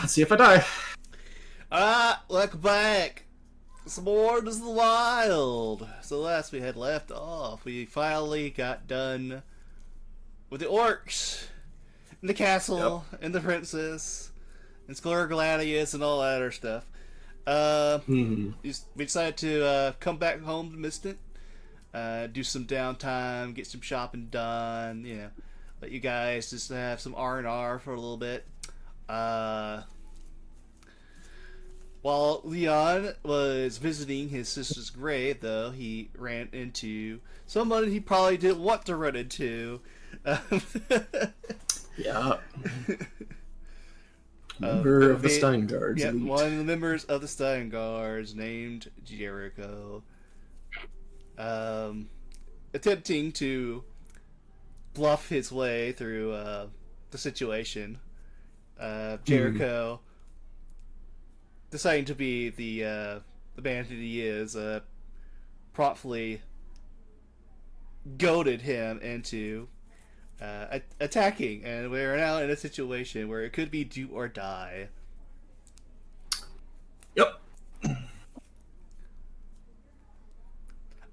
Let's see if I die. Welcome back. Some more Wardens of the Wild. So last we had left off, we finally got done with the orcs, and the castle, and the princess, and Sklur Gladius, and all that other stuff. We decided to come back home to Mistant, do some downtime, get some shopping done, you know, let you guys just have some R&R for a little bit. While Leon was visiting his sister's grave, though, he ran into someone he probably didn't want to run into. Yeah. Member of the Steinguards. Yeah, one of the members of the Steinguards named Jericho. Attempting to bluff his way through the situation. Jericho, deciding to be the man that he is, promptly goaded him into attacking, and we're now in a situation where it could be do or die. Yep.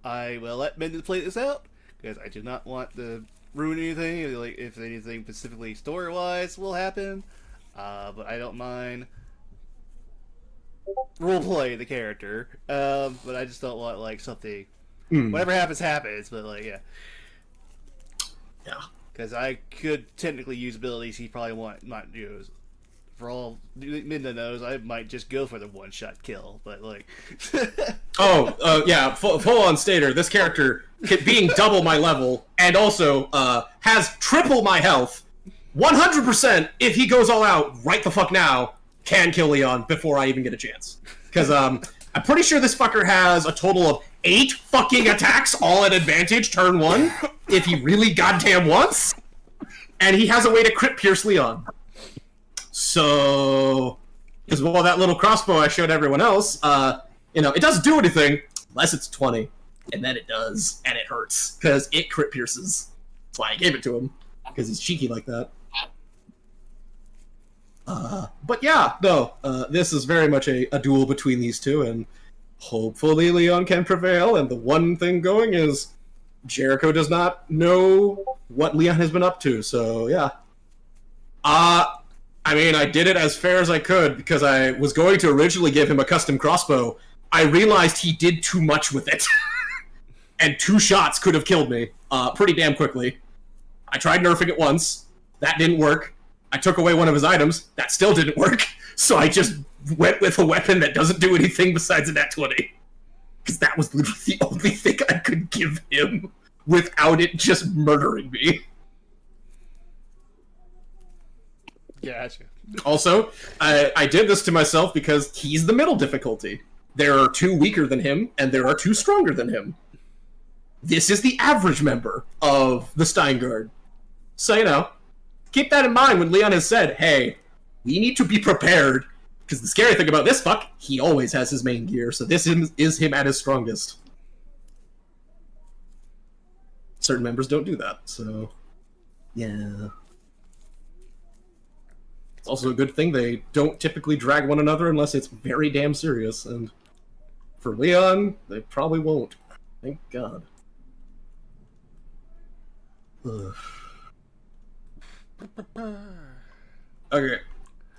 I will let Mendon play this out because I do not want to ruin anything. Like if anything specifically story-wise will happen, but I don't mind roleplay the character. But I just don't want like something. Whatever happens. But like yeah. Because I could technically use abilities he probably not use. For all Minda knows, I might just go for the one-shot kill, but like... yeah, full-on stater. This character, being double my level, and also has triple my health, 100%, if he goes all out right the fuck now, can kill Leon before I even get a chance. Because I'm pretty sure this fucker has a total of 8 fucking attacks, all at advantage, turn 1, if he really goddamn wants. And he has a way to crit pierce Leon. So, because well, that little crossbow I showed everyone else, it doesn't do anything unless it's 20, and then it does, and it hurts because it crit pierces. That's why I gave it to him, because he's cheeky like that. But yeah, no, this is very much a duel between these two, and hopefully Leon can prevail. And the one thing going is Jericho does not know what Leon has been up to. So yeah. I mean, I did it as fair as I could, because I was going to originally give him a custom crossbow. I realized he did too much with it. And 2 shots could have killed me pretty damn quickly. I tried nerfing it once. That didn't work. I took away one of his items. That still didn't work. So I just went with a weapon that doesn't do anything besides a nat 20. Because that was literally the only thing I could give him without it just murdering me. Gotcha. Also, I did this to myself because he's the middle difficulty. There are 2 weaker than him, and there are 2 stronger than him. This is the average member of the Steinguard. So, keep that in mind when Leon has said, hey, we need to be prepared, because the scary thing about this fuck, he always has his main gear, so this is him at his strongest. Certain members don't do that, so... yeah... It's also a good thing they don't typically drag one another unless it's very damn serious, and for Leon, they probably won't. Thank God. Ugh. Okay,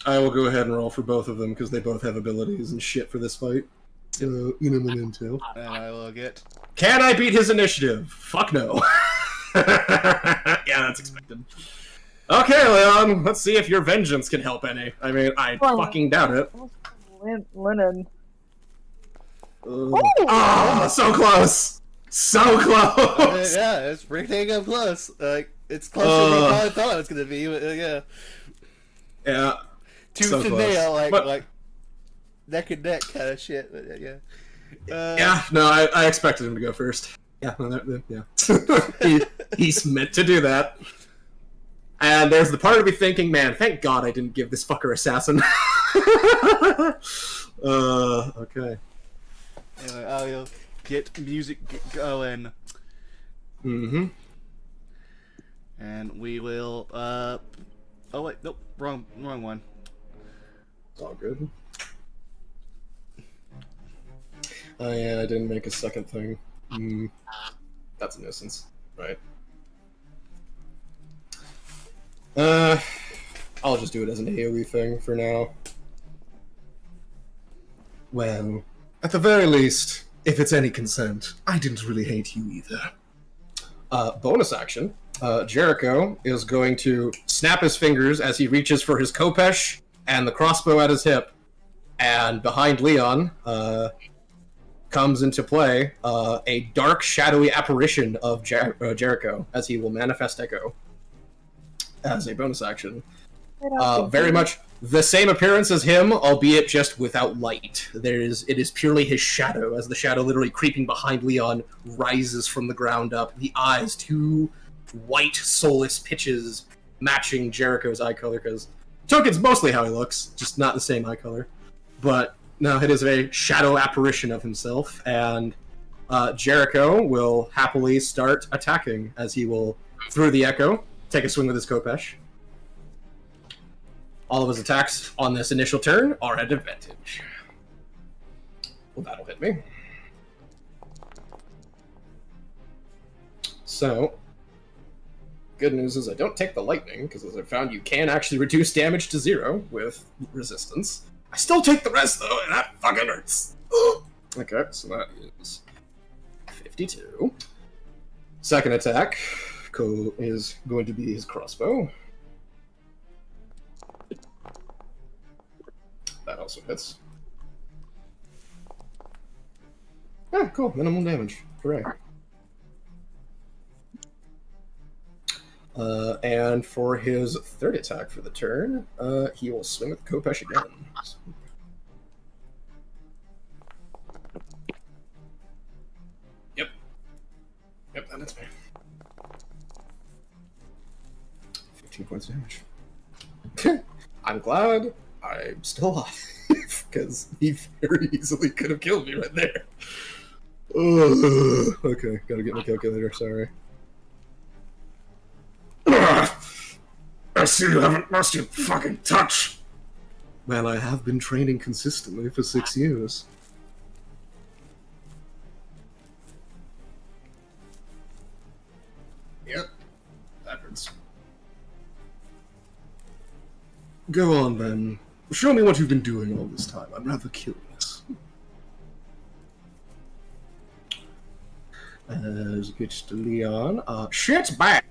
I will go ahead and roll for both of them because they both have abilities and shit for this fight. So, into. And I will get... Can I beat his initiative? Fuck no. Yeah, that's expected. Okay, Leon, let's see if your vengeance can help any. I mean, I fucking doubt it. Linen. Oh, so close! So close! Yeah, it's pretty dang close. It's closer than I thought it was going to be, but yeah. Yeah. Tooth and nail, like neck and neck kind of shit, but yeah. Yeah, no, I expected him to go first. Yeah, no, yeah. He's meant to do that. And there's the part of me thinking, man, thank God I didn't give this fucker assassin. Okay. Anyway, I'll get music going. Mm-hmm. And we will, oh wait, nope, wrong one. It's all good. Oh yeah, I didn't make a second thing. That's a nuisance, right? I'll just do it as an AoE thing for now. Well, at the very least, if it's any consent, I didn't really hate you either. Bonus action. Jericho is going to snap his fingers as he reaches for his Kopesh and the crossbow at his hip, and behind Leon, comes into play a dark, shadowy apparition of Jericho, as he will manifest Echo as a bonus action. Very much the same appearance as him, albeit just without light. It is purely his shadow, as the shadow literally creeping behind Leon rises from the ground up. The eyes, two white, soulless pitches matching Jericho's eye color, because Token's mostly how he looks, just not the same eye color. But no, it is a shadow apparition of himself, and Jericho will happily start attacking, as he will, through the Echo, take a swing with his Kopesh. All of his attacks on this initial turn are at advantage. Well, that'll hit me. So, good news is I don't take the lightning, because as I found, you can actually reduce damage to 0 with resistance. I still take the rest, though, and that fucking hurts. Okay, so that is 52. Second attack is going to be his crossbow. That also hits. Ah, cool. Minimal damage. Hooray. And for his third attack for the turn, he will swing with Kopesh again. Yep. Yep, that hits me. 15 points of damage. I'm glad I'm still alive, because he very easily could have killed me right there. Okay, gotta get my calculator, sorry. I see you haven't lost your fucking touch. Well, I have been training consistently for 6 years. Yep, that hurts. Go on, then. Show me what you've been doing all this time. I'm rather curious. As it gets to Leon, shit's bad!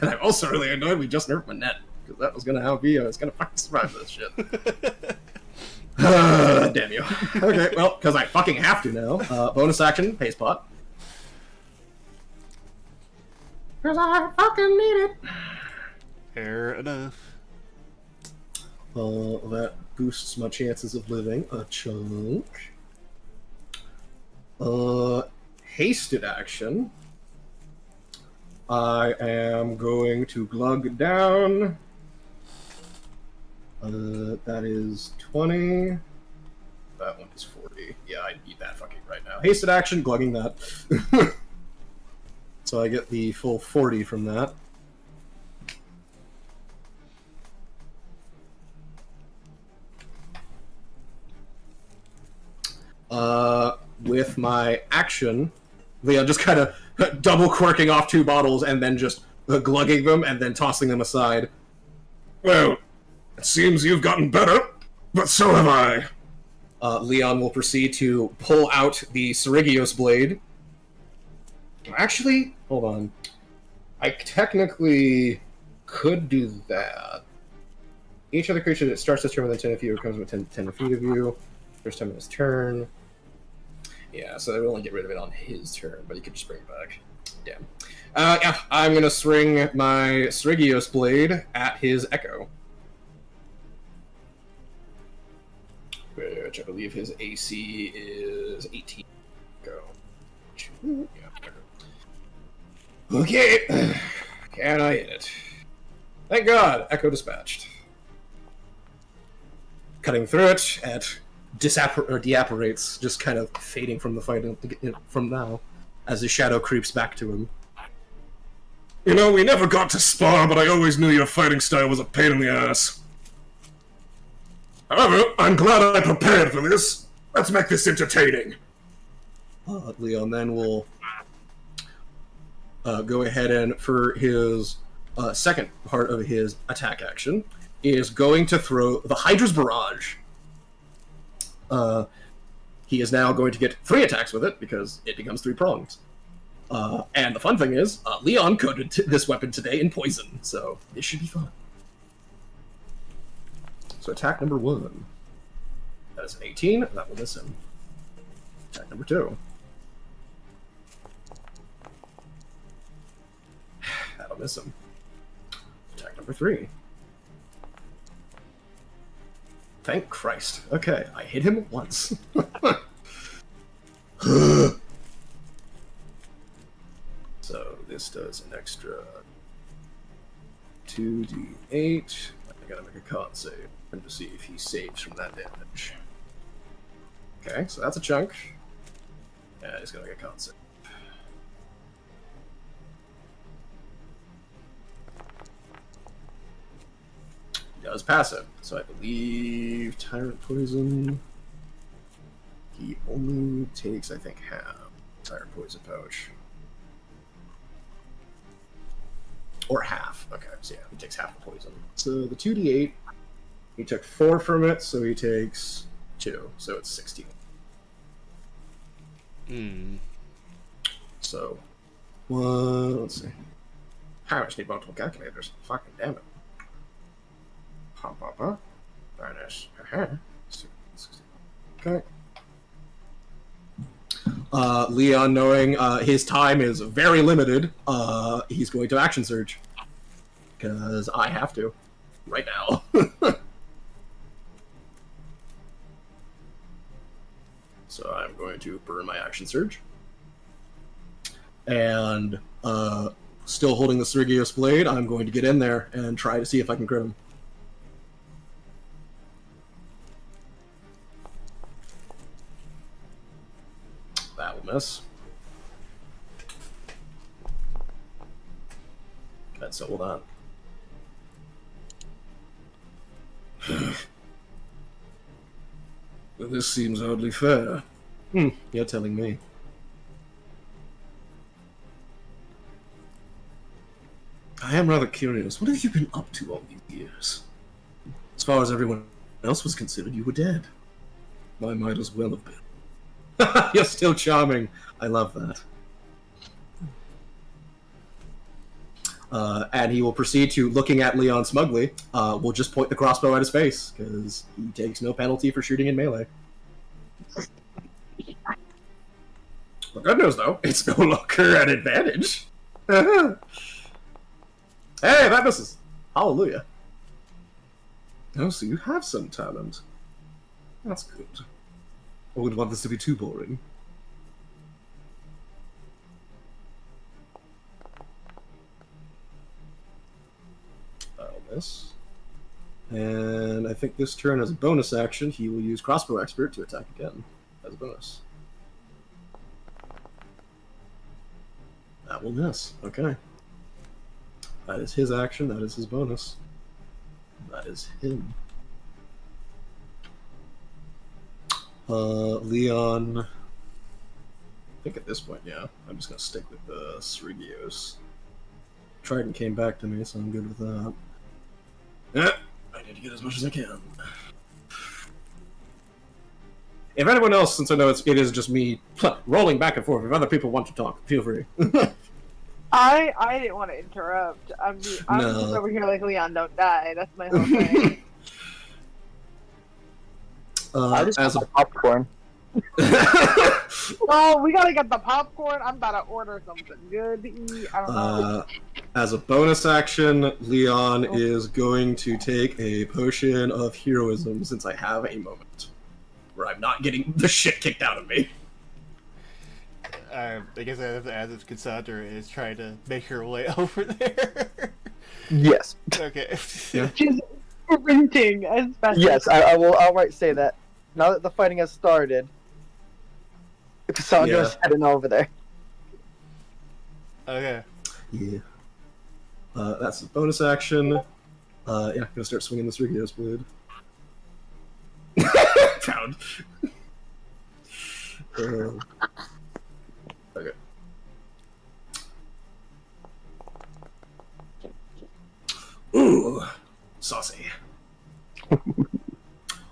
And I'm also really annoyed we just nerfed my net, because that was gonna be, I was gonna fucking survive this shit. Damn you. Okay, well, because I fucking have to now. Bonus action, pace pot. Because I fucking need it. Fair enough. That boosts my chances of living a chunk. Hasted action. I am going to glug down. That is 20. That one is 40. Yeah, I need that fucking right now. Hasted action, glugging that. So I get the full 40 from that. With my action, Leon just kind of double quirking off 2 bottles and then just glugging them and then tossing them aside. Well, it seems you've gotten better, but so have I. Leon will proceed to pull out the Serigios blade. Actually, hold on. I technically could do that. Each other creature that starts this turn within 10 of you comes within 10 feet of you. First time in his turn. Yeah, so they will only get rid of it on his turn, but he could just bring it back. Damn. Yeah, I'm gonna swing my Serigios blade at his Echo. Which I believe his AC is 18. Go. Yeah, okay. Can I hit it? Thank God, Echo dispatched. Cutting through it at deapparates, just kind of fading from the fight from now, as his shadow creeps back to him. You know, we never got to spar, but I always knew your fighting style was a pain in the ass. However, I'm glad I prepared for this. Let's make this entertaining. Leon then will go ahead and, for his second part of his attack action, is going to throw the Hydra's Barrage. He is now going to get 3 attacks with it, because it becomes 3 prongs. And the fun thing is, Leon coded this weapon today in poison, so this should be fun. So attack number 1. That is an 18, that will miss him. Attack number 2. That'll miss him. Attack number 3. Thank Christ. Okay, I hit him once. So this does an extra 2d8. I gotta make a con save to see if he saves from that damage. Okay, so that's a chunk. Yeah, he's gonna make a con save. He does pass it, so I believe Tyrant Poison. He only takes, I think, half Tyrant Poison Pouch. Or half. Okay, so yeah, he takes half the poison. So the 2d8, he took 4 from it, so he takes 2, so it's 16. So, let's see. I just need multiple calculators. Fucking damn it. Minus. Okay. Leon, knowing his time is very limited, he's going to action surge. Because I have to. Right now. So I'm going to burn my action surge. And, still holding the Sergius Blade, I'm going to get in there and try to see if I can crit him. That will miss. And so will that. Well, this seems oddly fair. You're telling me. I am rather curious. What have you been up to all these years? As far as everyone else was considered, you were dead. I might as well have been. You're still charming. I love that. And he will proceed to, looking at Leon smugly, will just point the crossbow at his face, because he takes no penalty for shooting in melee. The good news, though, it's no longer an advantage. Hey, that misses. Hallelujah. Oh, so you have some talent. That's good. I wouldn't want this to be too boring. That'll miss. And I think this turn, as a bonus action, he will use Crossbow Expert to attack again as a bonus. That will miss. Okay. That is his action. That is his bonus. That is him. Leon. I think at this point, yeah. I'm just gonna stick with the Srigios. Trident came back to me, so I'm good with that. Yeah, I need to get as much as I can. If anyone else, since I know it is just me rolling back and forth, if other people want to talk, feel free. I didn't want to interrupt. I'm just over here like, Leon, don't die. That's my whole thing. I just as want the popcorn. Oh, we gotta get the popcorn. I'm about to order something good to eat. I don't know. As a bonus action, Leon is going to take a potion of heroism since I have a moment where I'm not getting the shit kicked out of me. I guess I have to add that Cassandra is trying to make her way over there. Yes. Okay. Yeah. She's sprinting as fast Yes, I will outright say that. Now that the fighting has started, Cassandra's heading over there. Okay. Yeah. That's a bonus action. Yeah, gonna start swinging this Rigios Blade. sound. Okay. Ooh, saucy.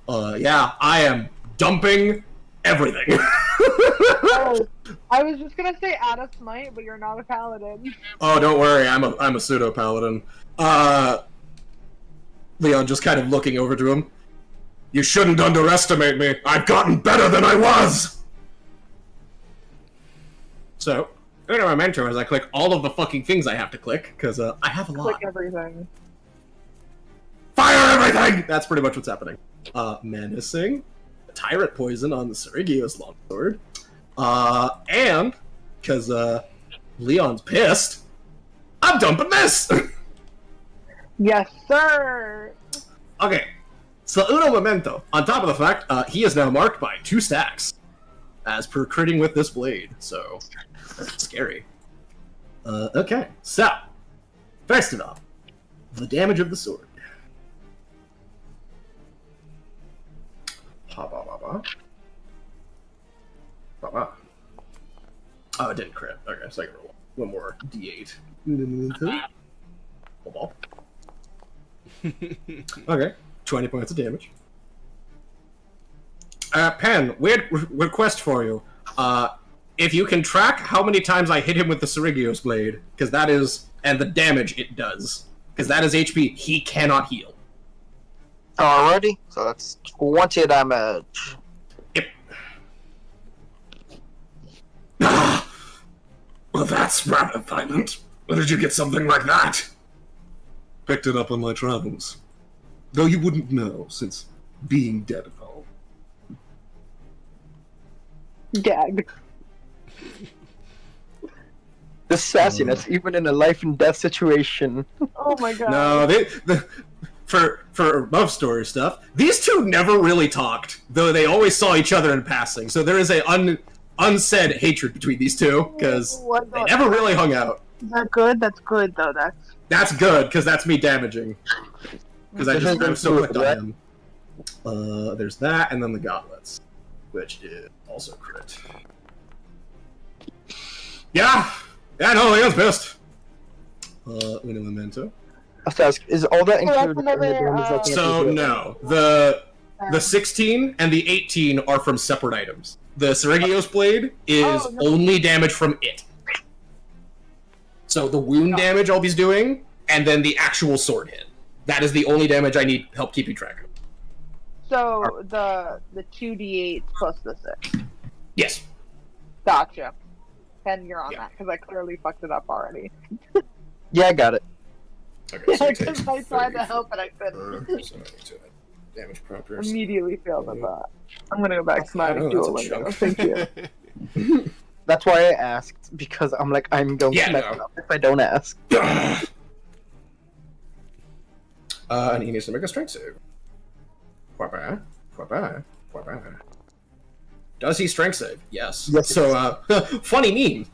Yeah, I am dumping everything. Oh, I was just gonna say add a smite, but you're not a paladin. Oh, don't worry, I'm a pseudo paladin. Leon just kind of looking over to him. You shouldn't underestimate me. I've gotten better than I was. So, go to my mentor as I click all of the fucking things I have to click because I have a lot. Click everything. Fire everything! That's pretty much what's happening. Menacing, tyrant poison on the Serigio's longsword, and because Leon's pissed, I'm dumping this. Yes, sir. Okay, so uno momento. On top of the fact, he is now marked by 2 stacks, as per critting with this blade. So that's scary. Okay, so first of all, the damage of the sword. Oh, it didn't crit. Okay, so I can roll one more d8. Okay, 20 points of damage. Pen, weird request for you. If you can track how many times I hit him with the Serigio's blade, because that is, and the damage it does, because that is HP he cannot heal. Alrighty, so that's 20 damage. Yep. Well, that's rather violent. Where did you get something like that? Picked it up on my travels. Though you wouldn't know, since being dead and all. Gag. The sassiness, even in a life and death situation. Oh my god. No, for above story stuff, these two never really talked, though they always saw each other in passing. So there is a unsaid hatred between these two because they never really hung out. Is that good? That's good though. That's good because that's me damaging. Because I'm so quick on him. There's that, and then the gauntlets, which is also crit. Yeah, no, Leon's pissed. Uno memento. I have to ask, is all that included in the another, damage that So no, the 16 and the 18 are from separate items. The Serigio's blade is only damage from it. So the wound damage I'll be doing, and then the actual sword hit. That is the only damage I need help keeping track of. So the 2d8 plus the 6. Yes. Gotcha. 10, you're on that because I clearly fucked it up already. Yeah, I got it. Okay, so it Because takes I tried to 30. help and I couldn't. So I need to damage proper. Immediately failed at that. I'm gonna go back to my Oh, that's a Duolingo. chunk. Thank you. That's why I asked, because I'm like, I'm going to mess it up if I don't ask. And he needs to make a strength save. Does he strength save? Yes. Yes. So, funny meme.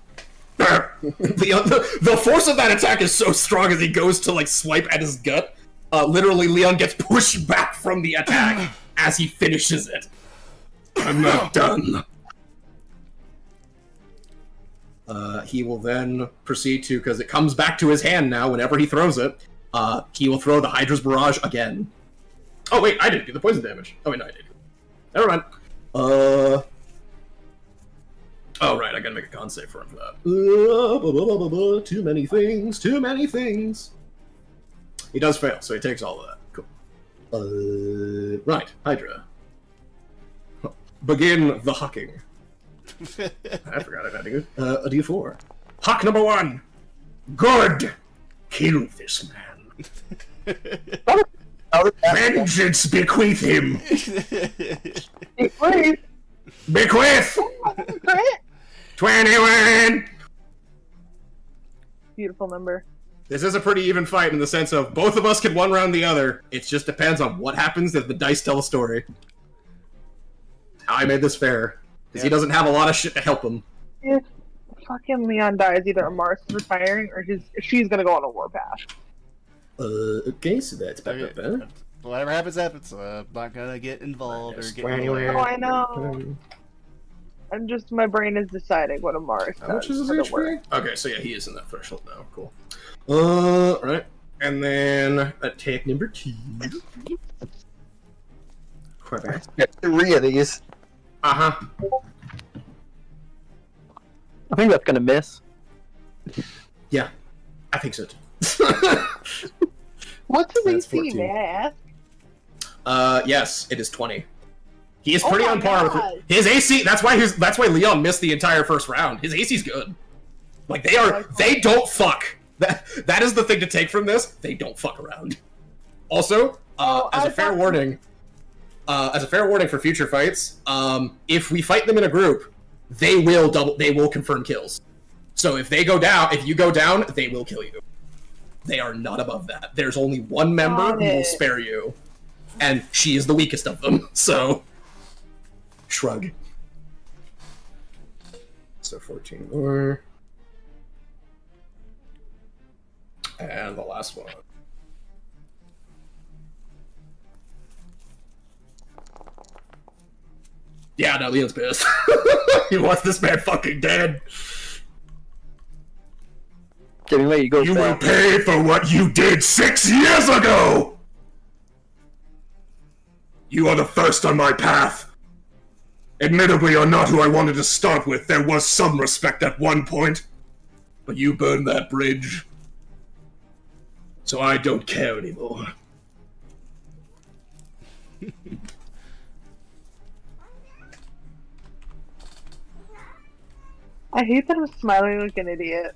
The force of that attack is so strong as he goes to, like, swipe at his gut. Literally, Leon gets pushed back from the attack as he finishes it. I'm not done. He will then proceed to, because it comes back to his hand now whenever he throws it, he will throw the Hydra's Barrage again. Oh, wait, I didn't do the poison damage. Oh, wait, no, I did. Never mind. Oh, right, I gotta make a con save for him for that. Too many things. He does fail, so he takes all of that. Cool. Right, Hydra. Begin the hucking. I forgot I had to go. A D4. Huck number 1. Good. Kill this man. Vengeance bequeath him. Wait, Bequeath. crit? 21. Beautiful number. This is a pretty even fight in the sense of both of us can one round the other. It just depends on what happens if the dice tell a story. How I made this fair. Because he doesn't have a lot of shit to help him. If fucking Leon dies, either Mars is retiring or she's gonna go on a warpath. Okay, so that's Okay. Whatever happens, happens. I'm not gonna get involved or get Anywhere. Oh, I know. I'm just, my brain is deciding what a Mars How much does is his for the HP? work. Okay, so yeah, he is in that threshold now. Cool. Right. And then attack number 2. Quiver. Got 3 of these. Uh-huh. I think that's gonna miss. Yeah, I think so too. What's his That's AC, 14. may I ask? Yes, it is 20. He is Oh pretty my on par with God. it. His AC. That's why Leon missed the entire first round. His AC's good. Like they don't fuck. That is the thing to take from this. They don't fuck around. Also, as a fair warning for future fights, if we fight them in a group, they will confirm kills. So if you go down, they will kill you. They are not above that. There's only one member who will spare you, and she is the weakest of them. So, shrug. So 14 more. And the last one. Yeah, no, Leon's pissed. He wants this man fucking dead. Jimmy, wait, you go You will back. pay for what you did 6 years ago! You are the first on my path. Admittedly, you're not who I wanted to start with. There was some respect at one point. But you burned that bridge. So I don't care anymore. I hate that I'm smiling like an idiot.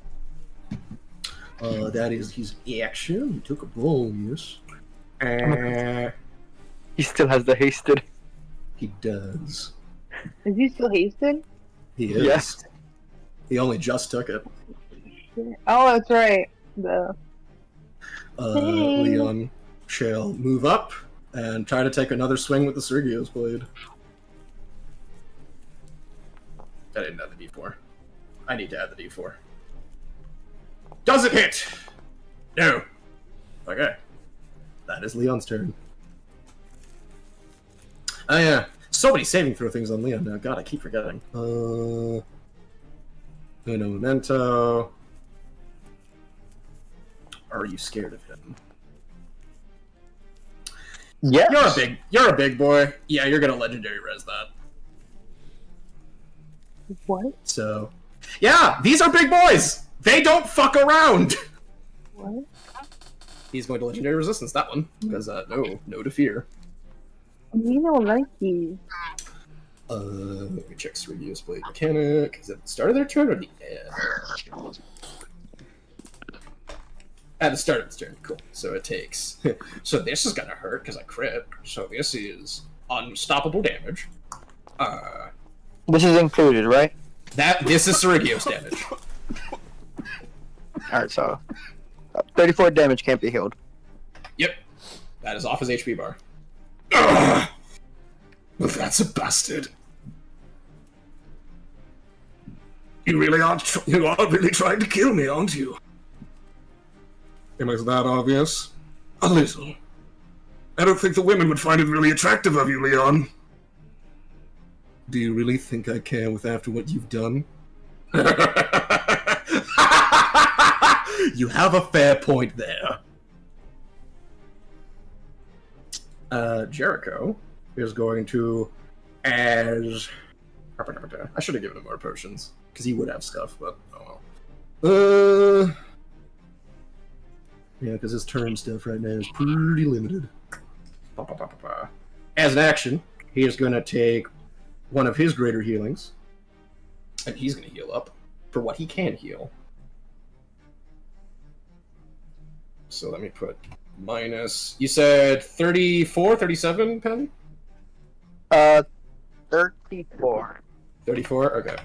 That is his action. He took a blow, yes. He still has the hasted. He does. Is he still hasted? He is. Yes. He only just took it. Oh, that's right. The Leon shall move up and try to take another swing with the Sergio's blade. I didn't add the D4. I need to add the D4. Does it hit? No. Okay. That is Leon's turn. Oh yeah. So many saving throw things on Leon now. God, I keep forgetting. Uno Memento. Are you scared of him? Yes. You're a big boy. Yeah, you're gonna legendary res that. what? So, yeah, these are big boys. They don't fuck around. What? He's going to legendary resistance that one because no to fear. We don't like you. Let me check Sergio's blade mechanic. Is it the start of their turn or the end? At the start of its turn. Cool. So it takes. So this is gonna hurt because I crit. So this is unstoppable damage. This is included, right? This is Sergio's damage. Alright, so 34 damage can't be healed. Yep. That is off his HP bar. Ugh. Well, that's a bastard. You are really trying to kill me, aren't you? Am I that obvious? A little. I don't think the women would find it really attractive of you, Leon. Do you really think I care after what you've done? You have a fair point there. Jericho is going to, as... I should have given him more potions, because he would have stuff, but oh well. Yeah, because his turn stuff right now is pretty limited. As an action, he is going to take one of his greater healings, and he's going to heal up for what he can heal. So let me put minus... You said 34, 37, Pen? 34. 34? Okay.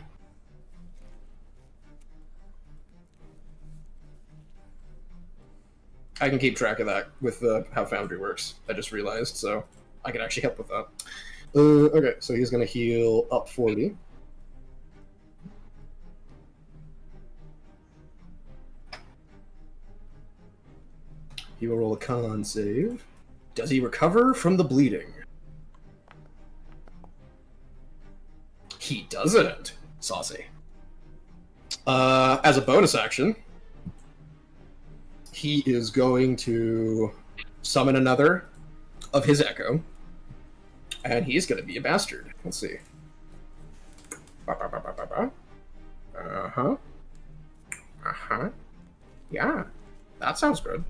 I can keep track of that with how Foundry works. I just realized, so I can actually help with that. Okay, so he's going to heal up 40. He will roll a con save. Does he recover from the bleeding? He doesn't. Saucy. As a bonus action, he is going to summon another of his Echo, and he's going to be a bastard. Let's see. Uh-huh. Uh-huh. Yeah, that sounds good.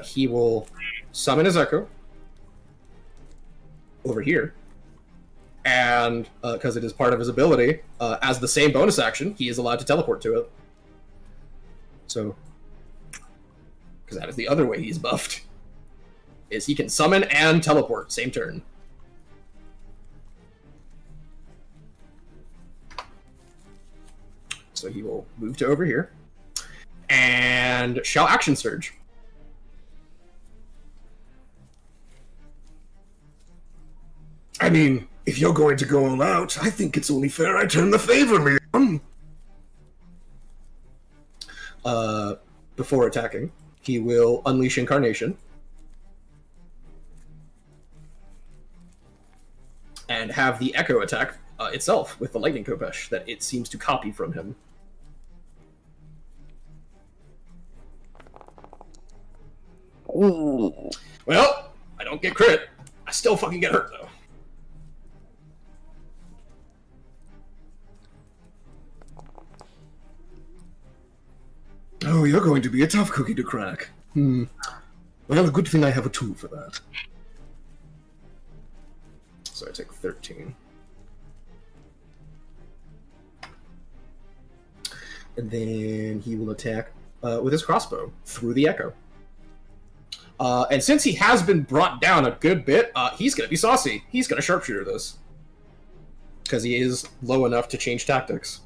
He will summon his Echo over here, and because it is part of his ability, as the same bonus action, he is allowed to teleport to it. So, because that is the other way he's buffed, is he can summon and teleport same turn. So he will move to over here, and shall action surge. I mean, if you're going to go all out, I think it's only fair I turn the favor, Leon. Before attacking, he will unleash Incarnation. And have the Echo attack itself with the Lightning Kopesh that it seems to copy from him. Ooh. Well, I don't get crit. I still fucking get hurt, though. Oh, you're going to be a tough cookie to crack. Well, a good thing I have a tool for that. So I take 13. And then he will attack with his crossbow through the Echo. And since he has been brought down a good bit, he's going to be saucy. He's going to sharpshooter this. Because he is low enough to change tactics.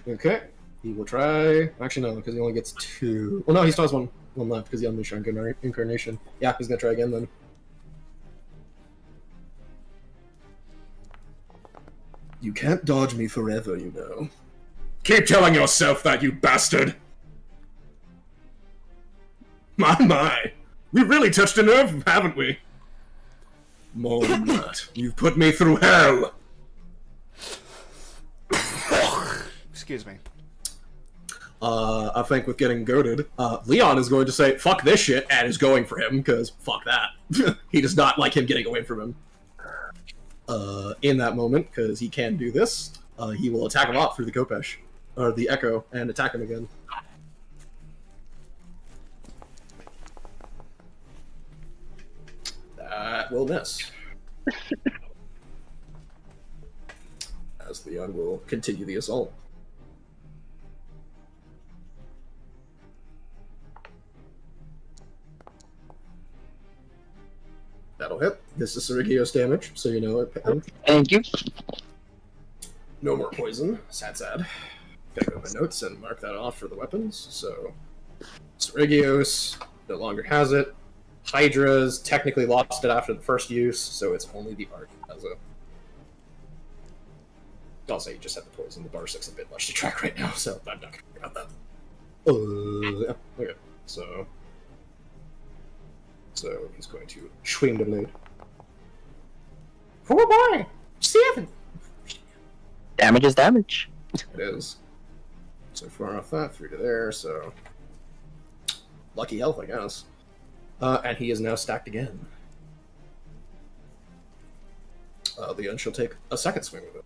Okay. He will try... Actually, no, because he only gets 2. Well, no, he still has one left because he unleashed Incarnation. Yeah, he's going to try again then. You can't dodge me forever, you know. Keep telling yourself that, you bastard! My. We really touched a nerve, haven't we? Moan nut. You've put me through hell! Excuse me. I think with getting goaded, Leon is going to say, fuck this shit, and is going for him, because fuck that. He does not like him getting away from him. In that moment, because he can do this, he will attack him up through the Kopesh, or the Echo, and attack him again. That will miss. As Leon will continue the assault. That'll hit. This is Sirigios damage, so you know it. Thank you. No more poison. Sad. Gotta go to my notes and mark that off for the weapons. So, Sirigios no longer has it. Hydra's technically lost it after the first use, so it's only the Arc as a... I'll say you just had the poison. The Barsik's a bit much to track right now, so I'm not gonna worry about that. Yeah, okay. So he's going to swing the blade. Oh boy! 7! Damage is damage. It is. So 4 off that, 3 to there, so... Lucky health, I guess. And he is now stacked again. Leon shall take a second swing with it.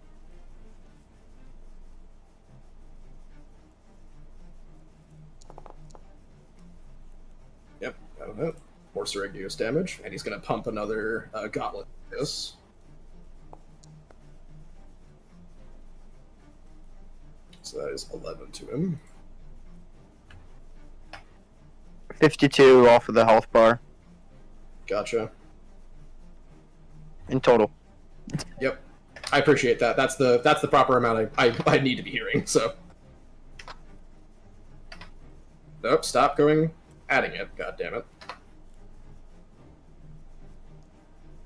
Yep, that'll hit. More Sirigios damage, and he's going to pump another gauntlet. This. So that is 11 to him. 52 off of the health bar Gotcha. in total. Yep. I appreciate that. That's the proper amount I need to be hearing, so. Nope, stop going adding it, god damn it.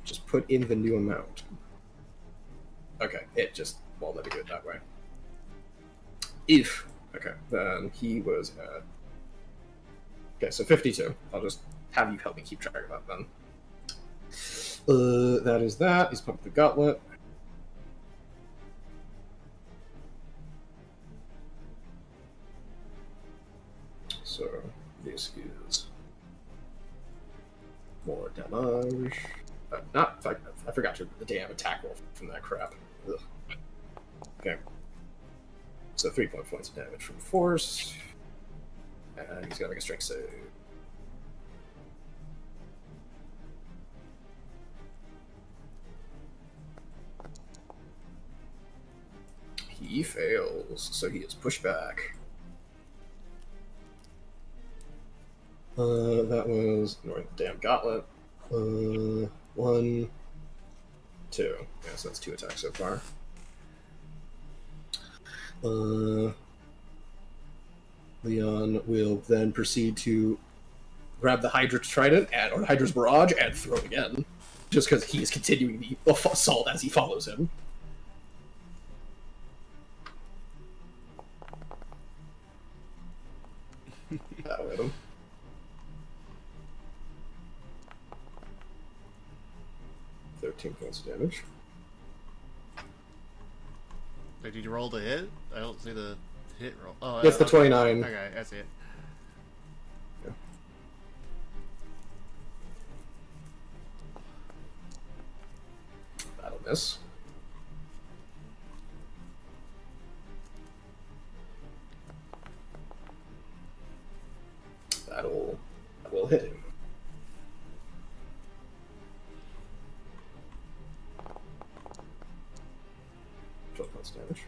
Just put in the new amount. Okay, it just won't let me do it that way. If Okay, then he was at... Okay, so 52. I'll just have you help me keep track of that then. That is that. He's pumped the gauntlet. So this is more damage. Not, I forgot to the damn attack roll from that crap. Ugh. Okay. So 3 points of damage from force. And he's gonna make a strength save. He fails, so he is pushed back. That was ignoring the damn gauntlet. 1, 2. Yeah, so that's 2 attacks so far. Leon will then proceed to grab the Hydra's trident or Hydra's barrage and throw it again, just because he is continuing the assault as he follows him. That'll hit him. $13 points of damage. Did you roll the hit? I don't see the hit roll. Oh, It's the 29. Okay, I see it. Yeah. That'll miss. That will hit him. Damage.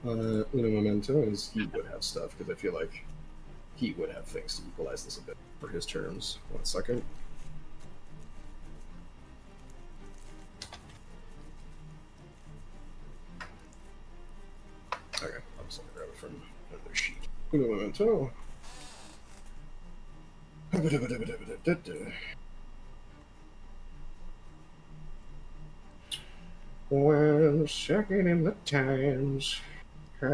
Uno Momento is he would have stuff, because I feel like he would have things to equalize this a bit for his turns. 1 second. Okay, I'm just gonna grab it from another sheet. Uno Momento. Well, second in the times. You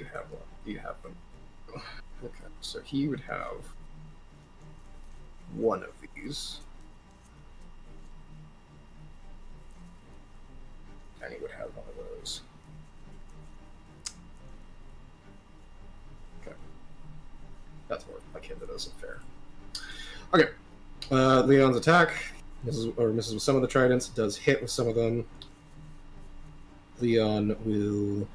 have one. You have them. Okay, so he would have one of these. And he would have one of those. Okay. That's more like him that isn't fair. Okay. Leon's attack misses with some of the tridents, does hit with some of them. Leon will,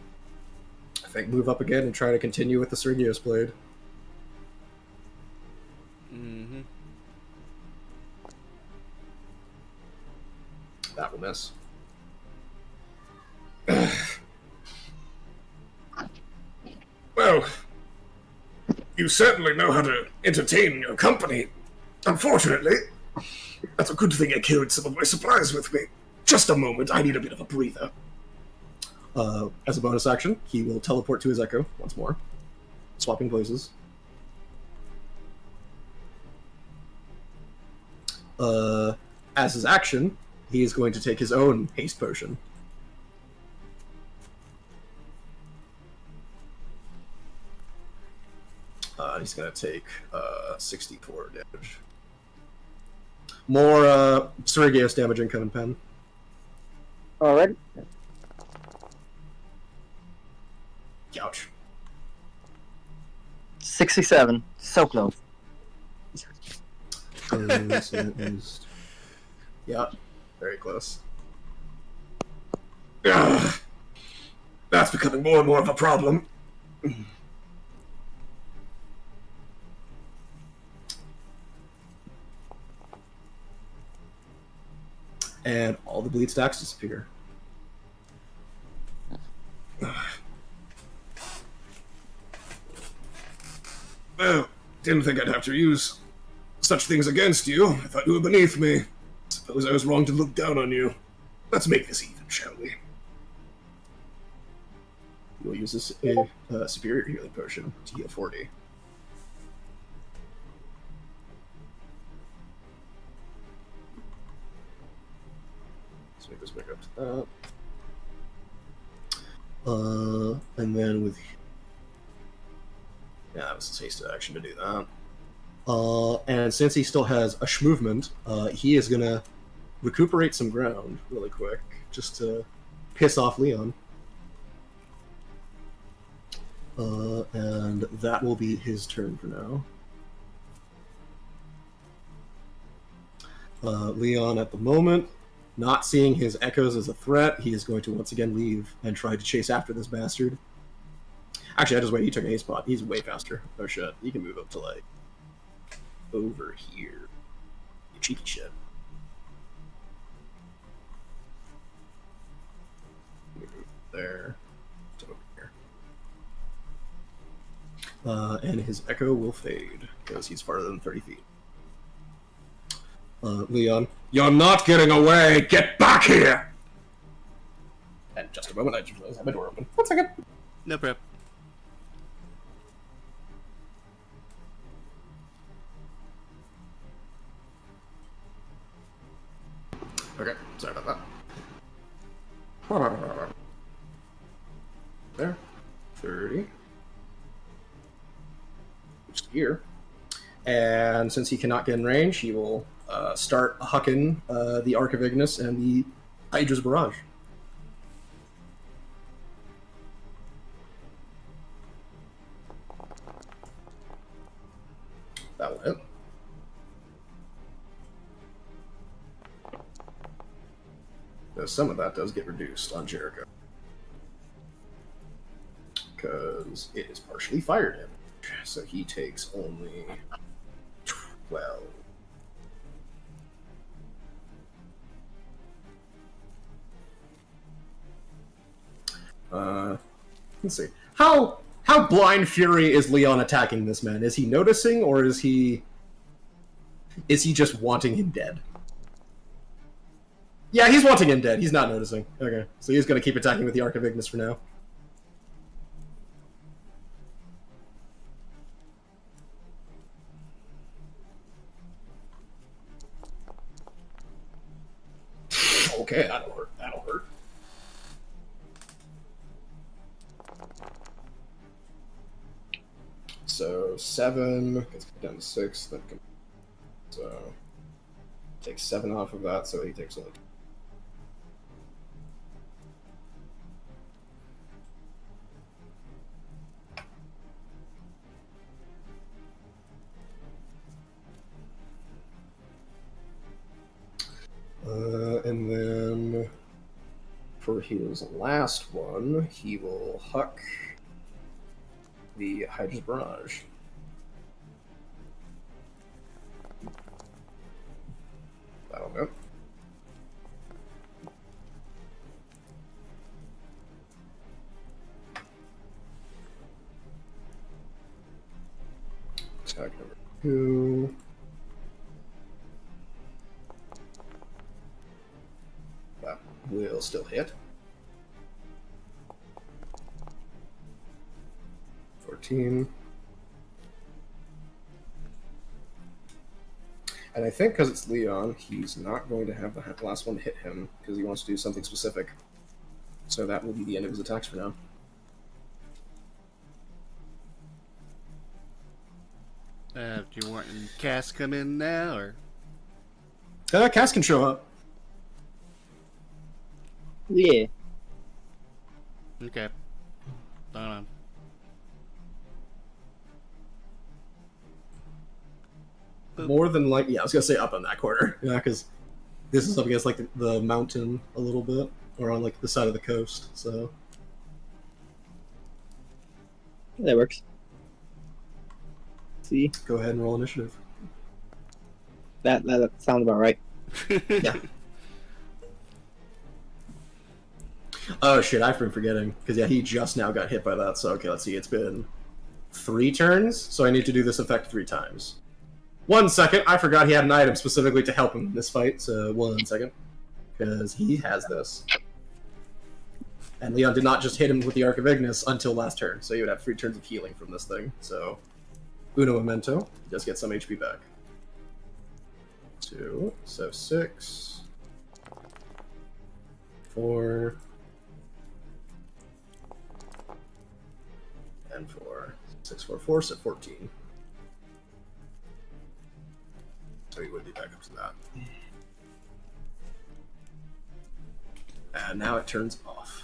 I think, move up again and try to continue with the Sergius blade. Mm-hmm. That will miss. Well, you certainly know how to entertain your company. Unfortunately, that's a good thing I carried some of my supplies with me. Just a moment, I need a bit of a breather. As a bonus action, he will teleport to his Echo once more, swapping places. As his action, he is going to take his own haste potion. He's going to take 64 damage. More Sergius damage incoming, Pen. Alright. Ouch. 67. So close. So that is... Yeah, very close. Ugh. That's becoming more and more of a problem. And all the bleed stacks disappear. Well, didn't think I'd have to use such things against you. I thought you were beneath me. Suppose I was wrong to look down on you. Let's make this even, shall we? You'll use a superior healing potion to heal 40. Let's make this back up to that. And then with... Yeah, that was his hasted action to do that. And since he still has a movement, he is gonna recuperate some ground really quick, just to piss off Leon. And that will be his turn for now. Leon, at the moment, not seeing his echoes as a threat, he is going to once again leave and try to chase after this bastard. Actually, I just wait. He took a spot. He's way faster. Oh shit. He can move up to like over here. You cheeky shit. Move there to over here. And his echo will fade because he's farther than 30 feet. Leon, you're not getting away! Get back here! And just a moment, I just realized I have my door open. 1 second. No prep. Okay, sorry about that. There. 30. Just here. And since he cannot get in range, he will start hucking the Arc of Ignis and the Hydra's Barrage. That will hit. Though some of that does get reduced on Jericho. Because it is partially fire damage. So he takes only 12. Let's see. How blind fury is Leon attacking this man? Is he noticing, or is he just wanting him dead? Yeah, he's wanting him dead. He's not noticing. Okay, so he's going to keep attacking with the Arc of Ignis for now. Okay, that'll hurt. That'll hurt. So 7 gets down to 6. Then so takes 7 off of that, so he takes only. And then for his last one, he will huck the Hydra's Barrage. That'll go. Attack number 2. That will still hit. 14. And I think because it's Leon, he's not going to have the last one hit him because he wants to do something specific. So that will be the end of his attacks for now. Do you want Cass come in now, or? Cass can show up. Yeah. Okay. Hold on. More than like, yeah, I was gonna say up on that corner. Yeah, because this is up against like the mountain a little bit, or on like the side of the coast. So That works. See, go ahead and roll initiative. that sounds about right. Yeah. Oh shit, I've been forgetting because yeah, he just now got hit by that. So okay, let's see. It's been 3 turns, so I need to do this effect 3 times. 1 second, I forgot he had an item specifically to help him in this fight. So 1 second, because he has this. And Leon did not just hit him with the Arc of Ignis until last turn, so you would have 3 turns of healing from this thing. So, uno memento, just get some HP back. 2, so 6. 4. And 4. 6, 4, 4, so 14. So he would be back up to that. And now it turns off.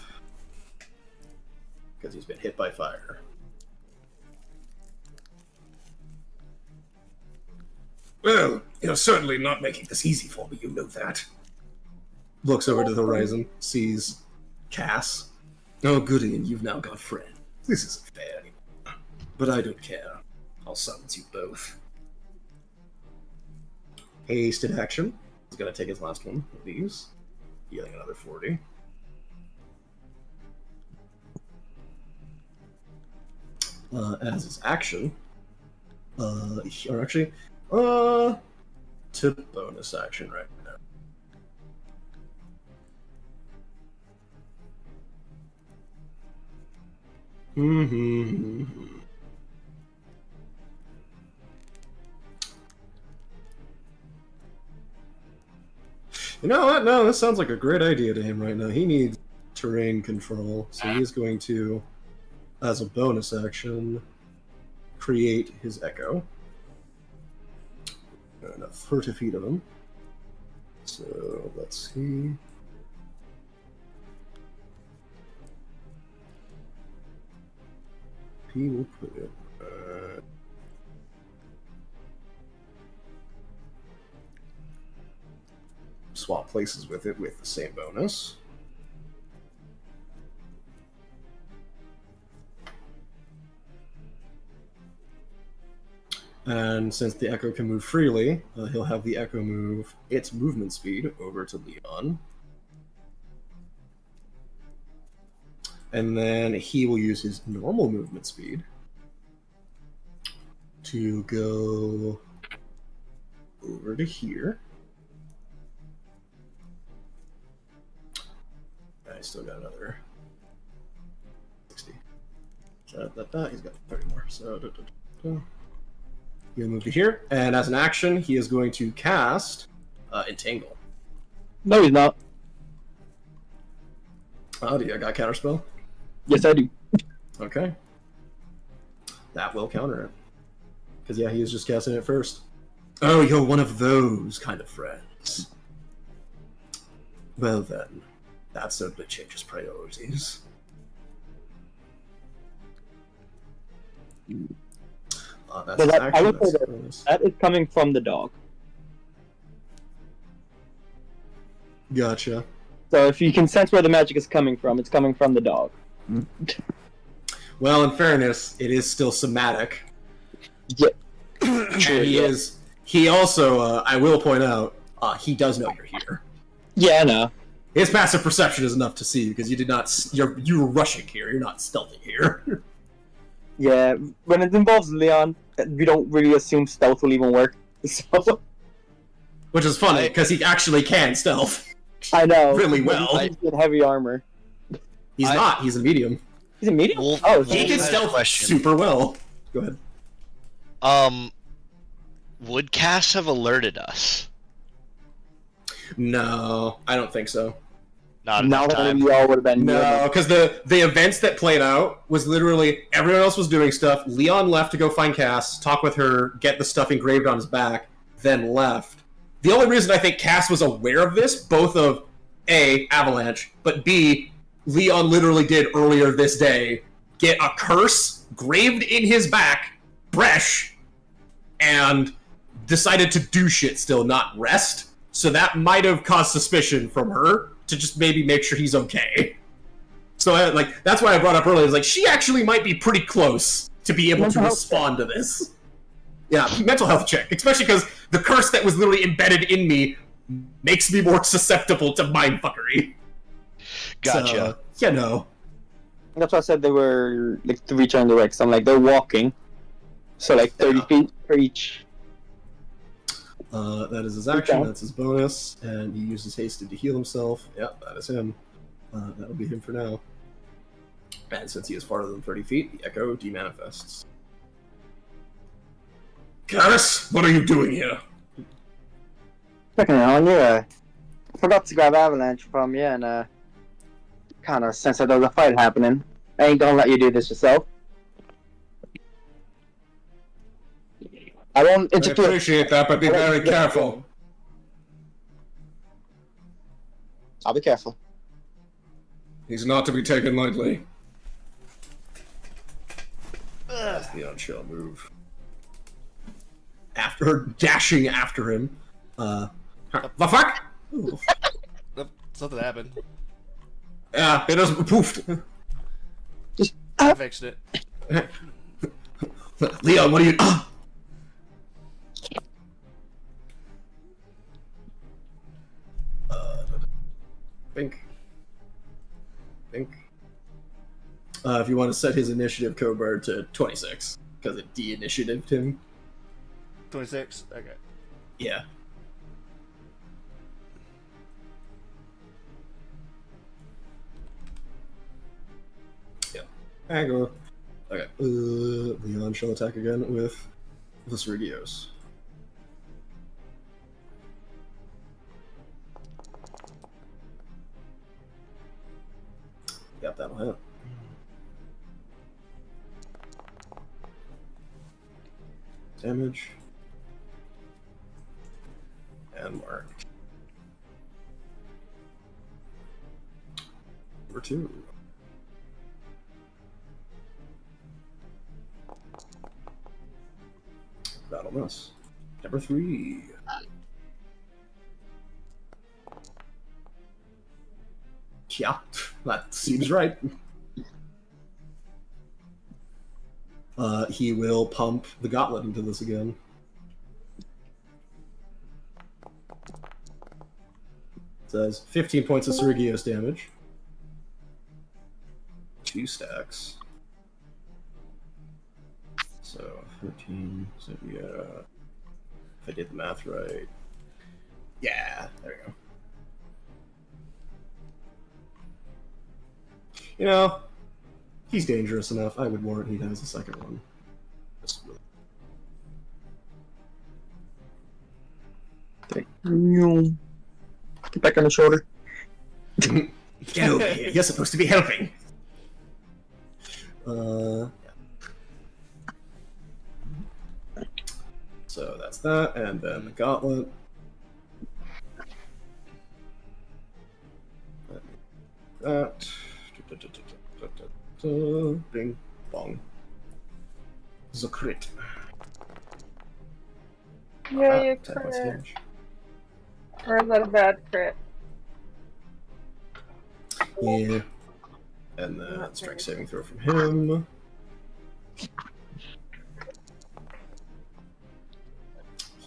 Because he's been hit by fire. Well, you're certainly not making this easy for me, you know that. Looks over to the horizon, sees Cass. Oh, goody, and you've now got a friend. This isn't fair anymore. But I don't care. I'll silence you both. Hasted action. He's gonna take his last one of these. Healing another 40. As his action, or actually, to bonus action right now. You know what? No, this sounds like a great idea to him right now. He needs terrain control, so he's going to, as a bonus action, create his echo. Enough 30 feet of him. So let's see. He will put it. Swap places with it with the same bonus. And since the Echo can move freely, he'll have the Echo move its movement speed over to Leon. And then he will use his normal movement speed to go over to here. I still got another 60. So he's got 30 more. So he'll move to here, and as an action, he is going to cast Entangle. No, he's not. Oh, do you got Counterspell? Yes, I do. Okay. That will counter it. Because, yeah, he is just casting it first. Oh, you're one of those kind of friends. Well, then. That certainly changes priorities. That's So that, action, I would say that's that, bonus. that is coming from the dog. Gotcha. So if you can sense where the magic is coming from, it's coming from the dog. Well, in fairness, it is still somatic. Yeah. And he also, I will point out, he does know you're here. Yeah, I know. His passive perception is enough to see because you did not. You were rushing here. You're not stealthing here. Yeah, when it involves Leon, we don't really assume stealth will even work. So Which is funny because he actually can stealth. I know. Really well. He's in heavy armor. He's not. He's a medium. He's a medium? Wolf- Oh, He Wolf can has a stealth question. super well. Go ahead. Would Cass have alerted us? No, I don't think so. Not now enough that time. we all would have been No, because the events that played out was literally everyone else was doing stuff. Leon left to go find Cass, talk with her, get the stuff engraved on his back, then left. The only reason I think Cass was aware of this, both of A, Avalanche, but B, Leon literally did earlier this day get a curse graved in his back, Bresh, and decided to do shit still, not rest. So that might have caused suspicion from her to just maybe make sure he's okay. So that's why I brought up earlier. It's like she actually might be pretty close to be able to Mental health respond to this. Yeah, mental health check, especially because the curse that was literally embedded in me makes me more susceptible to mindfuckery. Gotcha. So, you know. That's why I said they were like 3 turns away. Cause I'm like they're walking, so like 30 Yeah. feet for each. That is his action, Okay. that's his bonus, and he uses hasted to heal himself. Yep, that is him. That'll be him for now. And since he is farther than 30 feet, the Echo demanifests. Cass, what are you doing here? Checking on you. I forgot to grab Avalanche from you, and kind of sense that there's a fight happening. I ain't gonna let you do this yourself. I won't I interfere. appreciate that, but be very careful. I'll be careful. He's not to be taken lightly. As Leon shall move. After dashing after him. The fuck? Ooh. Something happened. Yeah, it doesn't poofed. I fixed it. Leon, what are you? Think. If you want to set his initiative code bar to 26, because it de-initiatived him. 26. Okay. Yeah. Yeah. Angle. Okay. Leon shall attack again with Viseridios. Yep, that'll hit. Damage. And mark. Number 2. That'll miss. Number 3. Yeah, that seems right. He will pump the gauntlet into this again. It says 15 points of Serigios damage. 2 stacks. So 13. So yeah, if I did the math right. Yeah, there we go. You know, he's dangerous enough. I would warrant he has a second one. Get back on the shoulder. Get over here. You're supposed to be helping. So that's that, and then the gauntlet. That. Bing bong. This is a crit. Yeah, you 10 points of crit. damage. Or is that a bad crit? Yeah. And then strike saving throw from him. He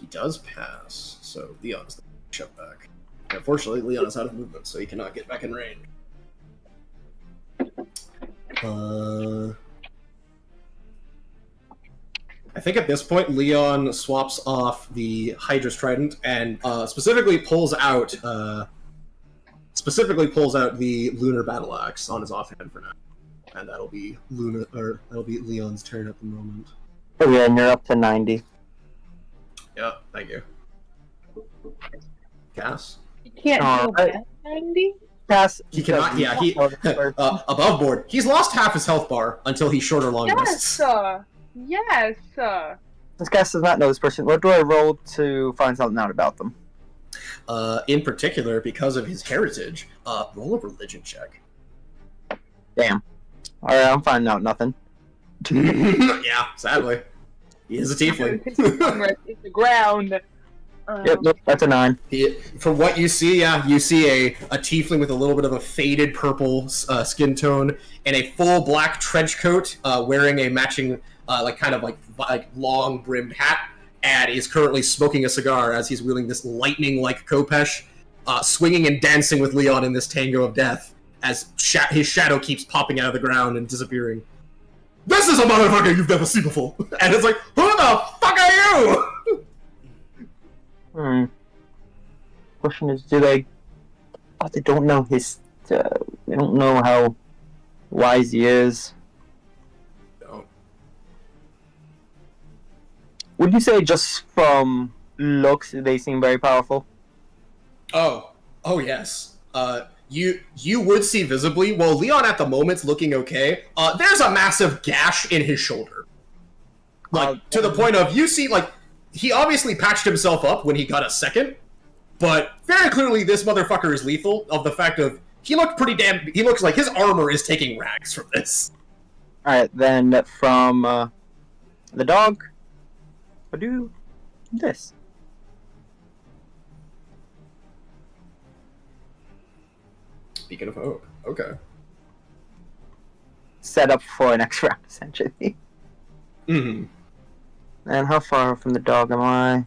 does pass, so Leon's the shoved back. Unfortunately, Leon is out of movement, so he cannot get back in range. I think at this point, Leon swaps off the Hydra's Trident and specifically pulls out the Lunar Battle Axe on his offhand for now, and that'll be Leon's turn at the moment. Oh yeah, and you're up to 90. Yeah, thank you. Gas. You can't heal Alright. back 90? Pass. He cannot. Yeah, he above board. He's lost half his health bar until he's short or long Yes, rests. sir. Yes, sir. This guest does not know this person. What do I roll to find something out about them? In particular, because of his heritage, roll a religion check. Damn. Alright, I'm finding out nothing. Yeah, sadly. He is a tiefling. It's the ground. Yep, nope, that's a 9. From what you see, yeah, you see a tiefling with a little bit of a faded purple skin tone and a full black trench coat, wearing a matching, like long brimmed hat, and is currently smoking a cigar as he's wielding this lightning-like Kopesh, swinging and dancing with Leon in this tango of death as his shadow keeps popping out of the ground and disappearing. This is a motherfucker you've never seen before! And it's like, who the fuck are you? Question is, do they... Oh, they don't know his... they don't know how wise he is. No. Would you say just from looks, they seem very powerful? Oh yes. you would see visibly, while Leon at the moment's looking okay, there's a massive gash in his shoulder. Like, to the point of, you see, like, he obviously patched himself up when he got a second, but very clearly this motherfucker is lethal, of the fact of, he looks like his armor is taking rags from this. Alright, then from the dog, I'll do this. Beacon of Hope. Okay. Set up for an next round, essentially. Mm-hmm. And how far from the dog am I?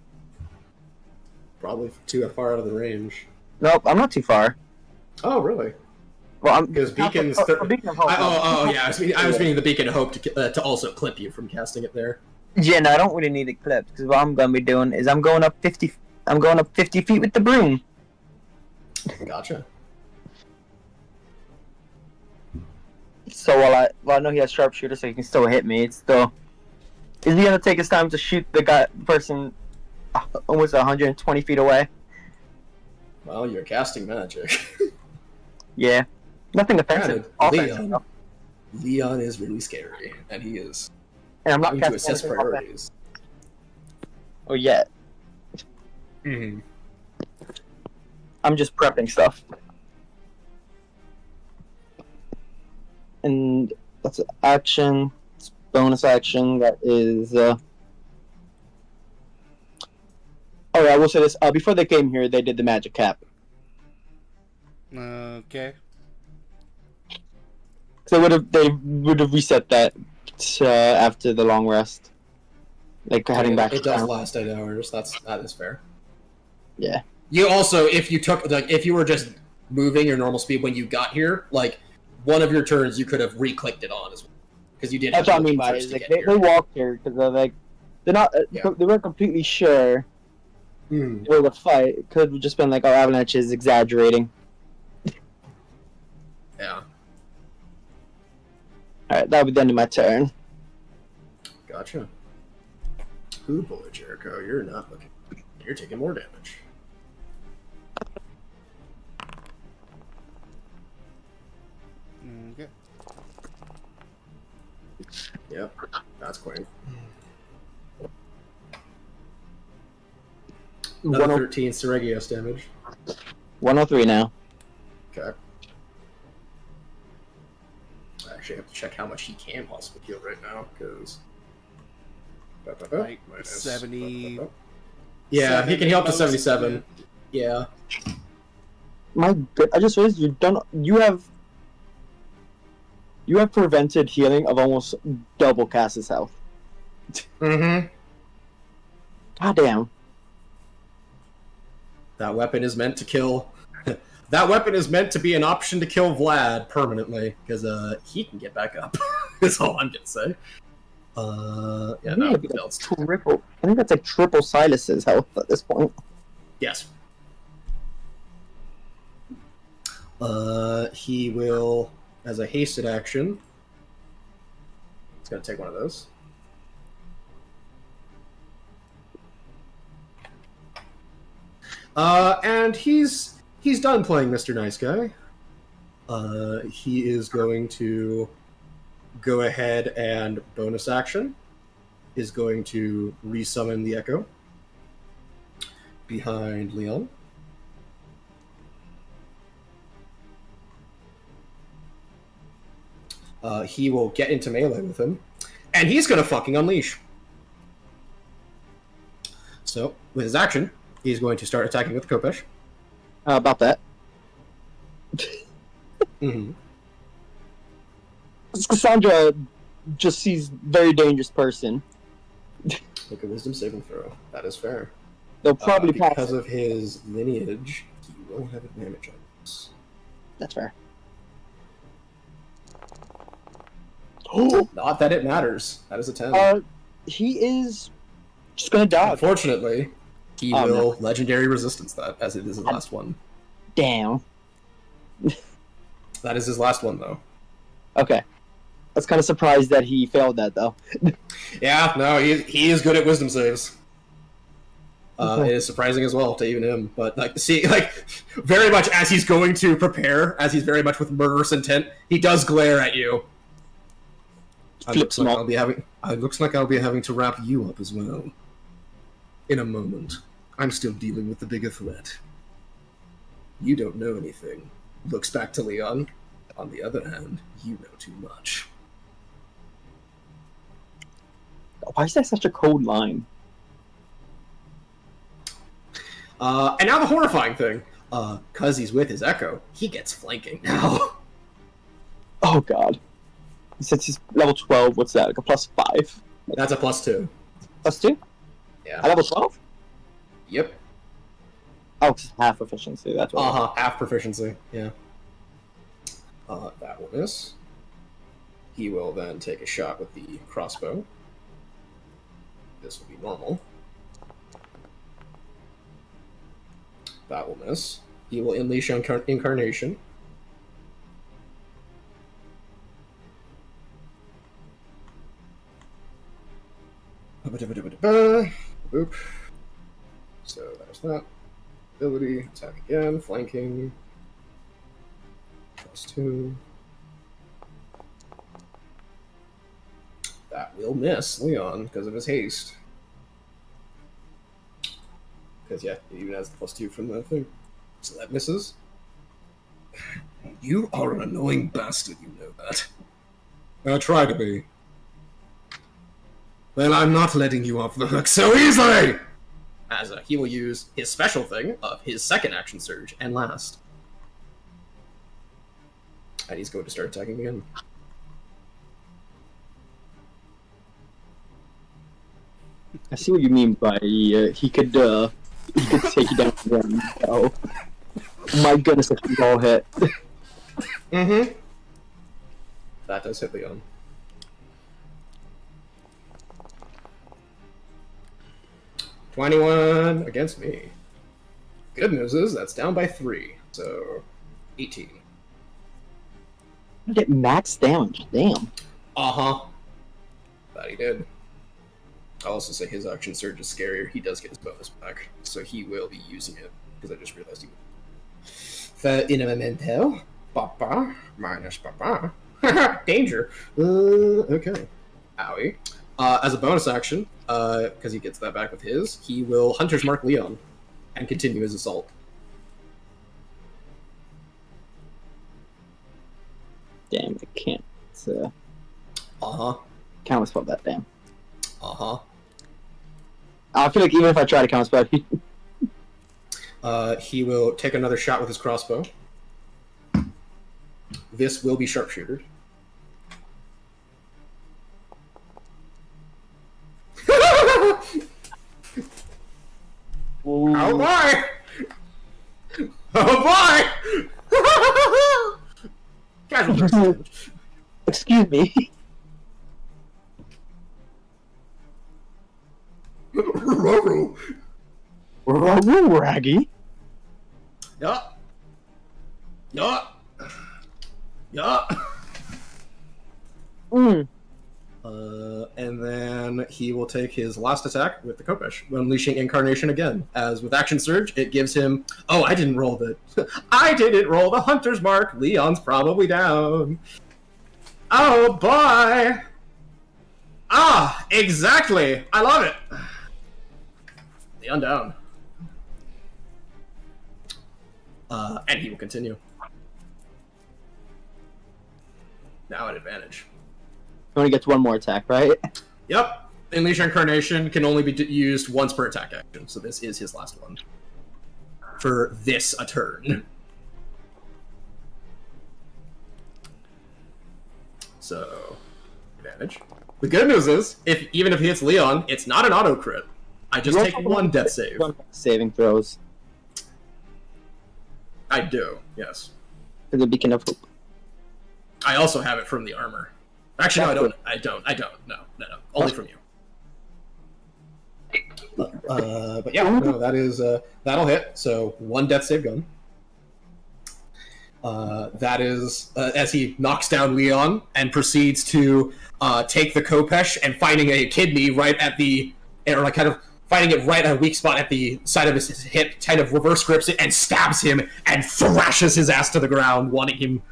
Probably too far out of the range. Nope, I'm not too far. Oh, really? Well, I'm Because Beacon's... Beacon of Hope. Yeah, I was meaning the Beacon of Hope to also clip you from casting it there. Yeah, no, I don't really need it clipped, because what I'm going to be doing is I'm going up 50 feet with the broom. Gotcha. So while I know he has sharpshooter, so he can still hit me, it's still... Is he gonna take his time to shoot the person almost 120 feet away? Well, you're casting magic. Yeah. Nothing offensive. Granted, Leon is really scary, and he is And I'm not going to casting assess anything offensive. priorities. Or yet. Mm-hmm. I'm just prepping stuff. And that's an action. It's bonus action. That is. Oh, yeah, I will say this. Before they came here, they did the magic cap. Okay. So they would have reset that after the long rest. Like heading back. It does last 8 hours. That is fair. Yeah. You also, if you were just moving your normal speed when you got here, like one of your turns, you could have re-clicked it on as well, because you did. That's what I mean by it. Like, they walked here because they're not they weren't completely sure where the fight. It could have just been like, oh, Avalanche is exaggerating. Yeah. Alright, that'll be the end of my turn. Gotcha. Ooh, boy, Jericho, you're not looking. You're taking more damage. Okay. Yep, that's quite. Another 13 Seregios damage. 103 now. Okay. I actually have to check how much he can possibly heal right now, because... Like 70. Yeah, he can heal up to 77. Yeah. I just realized you have prevented healing of almost double Cass's health. Mm-hmm. God damn. That weapon is meant to kill... That weapon is meant to be an option to kill Vlad permanently, because he can get back up. That's all I'm gonna say. Yeah, no, Triple. I think that's like triple Silas's health at this point. Yes. He will, as a hasted action, he's gonna take one of those. And he's done playing Mr. Nice Guy. He is going to go ahead and bonus action is going to resummon the Echo behind Leon. He will get into melee with him, and he's going to fucking unleash. So, with his action, he's going to start attacking with Kopesh. About that. Mm-hmm. Cassandra just sees very dangerous person. Make a wisdom saving throw. That is fair. They'll probably pass because it. of his lineage, he will have advantage on this. That's fair. Not that it matters. That is a 10. He is just gonna dodge. Unfortunately, he will legendary resistance that, as it is his last one. Damn. That is his last one, though. Okay. I was kind of surprised that he failed that, though. Yeah, no, he is good at wisdom saves. It is surprising as well to even him, but very much as he's going to prepare, as he's very much with murderous intent, he does glare at you. Looks like I'll be having to wrap you up as well. In a moment. I'm still dealing with the bigger threat. You don't know anything. Looks back to Leon. On the other hand, you know too much. Why is that such a cold line? And now the horrifying thing. Cause he's with his Echo, he gets flanking now. Oh god. Since he's level 12, what's that? Like a +5? That's a +2. +2? Yeah. At level 12? Yep. Oh, it's half efficiency, that's what. Half proficiency, yeah. That will miss. He will then take a shot with the crossbow. This will be normal. That will miss. He will unleash Incarnation. Boop. So there's that. Ability, attack again, flanking. +2. That will miss Leon because of his haste. Because, yeah, it even has the +2 from that thing. So that misses. You are an annoying bastard, you know that. I try to be. Well, I'm not letting you off the hook so easily! As he will use his special thing of his second action surge and last. And he's going to start attacking again. I see what you mean by he could take you down again. Oh my goodness, if we all hit. Mm-hmm. That does hit Leon. $21 against me. Good news is that's down by 3, so 18. I get max damage, damn. That he did. I'll also say his action surge is scarier. He does get his bonus back, so he will be using it, because I just realized he would. For in a memento, Papa minus Papa. Danger. Okay. Owie. As a bonus action, because he gets that back with his, he will Hunter's Mark Leon and continue his assault. Damn, I can't. Uh-huh. Counterspell that, damn. Uh-huh. I feel like even if I try to counterspell, He will take another shot with his crossbow. This will be sharpshootered. Oh boy! Oh boy! Casual damage. Excuse me. Raggy. Yeah. Yeah. Yeah. And then he will take his last attack with the Kopesh, unleashing Incarnation again. As with Action Surge, it gives him... Oh, I didn't roll the... I didn't roll the Hunter's Mark. Leon's probably down. Oh, boy! Ah, exactly! I love it! Leon down. And he will continue. Now at advantage. He only gets one more attack, right? Yep. Unleash Incarnation can only be used once per attack action, so this is his last one. For this a turn. So, advantage. The good news is, even if he hits Leon, it's not an auto crit. I just take one death save. Saving throws. I do, yes. For the Beacon of Hope. I also have it from the armor. Actually, no, I don't. No. Only from you. But yeah, no, that is, that'll hit. So, one death save gun. That is, as he knocks down Leon and proceeds to take the Kopesh and finding a kidney right at the, or like kind of finding it right at a weak spot at the side of his hip, kind of reverse grips it and stabs him and thrashes his ass to the ground, wanting him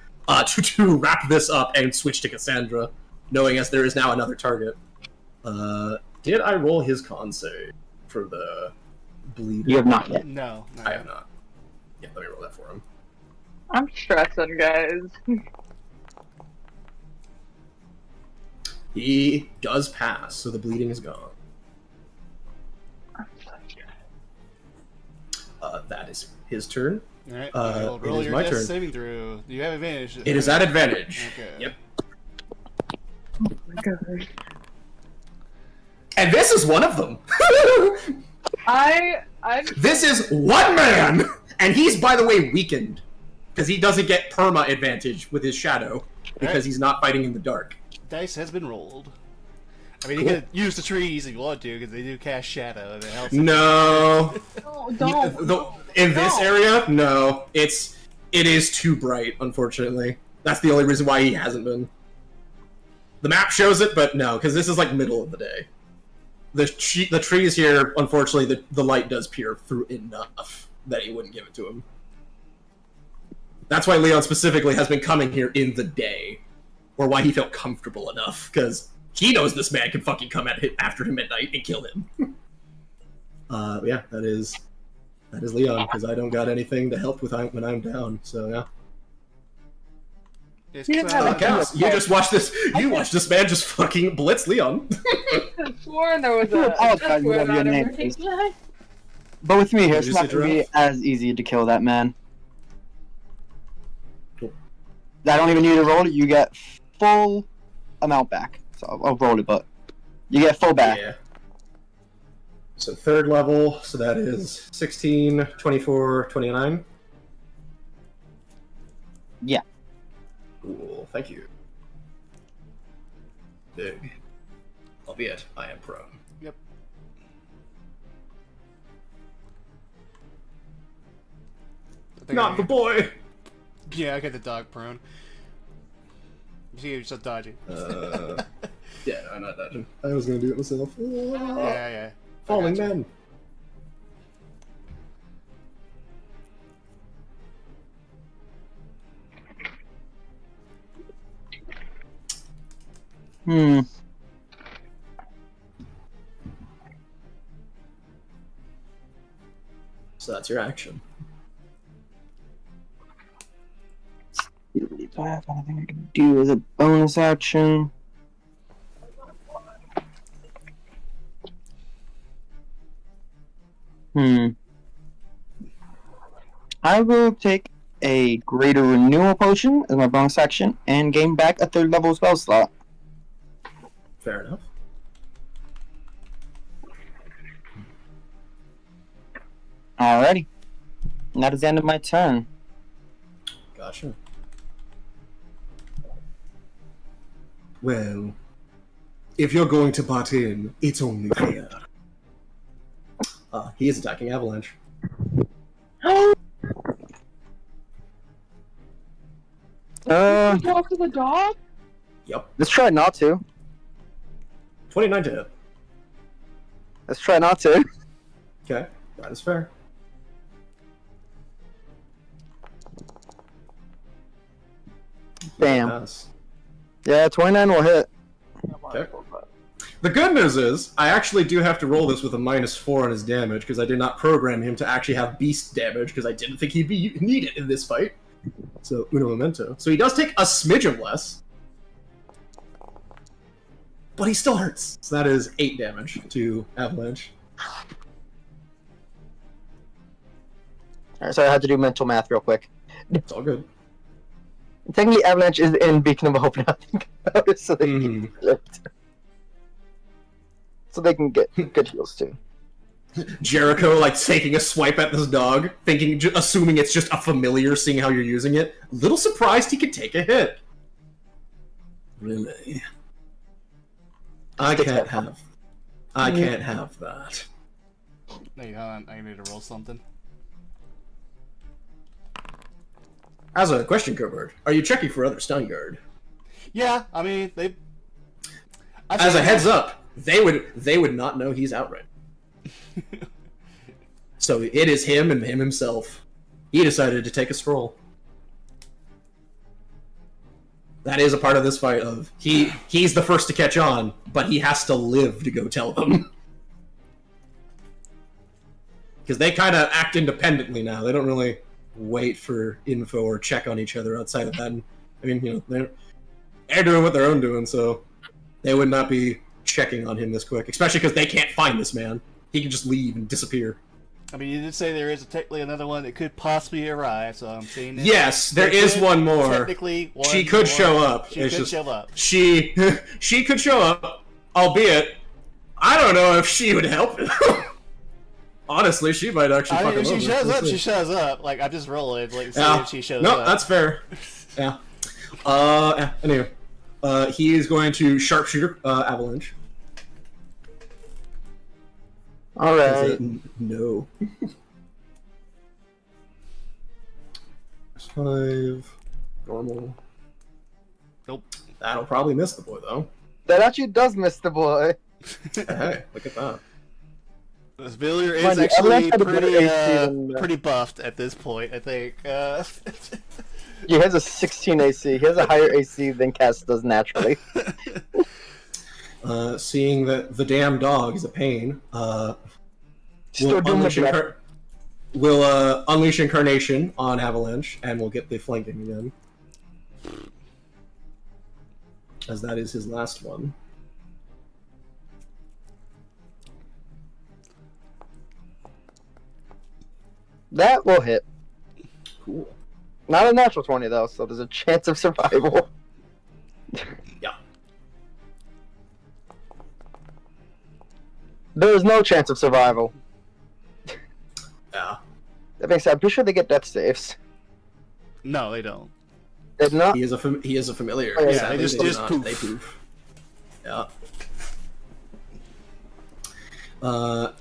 to wrap this up and switch to Cassandra, knowing as there is now another target. Did I roll his con save for the bleed? You have not yet. No. I have not. Yeah, let me roll that for him. I'm stressing, guys. He does pass, so the bleeding is gone. That is his turn. Alright, it roll is your my death turn. saving through. You have advantage. It is at advantage. Okay. Yep. Oh my god. And this is one of them. This is one man, and he's, by the way, weakened because he doesn't get perma advantage with his shadow because he's not fighting in the dark. Dice has been rolled. I mean, Cool. you could use the trees if you want to, because they do cast shadow, and it helps. No. No, don't. In this No. area, no. It is too bright, unfortunately. That's the only reason why he hasn't been. The map shows it, but no, because this is like middle of the day. The trees here, unfortunately, the light does peer through enough that he wouldn't give it to him. That's why Leon specifically has been coming here in the day, or why he felt comfortable enough, because he knows this man can fucking come at him after him at night and kill him. Yeah, that is Leon, because I don't got anything to help with when I'm down. So yeah. It's, You have That counts. You just watch this. You watch this man just fucking blitz Leon. I could have sworn there was I a apologize, whatever your name is. But with me here, it's Did you not see going to be Giraffe? as easy to kill that man. Cool. I don't even need to roll it. You get full amount back. So I'll roll it, but you get full back. Yeah. So third level, so that is 16, 24, 29. Yeah. Cool, thank you. Big. Albeit, I am prone. Yep. I think Not the boy! Yeah, I got the dog prone. You see, you're still dodging. Yeah, I'm not dodging. I was gonna do it myself. Yeah. I Falling gotcha. men. Hmm. So that's your action. Do I have anything I can do as a bonus action? I will take a greater renewal potion as my bonus action and gain back a third level spell slot. Fair enough. Alrighty. And that is the end of my turn. Gotcha. Well, if you're going to butt in, it's only fair. He is attacking Avalanche. Talk to the dog? Yep. Let's try not to. 29 to hit. Let's try not to. Okay, that is fair. Bam. Pass. Yeah, 29 will hit. Okay. The good news is, I actually do have to roll this with a -4 on his damage, because I did not program him to actually have beast damage, because I didn't think he'd be needed in this fight. So, uno momento. So he does take a smidgen less. But he still hurts. So that is 8 damage to Avalanche. Alright, so I had to do mental math real quick. It's all good. Technically, Avalanche is in Beacon of Hope now, I think about it, so they can so they can get good heals too. Jericho, like, taking a swipe at this dog, assuming it's just a familiar, seeing how you're using it. Little surprised he could take a hit. Really? I can't have that. Hey, hold on. I need to roll something. As a question, Cobert, are you checking for other stun guard? Yeah, I mean, As a heads up, they would not know he's outright. So it is him and him himself. He decided to take a stroll. That is a part of this fight of he's the first to catch on, but he has to live to go tell them. Because they kind of act independently now. They don't really wait for info or check on each other outside of that. I mean, you know, they're doing what they're own doing, so they would not be checking on him this quick. Especially because they can't find this man. He can just leave and disappear. I mean, you did say there is technically another one that could possibly arrive, so I'm saying that yes, there is one more. Technically, she could show up. She could show up. She could show up, albeit I don't know if she would help him. Honestly, she might actually. I mean, if she shows up, she shows up. Like I just roll it, like see if she shows up. No, that's fair. Yeah. Anyway, he is going to sharpshooter avalanche. All right. No. 5 normal. Nope. That'll probably miss the boy though. That actually does miss the boy. Hey, look at that. This Villier is Mind you, actually Avalanche had a better AC than, pretty buffed at this point, I think. Yeah, he has a 16 AC. He has a higher AC than Cass does naturally. Seeing that the damn dog is a pain, we'll unleash Incarnation on Avalanche, and we'll get the flanking again. As that is his last one. That will hit. Cool. Not a natural 20 though, so there's a chance of survival. Yeah. There is no chance of survival. Yeah. That being said, I'm pretty sure they get death saves. No, they don't. They're not. He is a familiar. Oh, yeah, Sadly, they just do not. poof. They poof. Yeah.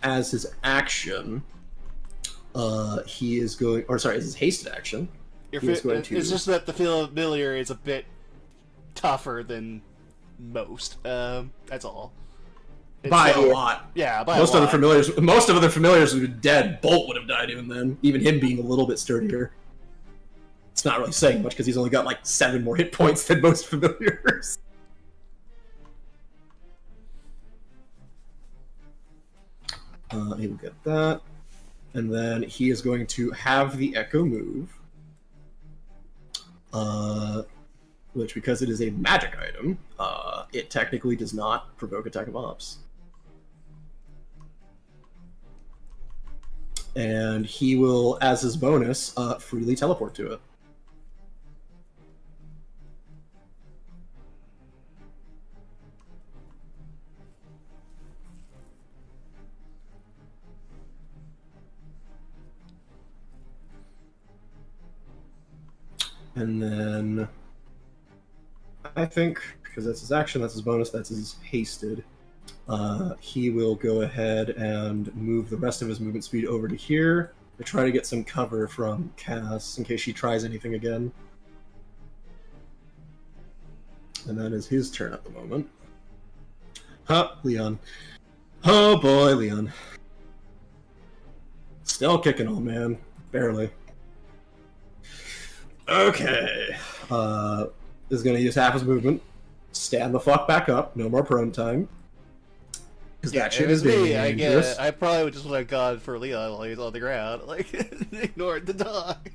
As his action, he is going, or sorry, as his hasted action, he is going to. It's just that the familiar is a bit tougher than most. That's all. By a lot. Yeah, by most a lot. Most of other familiars would be dead. Bolt would have died even then. Even him being a little bit sturdier. It's not really saying much because he's only got like 7 more hit points than most familiars. He will get that. And then he is going to have the Echo move. Which, because it is a magic item, it technically does not provoke attack of ops. And he will, as his bonus, freely teleport to it. And then I think, because that's his action, that's his bonus, that's his hasted, he will go ahead and move the rest of his movement speed over to here to try to get some cover from Cass in case she tries anything again. And that is his turn at the moment. Huh, Leon. Oh boy, Leon. Still kicking on, man. Barely. Okay. Is going to use half his movement. Stand the fuck back up. No more prone time. Because that shit is dangerous. I probably would just would have gone for Leon while he's on the ground. Like, ignored the dog.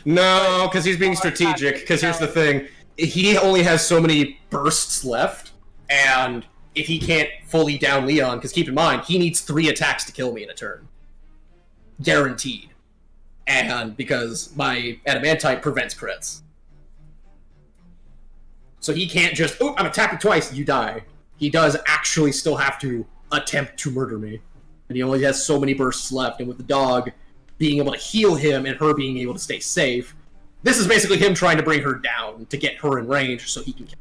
No, because he's being strategic. Because here's the thing. He only has so many bursts left. And if he can't fully down Leon, because keep in mind, he needs 3 attacks to kill me in a turn. Guaranteed. And because my adamantite prevents crits. So he can't just, oh, I'm attacking twice, you die. He does actually still have to attempt to murder me. And he only has so many bursts left, and with the dog being able to heal him and her being able to stay safe, this is basically him trying to bring her down to get her in range so he can kill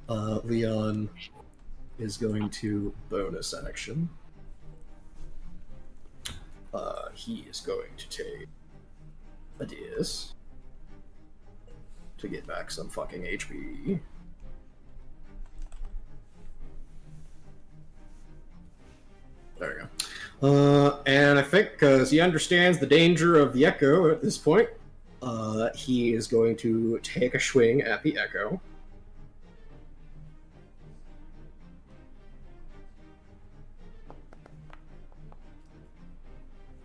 her. Leon is going to bonus action. He is going to take a dis to get back some fucking HP. There we go. And I think because he understands the danger of the Echo at this point, he is going to take a swing at the Echo.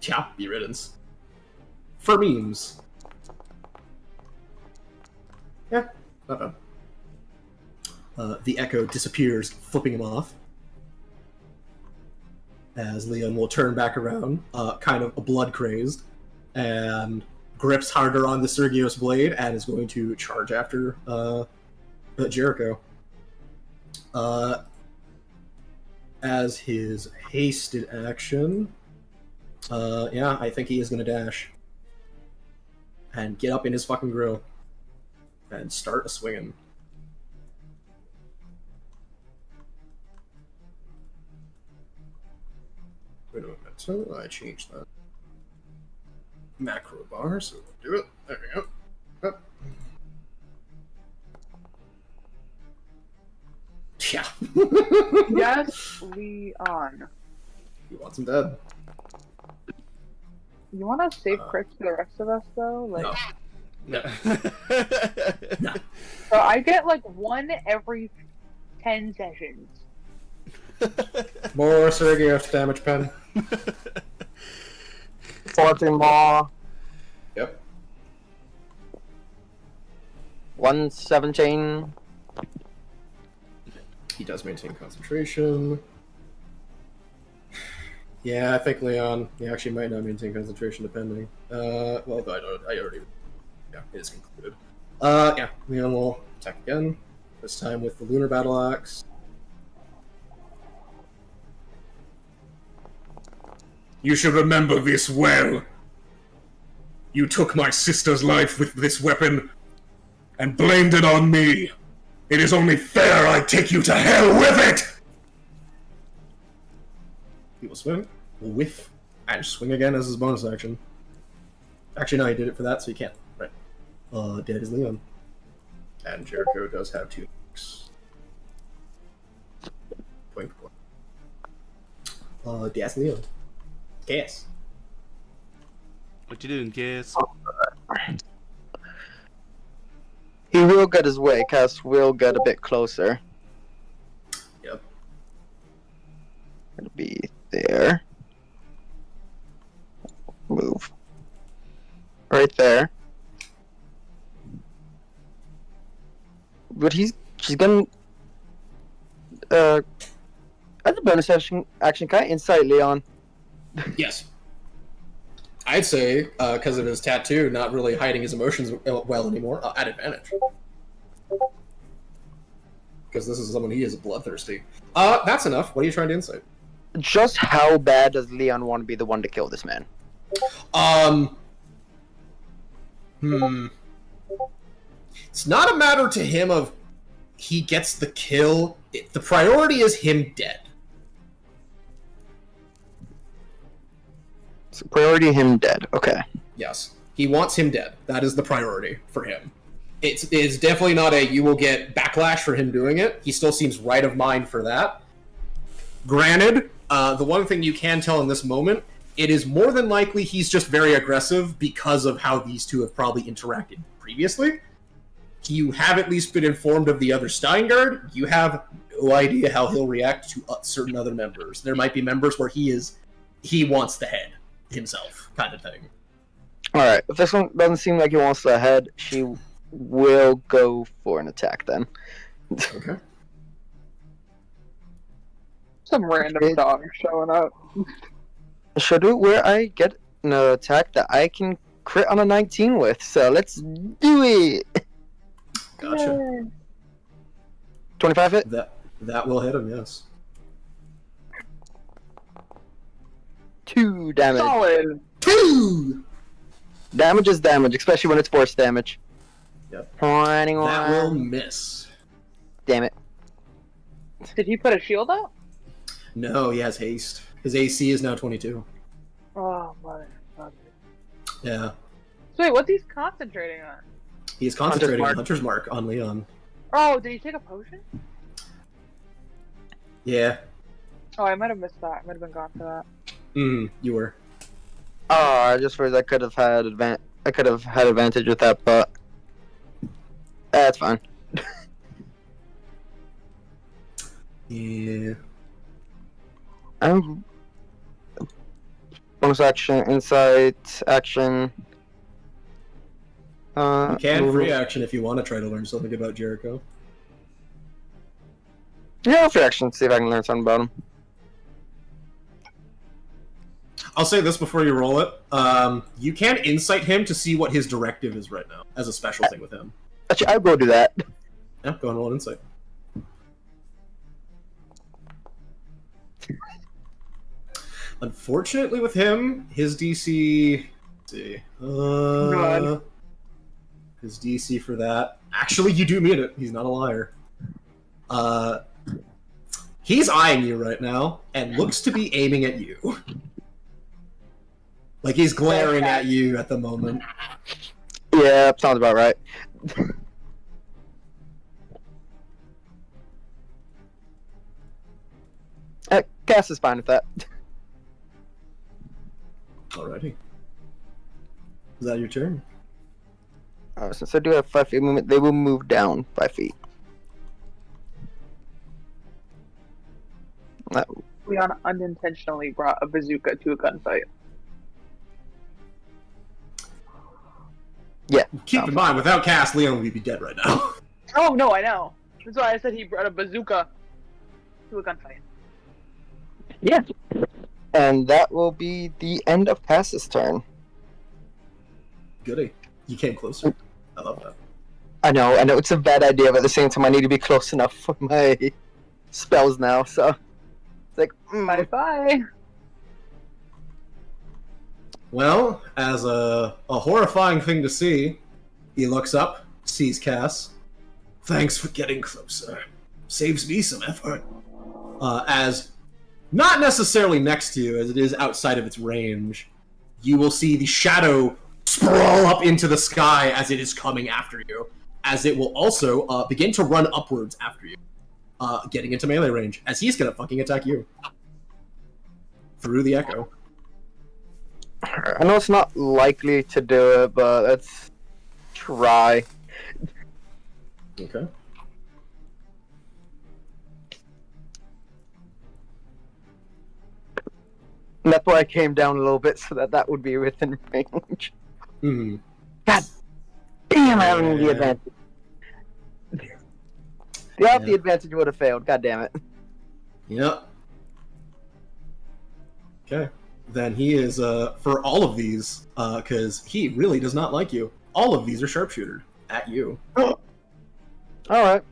Yeah, be riddance. For memes. Yeah, not bad. The Echo disappears, flipping him off. As Leon will turn back around, kind of blood-crazed, and grips harder on the Sergios blade, and is going to charge after Jericho. As his hasted action... yeah, I think he is going to dash. And get up in his fucking grill. And start a swinging. Wait a minute, so I changed that. Macro bar, so we'll do it. There we go. Up. Yeah. Yes, Leon. He wants him dead. You want to save crits for the rest of us, though? Like, No. No. so I get like one every 10 sessions. More Sergios damage pen. 14 more. Yep. 117. He does maintain concentration. Yeah, I think Leon, he actually might not maintain concentration depending. Well, I already, yeah, it is concluded. Yeah, Leon will attack again, this time with the Lunar Battle Axe. You should remember this well. You took my sister's life with this weapon and blamed it on me. It is only fair I take you to hell with it! He will swing, will whiff, and swing again as his bonus action. Actually, no, he did it for that, so he can't. Right. Dead is Leon. And Jericho does have 2 knocks. Point. Gas Leon. Gas. What you doing, Gas? He will get his way, Cass will get a bit closer. Yep. It'll be there. Move. Right there. But she's gonna as a bonus action can I insight Leon? Yes. I'd say, because of his tattoo, not really hiding his emotions well anymore, at advantage. Because this is someone he is bloodthirsty. That's enough. What are you trying to insight? Just how bad does Leon want to be the one to kill this man? It's not a matter to him of he gets the kill. The priority is him dead. So priority him dead. Okay. Yes. He wants him dead. That is the priority for him. It's definitely not a you will get backlash for him doing it. He still seems right of mind for that. Granted, the one thing you can tell in this moment, it is more than likely he's just very aggressive because of how these two have probably interacted previously. You have at least been informed of the other Steingard. You have no idea how he'll react to certain other members. There might be members where he wants the head himself, kind of thing. Alright, if this one doesn't seem like he wants the head, she will go for an attack then. Okay. Some random dog showing up. She'll do it where I get an attack that I can crit on a 19 with, so let's do it! Gotcha. Yay. 25 hit? That will hit him, yes. 2 damage. Solid. 2! Damage is damage, especially when it's force damage. Yep. 21. That will miss. Damn it. Did he put a shield up? No, he has haste. His AC is now 22. Oh, motherfucker. Yeah. So wait, what's he concentrating on? He's concentrating on Hunter's Mark on Leon. Oh, did he take a potion? Yeah. Oh, I might have missed that. I might have been gone for that. You were. Oh, I just realized I could have had advantage with that, but that's fine. Yeah. I'm bonus action, insight action. You can free action if you want to try to learn something about Jericho. Yeah, free action. See if I can learn something about him. I'll say this before you roll it. You can insight him to see what his directive is right now, as a special thing with him. Actually, I'll go do that. Yeah, go and roll an insight. Unfortunately, with him, his DC. Let's see. God. His DC for that. Actually, you do mean it. He's not a liar. He's eyeing you right now and looks to be aiming at you. Like he's glaring at you at the moment. Yeah, sounds about right. Cass is fine with that. Alrighty. Is that your turn? Since I do have 5 feet movement, they will move down 5 feet. Leon unintentionally brought a bazooka to a gunfight. Yeah. Keep in mind, without Cass, Leon would be dead right now. Oh no, I know. That's why I said he brought a bazooka to a gunfight. Yeah. And that will be the end of Cass's turn. Goody. You came closer. I love that. I know it's a bad idea, but at the same time I need to be close enough for my spells now, so it's like Bye. Well, as a horrifying thing to see, he looks up, sees Cass. Thanks for getting closer. Saves me some effort. As not necessarily next to you, as it is outside of its range, you will see the shadow sprawl up into the sky as it is coming after you, as it will also begin to run upwards after you, getting into melee range, as he's gonna fucking attack you. Through the echo. I know it's not likely to do it, but let's try. Okay. And that's why I came down a little bit, so that would be within range. Hmm. God damn, I don't need the advantage. The advantage would have failed. God damn it. Yep. Okay. Then he is, for all of these, because he really does not like you, all of these are sharpshooter at you. Alright.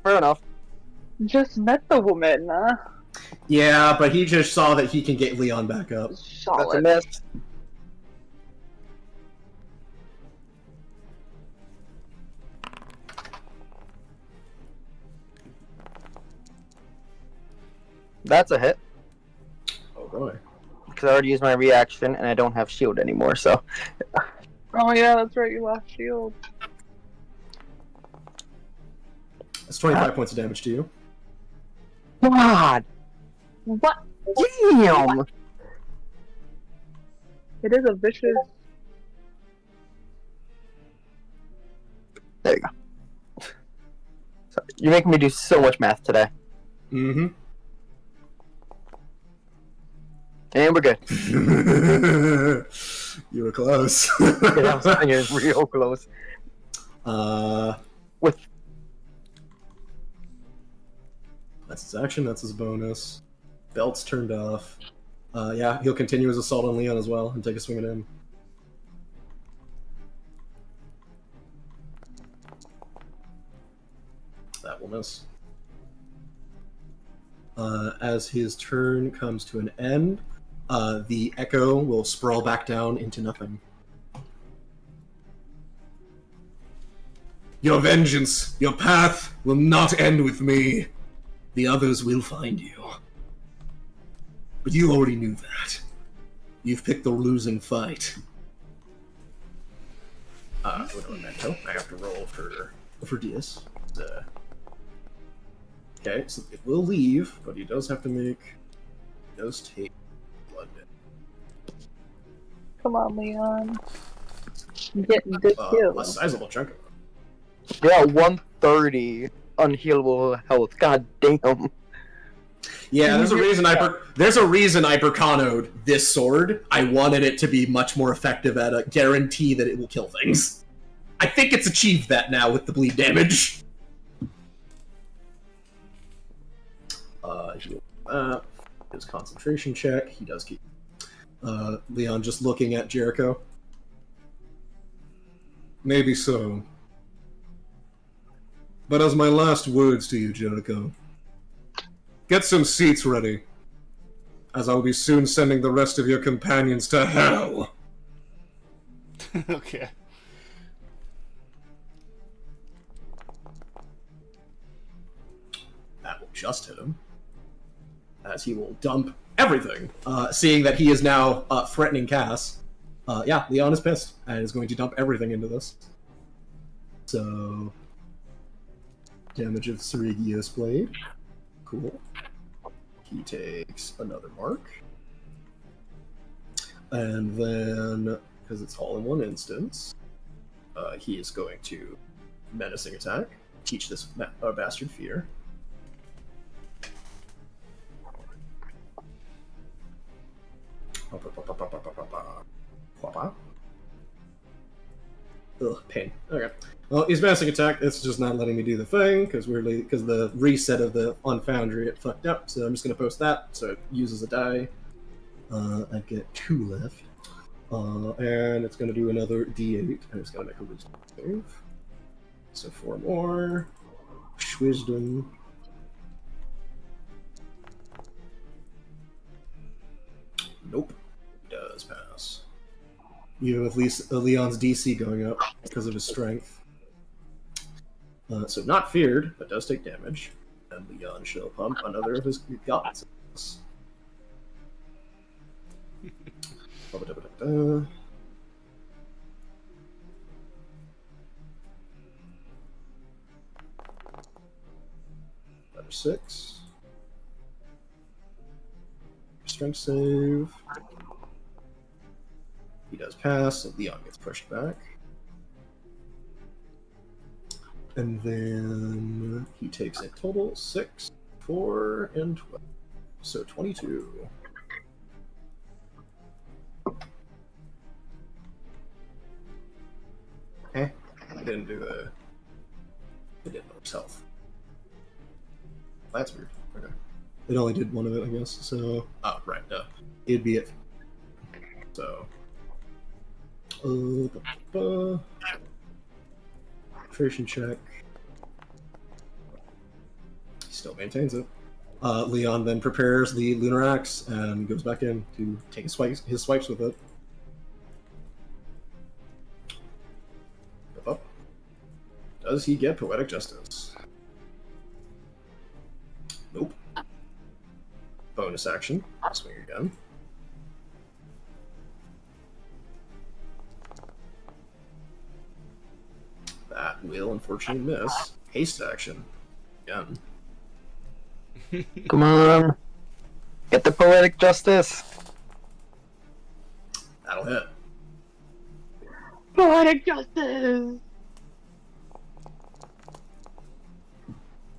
Fair enough. Just met the woman, Yeah, but he just saw that he can get Leon back up. That's a Solid. miss. That's a hit. Oh boy. Because I already used my reaction and I don't have shield anymore, so. Oh yeah, that's right, you lost shield. That's 25 points of damage to you. God What? damn! It is a vicious... There you go. So, you're making me do so much math today. Mm-hmm. And we're good. You were close. Yeah, I was real close. With That's his action, that's his bonus. Belt's turned off. Yeah, he'll continue his assault on Leon as well and take a swing at him. That will miss. As his turn comes to an end, the echo will sprawl back down into nothing. Your vengeance, your path will not end with me. The others will find you. But you already knew that. You've picked the losing fight. Wait a memento. I have to roll for DS. Okay, so it will leave, but he does have to make does take blood damage. Come on, Leon. I'm getting good A kills. sizable chunk of it. You're at 130 unhealable health. God damn. Yeah, there's a reason I Percanoed this sword. I wanted it to be much more effective at a guarantee that it will kill things. I think it's achieved that now with the bleed damage. His concentration check. He does keep. Leon just looking at Jericho. Maybe so. But as my last words to you, Jericho, get some seats ready, as I will be soon sending the rest of your companions to hell. Okay. That will just hit him, as he will dump everything, seeing that he is now threatening Cass. Yeah, Leon is pissed, and is going to dump everything into this. So, damage of Sirigios Blade. Cool. He takes another mark. And then, because it's all in one instance, he is going to menacing attack. Teach this bastard fear. Ugh, pain. Okay. Well, he's menacing attack. It's just not letting me do the thing because the reset of the on Foundry it fucked up. So I'm just gonna post that. So it uses a die. I get 2 left, and it's gonna do another D8. I'm just gonna make a wisdom save. So 4 more. Wisdom. Nope. Does pass. You have at least Leon's DC going up because of his strength. So not feared, but does take damage. And Leon shall pump another of his gods. 6. Strength save. He does pass, so Leon gets pushed back. And then he takes a total 6, 4, and 12. So 22. Okay. I didn't do the... It didn't know his health. That's weird. Okay. It only did one of it, I guess, so... Oh, right, it'd be it. So... Concentration check. He still maintains it. Leon then prepares the Lunar Axe and goes back in to take his swipes with it. Up. Does he get Poetic Justice? Nope. Bonus action. Swing again. That will unfortunately miss. Haste action. Again. Come on. Get the Poetic Justice. That'll hit. Poetic justice!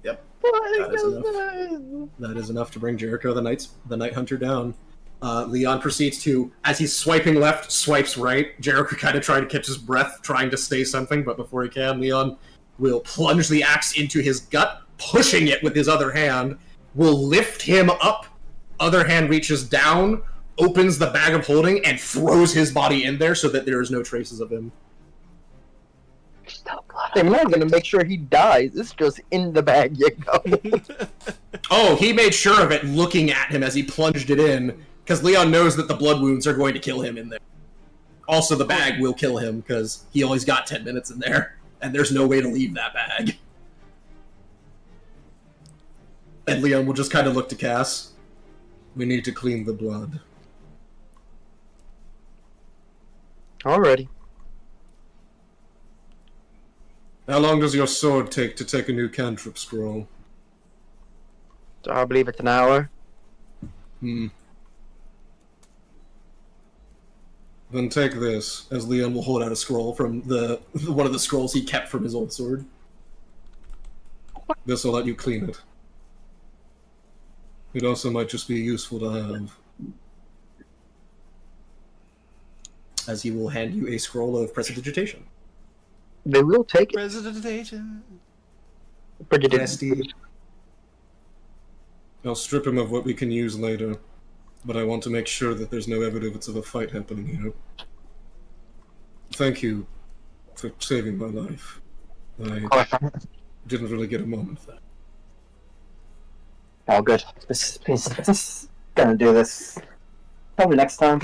Yep. Poetic That is enough. justice! That is enough to bring Jericho the Night Hunter down. Leon proceeds to, as he's swiping left, swipes right. Jericho kind of trying to catch his breath, trying to say something, but before he can, Leon will plunge the axe into his gut, pushing it with his other hand, will lift him up, other hand reaches down, opens the bag of holding, and throws his body in there so that there is no traces of him. I'm not gonna make sure he dies. It's just in the bag you go. Oh, he made sure of it looking at him as he plunged it in, because Leon knows that the blood wounds are going to kill him in there. Also, the bag will kill him, because he always got 10 minutes in there, and there's no way to leave that bag. And Leon will just kind of look to Cass. We need to clean the blood. Alrighty. How long does your sword take to take a new cantrip scroll? So I believe it's an hour. Then take this, as Leon will hold out a scroll from one of the scrolls he kept from his old sword. This will let you clean it. It also might just be useful to have. As he will hand you a scroll of prestidigitation. They will take it. Presentation. Presti. I'll strip him of what we can use later, but I want to make sure that there's no evidence of a fight happening here. Thank you for saving my life. I didn't really get a moment of that. Oh, good. This gonna do this. Probably next time.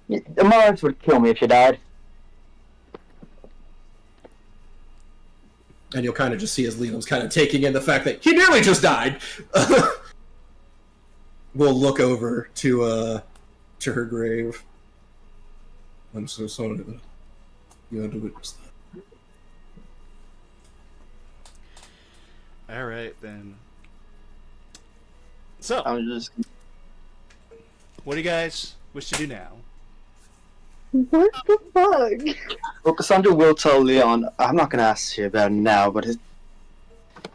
The Mars would kill me if you died. And you'll kind of just see as Liam's kind of taking in the fact that he nearly just died. We'll look over to her grave. I'm so sorry that you had to witness that. All right then. So, I'm just. what do you guys wish to do now? What the fuck? Well, Cassandra will tell Leon. I'm not gonna ask you about it now, but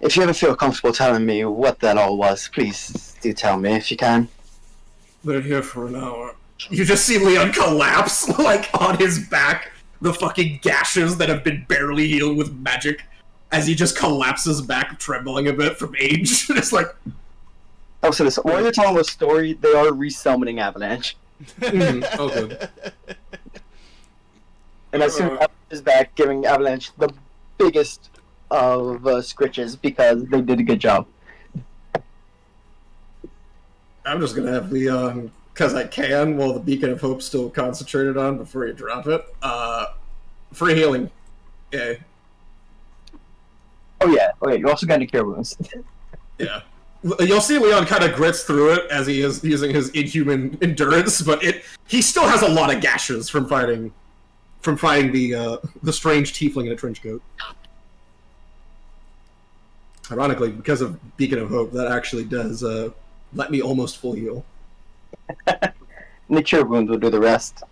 if you ever feel comfortable telling me what that all was, please do tell me if you can. They're here for an hour. You just see Leon collapse, like, on his back. The fucking gashes that have been barely healed with magic. As he just collapses back, trembling a bit from age. It's like... Oh, so this, while you're telling the story, they are resummoning Avalanche. Oh, good. And as soon as Avalanche is back, giving Avalanche the biggest of scritches because they did a good job. I'm just gonna have Leon, because I can, while the Beacon of Hope's still concentrated on before you drop it. Free healing. Yeah. Oh yeah, you also got to cure wounds. Yeah. You'll see Leon kind of grits through it as he is using his inhuman endurance, but he still has a lot of gashes from fighting the strange tiefling in a trench coat. Ironically, because of Beacon of Hope, that actually does let me almost full heal. And the cure wounds will do the rest.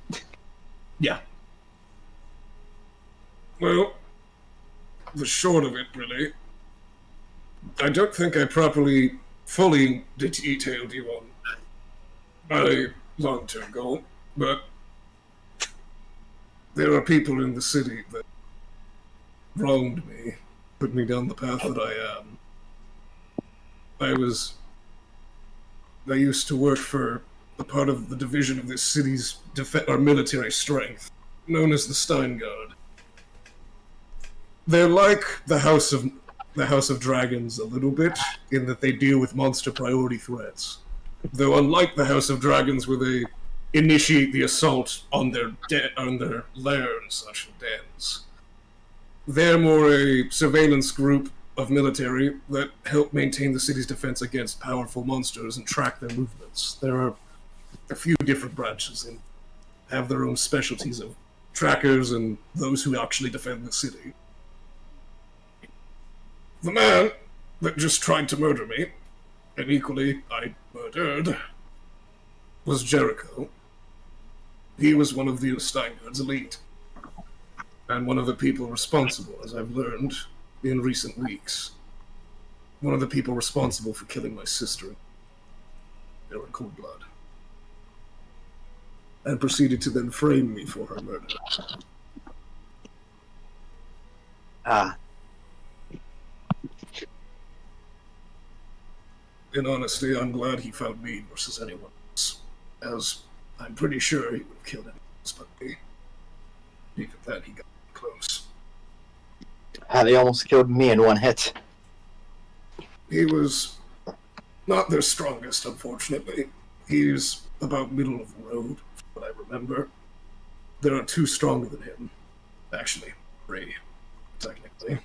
Yeah. Well, the short of it, really, I don't think I fully detailed you on my long-term goal, but there are people in the city that wronged me, put me down the path that I am. I used to work for a part of the division of this city's military strength, known as the Steingard. They're like the House of Dragons a little bit, in that they deal with monster priority threats. Though unlike the House of Dragons, where they initiate the assault on their lair and such dens, they're more a surveillance group of military that help maintain the city's defense against powerful monsters and track their movements. There are a few different branches and have their own specialties of trackers and those who actually defend the city. The man that just tried to murder me, and equally I murdered, was Jericho. He was one of the Steingard's elite, and one of the people responsible, as I've learned in recent weeks. One of the people responsible for killing my sister. They were in cold blood. And proceeded to then frame me for her murder. Ah. In honesty, I'm glad he found me versus anyone else, as I'm pretty sure he would have killed anyone else but me. Even then, he got close. They almost killed me in one hit. He was not their strongest, unfortunately. He's about middle of the road, from what I remember. There are two stronger than him. Actually, three, technically.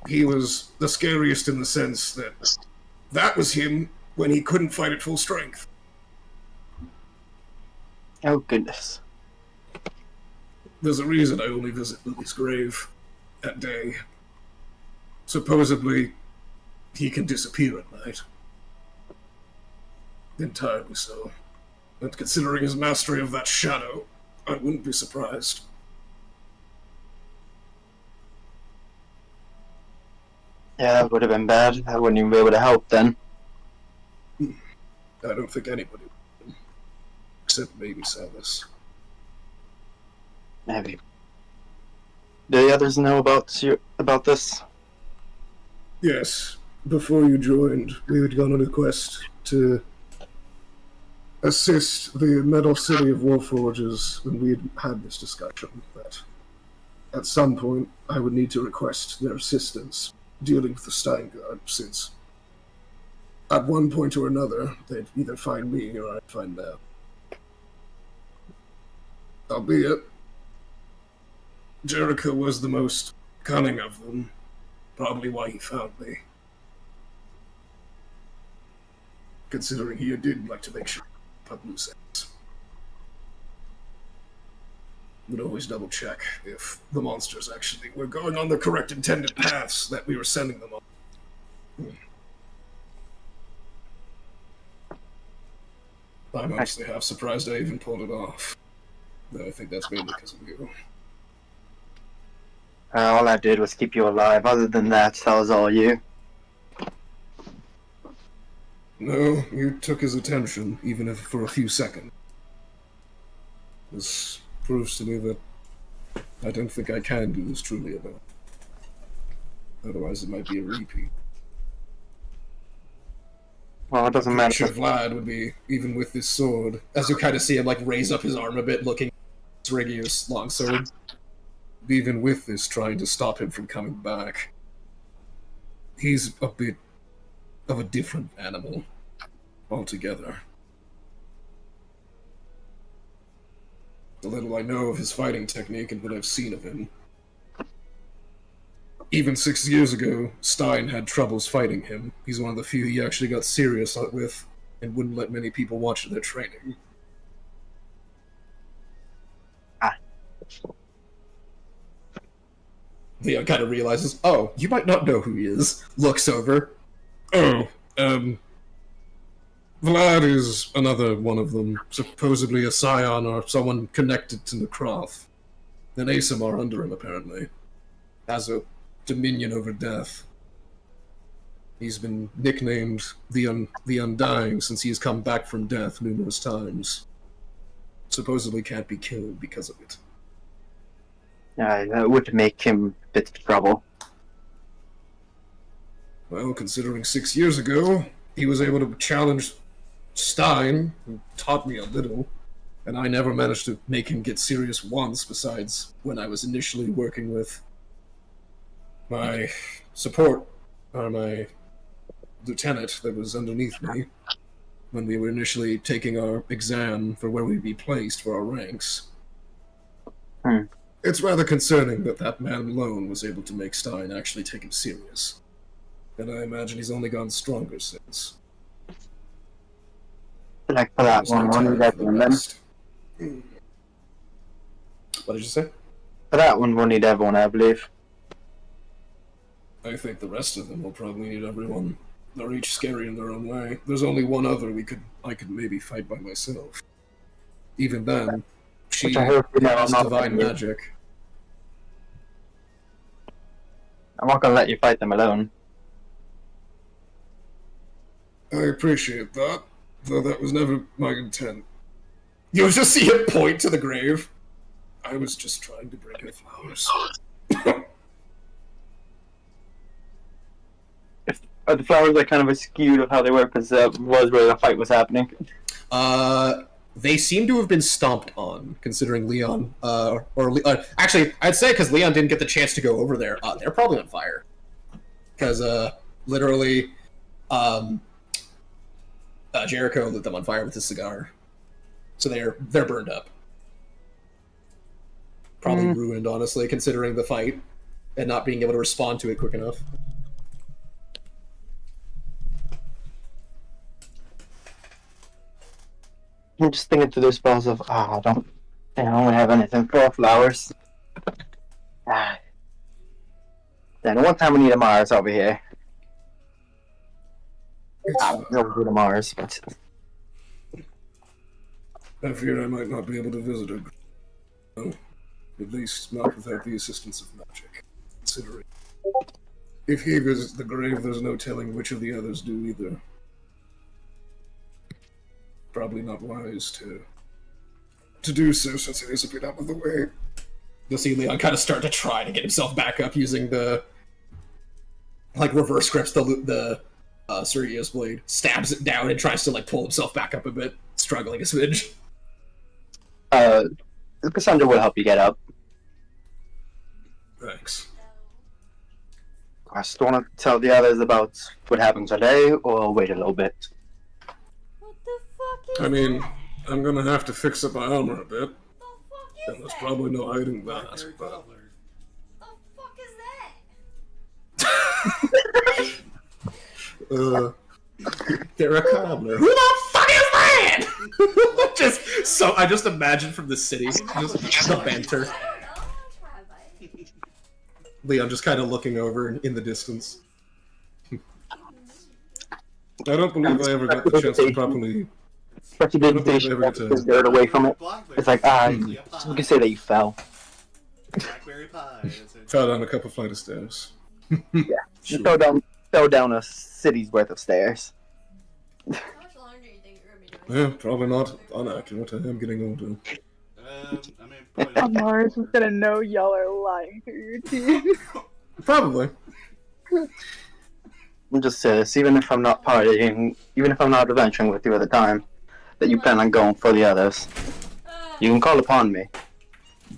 He was the scariest in the sense that was him when he couldn't fight at full strength. Oh, goodness. There's a reason I only visit Lily's grave at day. Supposedly, he can disappear at night. Entirely so. And considering his mastery of that shadow, I wouldn't be surprised. Yeah, that would have been bad. I wouldn't even be able to help then. I don't think anybody would, except maybe Samus. Maybe. Do the others know about this? Yes, before you joined, we had gone on a quest to assist the Metal City of Warforges, and we had this discussion that at some point I would need to request their assistance dealing with the Steingard, since at one point or another they'd either find me or I'd find them. Albeit, Jericho was the most cunning of them, probably why he found me. Considering he did like to make sure put loose ends. Would always double check if the monsters actually were going on the correct intended paths that we were sending them on. I'm honestly half surprised I even pulled it off. Though I think that's mainly because of you. All I did was keep you alive. Other than that, that was all you. No, you took his attention, even if for a few seconds. This proves to me that I don't think I can do this truly enough. Otherwise it might be a repeat. Well, it doesn't I'm sure matter. Vlad would be, even with this sword, as you kind of see him like raise up his arm a bit, looking at Regius' longsword. Even with this, trying to stop him from coming back. He's a bit of a different animal altogether. The little I know of his fighting technique and what I've seen of him. Even 6 years ago, Stein had troubles fighting him. He's one of the few he actually got serious with and wouldn't let many people watch their training. Leon kind of realizes, oh, you might not know who he is. Looks over. Oh, Vlad is another one of them, supposedly a scion or someone connected to Nekroth. An Asimar under him, apparently. Has a dominion over death. He's been nicknamed the Undying since he's come back from death numerous times. Supposedly can't be killed because of it. That would make him a bit of trouble. Well, considering 6 years ago, he was able to challenge Stein, who taught me a little, and I never managed to make him get serious once, besides when I was initially working with my support, or my lieutenant that was underneath me, when we were initially taking our exam for where we'd be placed for our ranks. It's rather concerning that that man alone was able to make Stein actually take him serious. And I imagine he's only gotten stronger since. Like for that There's no one, time we'll for need the everyone then. rest. What did you say? For that one, we'll need everyone, I believe. I think the rest of them will probably need everyone. They're each scary in their own way. There's only one other I could maybe fight by myself. Even then, she Which I hope you know has I'm not divine gonna do. magic. I'm not gonna let you fight them alone. I appreciate that, though that was never my intent. You'll just see him point to the grave. I was just trying to bring her flowers. The flowers are kind of skewed of how they were because was where the fight was happening. They seem to have been stomped on, considering Leon, actually, I'd say because Leon didn't get the chance to go over there, they're probably on fire. Because, literally, Jericho lit them on fire with his cigar. So they're burned up. Probably ruined, honestly, considering the fight, and not being able to respond to it quick enough. I'm just thinking through those spells of, I don't have anything for flowers. Then one time we need a Mars over here. Never do the Mars, but I fear I might not be able to visit her. No, at least not without the assistance of magic. Considering if he visits the grave, there's no telling which of the others do either. Probably not wise to do so, since it is a bit out of the way. You'll see Leon kind of start to try to get himself back up using the reverse grips the Surya's blade, stabs it down and tries to pull himself back up a bit, struggling a smidge. Cassandra will help you get up. Thanks. I just want to tell the others about what happened today, or wait a little bit. What the fuck is I mean, that? I'm gonna have to fix up my armor a bit, The fuck is and there's that? probably no hiding that. Blackberry But cobbler. The fuck is that? they're a cobbler. Who the fuck is that? I just imagine from the city, just the banter. I don't know. I'll try a bite. Leon just kind of looking over in the distance. I don't believe I ever got the chance to properly. But you didn't finish his dirt away from it. It's like, you can say that you fell. Blackberry pie. That's it. Fell down a couple flight of stairs. You Sure. fell down a city's worth of stairs. How much longer do you think you're gonna be doing? Yeah, probably not unaccurate. I am getting older. I mean, probably not. Mars is gonna know y'all are lying through your teeth. Probably. I'm just serious, even if I'm not partying, even if I'm not adventuring with you at the time, that you plan on going for the others, you can call upon me. I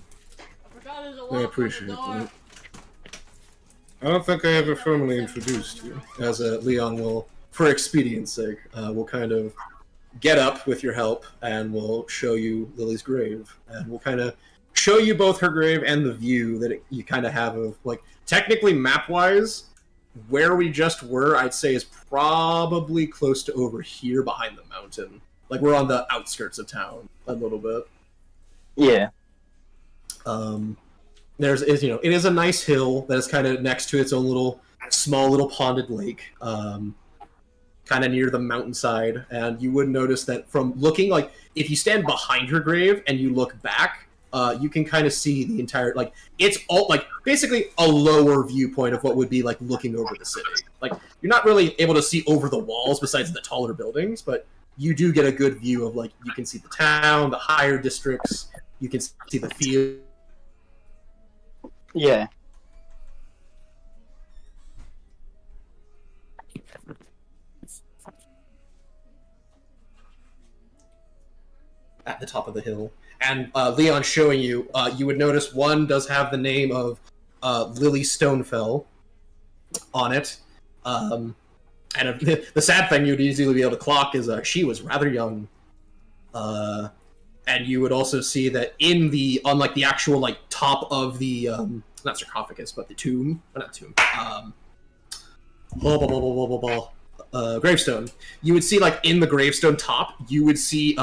forgot there's a I lock on appreciate the door. that. I don't think I ever formally introduced you, as Leon will, for expedience sake, will kind of get up with your help, and we'll show you Lily's grave, and we'll kind of show you both her grave and the view that you kind of have of, technically map-wise, where we just were, I'd say, is probably close to over here behind the mountain. We're on the outskirts of town a little bit. Yeah. It is a nice hill that is kind of next to its own small little ponded lake, kind of near the mountainside. And you would notice that from looking, if you stand behind her grave and you look back, you can kind of see the entire, it's all, basically a lower viewpoint of what would be, looking over the city. You're not really able to see over the walls besides the taller buildings, but you do get a good view of, you can see the town, the higher districts, you can see the field. Yeah. At the top of the hill. And Leon showing you, you would notice one does have the name of Lily Stonefell on it. And the sad thing you'd easily be able to clock is she was rather young. And you would also see that on the actual top of the not sarcophagus, but the tomb, not tomb, gravestone. You would see in the gravestone top, you would see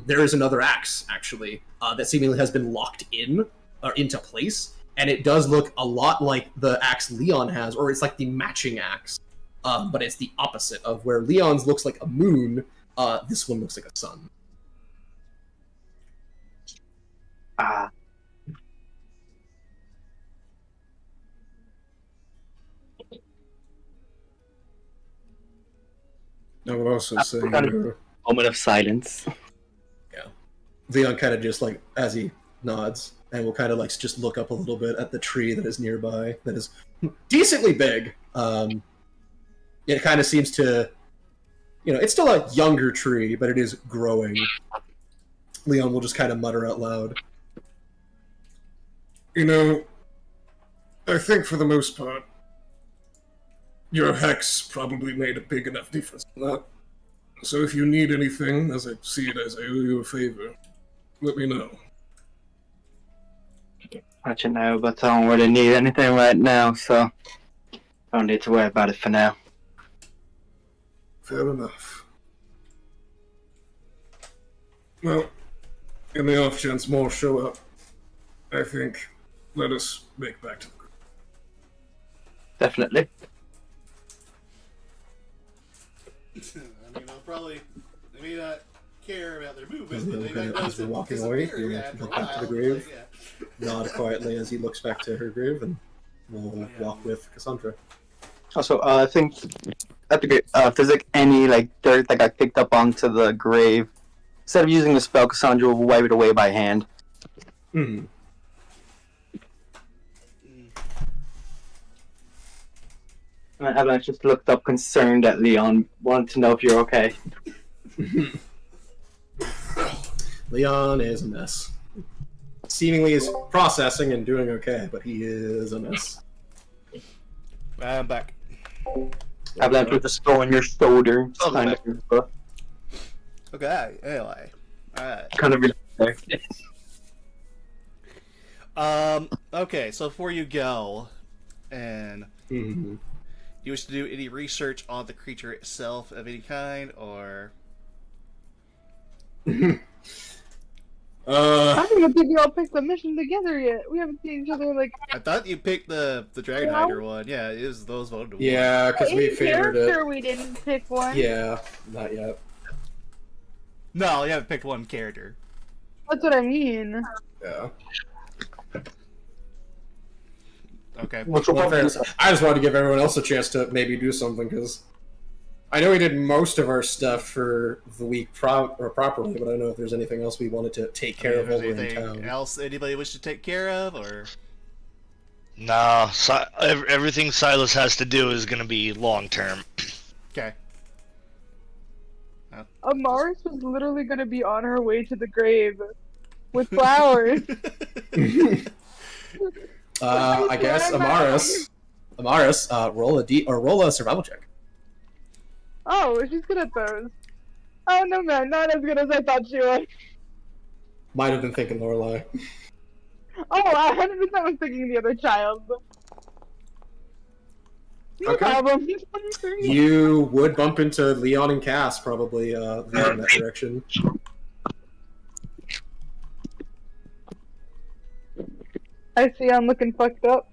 there is another axe actually that seemingly has been locked in or into place, and it does look a lot like the axe Leon has, or it's the matching axe, but it's the opposite of where Leon's looks like a moon. This one looks like a sun. I would also say Moment of silence. yeah. Leon kind of just as he nods, and will kind of just look up a little bit at the tree that is nearby, that is decently big. It kind of seems to, it's still a younger tree, but it is growing. Leon will just kind of mutter out loud. I think for the most part, your hex probably made a big enough difference in that. So if you need anything, as I see it as I owe you a favor, let me know. Let you know, but I don't really need anything right now, so I don't need to worry about it for now. Fair enough. Well, in the off chance more show up, I think let us make back to the group. Definitely. I mean, I'll probably, maybe not care about their movement, As but they we're might notice as we're it walking away, disappearing you after a look back to the while. grave, Yeah. nod quietly as he looks back to her grave, and we'll Yeah. walk with Cassandra. Also, I think at the grave, if there's like any like dirt that got picked up onto the grave, instead of using the spell, Cassandra will wipe it away by hand. Mm. And Avalanche just looked up concerned at Leon, wanted to know if you're okay. Leon is a mess. Seemingly is processing and doing okay, but he is a mess. I'm back. Avalanche with a skull on your shoulder. Oh, Okay, anyway. Alright. Kind of there. Okay, so before you go, and Mm-hmm. do you wish to do any research on the creature itself of any kind, or... I don't even think we all picked the mission together yet. We haven't seen each other like. I thought you picked the Dragon Yeah. Hider one. Yeah, it was those voted to Yeah, because we In favored character, it. we didn't pick one. Yeah, not yet. No, you haven't picked one character. That's what I mean. Yeah. Okay. Which Well, fairness, I just wanted to give everyone else a chance to maybe do something, because I know we did most of our stuff for the week properly, but I don't know if there's anything else we wanted to take care of Is while there we're in anything town. else anybody wish to take care of, or... Nah, everything Silas has to do is gonna be long term. Okay. Amaris was literally going to be on her way to the grave with flowers. I guess Amaris, roll a survival check. Oh, she's good at those. Oh no, man, not as good as I thought she was. Might have been thinking Lorelai. Oh, I 100% was thinking the other child. No Okay. problem. You would bump into Leon and Cass probably there in that direction. I see I'm looking fucked up.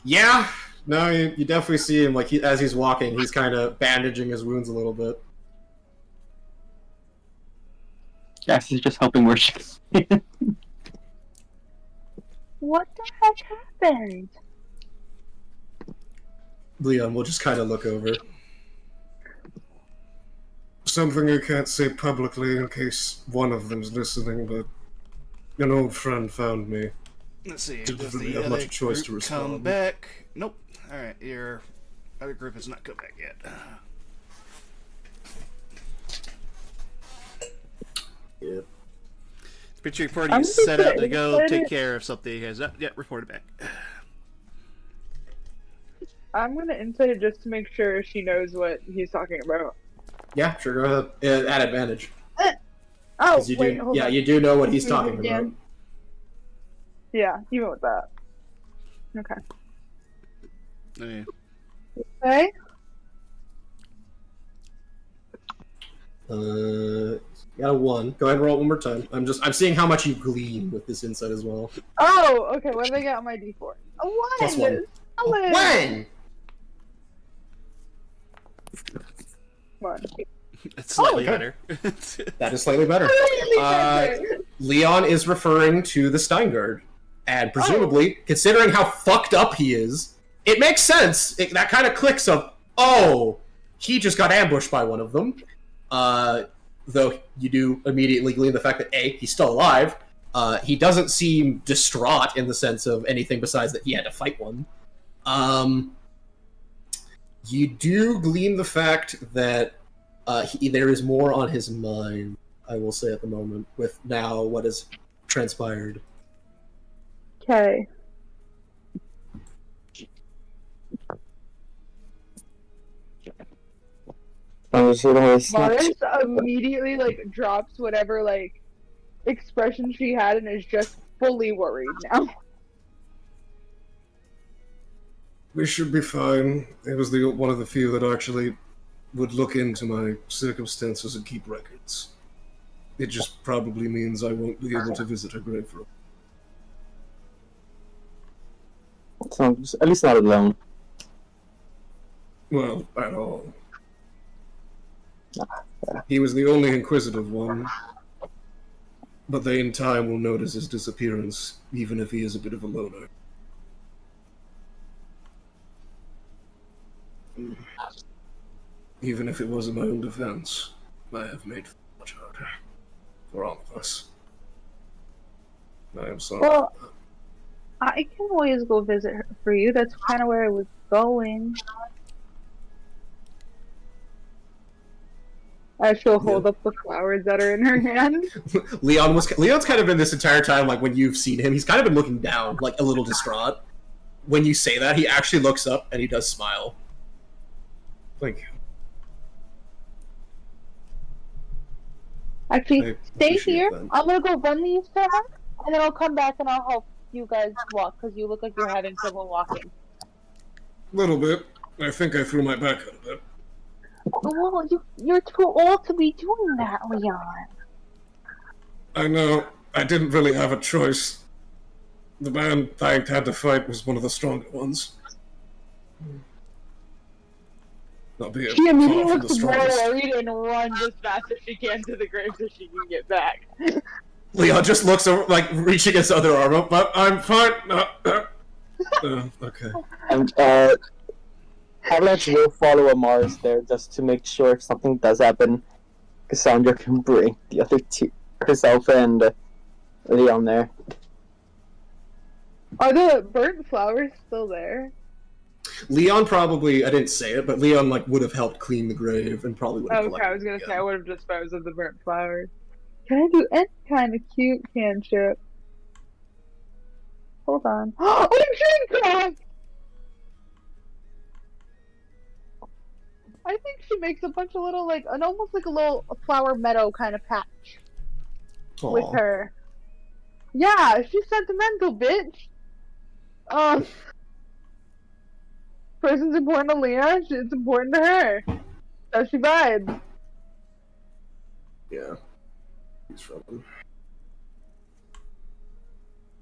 Yeah, no, you definitely see him like as he's walking, he's kind of bandaging his wounds a little bit. Yes, he's just helping worship. What the heck happened? Leon will just kind of look over. Something I can't say publicly in case one of them's listening, but an old friend found me. Let's see. Didn't Does really the have much other choice to group come respond. back? Nope. Alright, your other group has not come back yet. Yep. Picture party I'm is set out to excited. go take care of something. Has not yet reported back. I'm gonna insight it just to make sure she knows what he's talking about. Yeah, sure, go ahead. At advantage. Oh, 'Cause you wait, do, hold yeah, on. you do know what he's Read it talking again. about. Yeah, even with that. Okay. Yeah. Okay. You got a 1. Go ahead and roll it one more time. I'm seeing how much you glean with this insight as well. Oh, okay. What did I get on my D4? A 1. Plus 1. Solid. When? 1. It's slightly okay. better. That is slightly better. Leon is referring to the Steingard. And presumably, considering how fucked up he is, it makes sense. That kind of clicks of, oh, he just got ambushed by one of them. Though you do immediately glean the fact that, A, he's still alive. He doesn't seem distraught in the sense of anything besides that he had to fight one. You do glean the fact that there is more on his mind, I will say at the moment, with now what has transpired. Okay. Maris immediately drops whatever expression she had and is just fully worried now. We should be fine. It was one of the few that actually would look into my circumstances and keep records. It just probably means I won't be able to visit her grave for a So, at least not alone. well, at all. He was the only inquisitive one. But they in time will notice his disappearance, even if he is a bit of a loner. Even if it was in my own defense, I have made it much harder for all of us. I am sorry. Well, I can always go visit her for you. That's kind of where I was going. She'll hold up the flowers that are in her hand. Leon's kind of been this entire time, like when you've seen him, he's kind of been looking down, like a little distraught. When you say that, he actually looks up and he does smile. Like, Actually, stay appreciate here. that. I'm gonna go run these to her, and then I'll come back and I'll help you guys walk, because you look like you're having trouble walking. little bit. I think I threw my back out a bit. Well, you're too old to be doing that, Leon. I know. I didn't really have a choice. The man I had to fight was one of the stronger ones. Albeit She far immediately from the looks more strongest. worried and runs as fast as she can to the grave so she can get back. Leon just looks over, like reaching his other arm up, but I'm fine. Okay. And Avalanche will follow Amars there just to make sure if something does happen, Cassandra can bring the other two, herself and Leon there. Are the burnt flowers still there? Leon probably, I didn't say it, but Leon like would have helped clean the grave and probably would have Okay, I was gonna collected say it I would have disposed of the burnt flowers. Can I do any kind of cute cantrip? Hold on. Oh, drink craft! I think she makes a bunch of little, like, an almost like a little flower meadow kind of patch again. with Aw. her. Yeah, she's sentimental, bitch. Person's important to Leon, it's important to her. So she vibes. Yeah. He's from.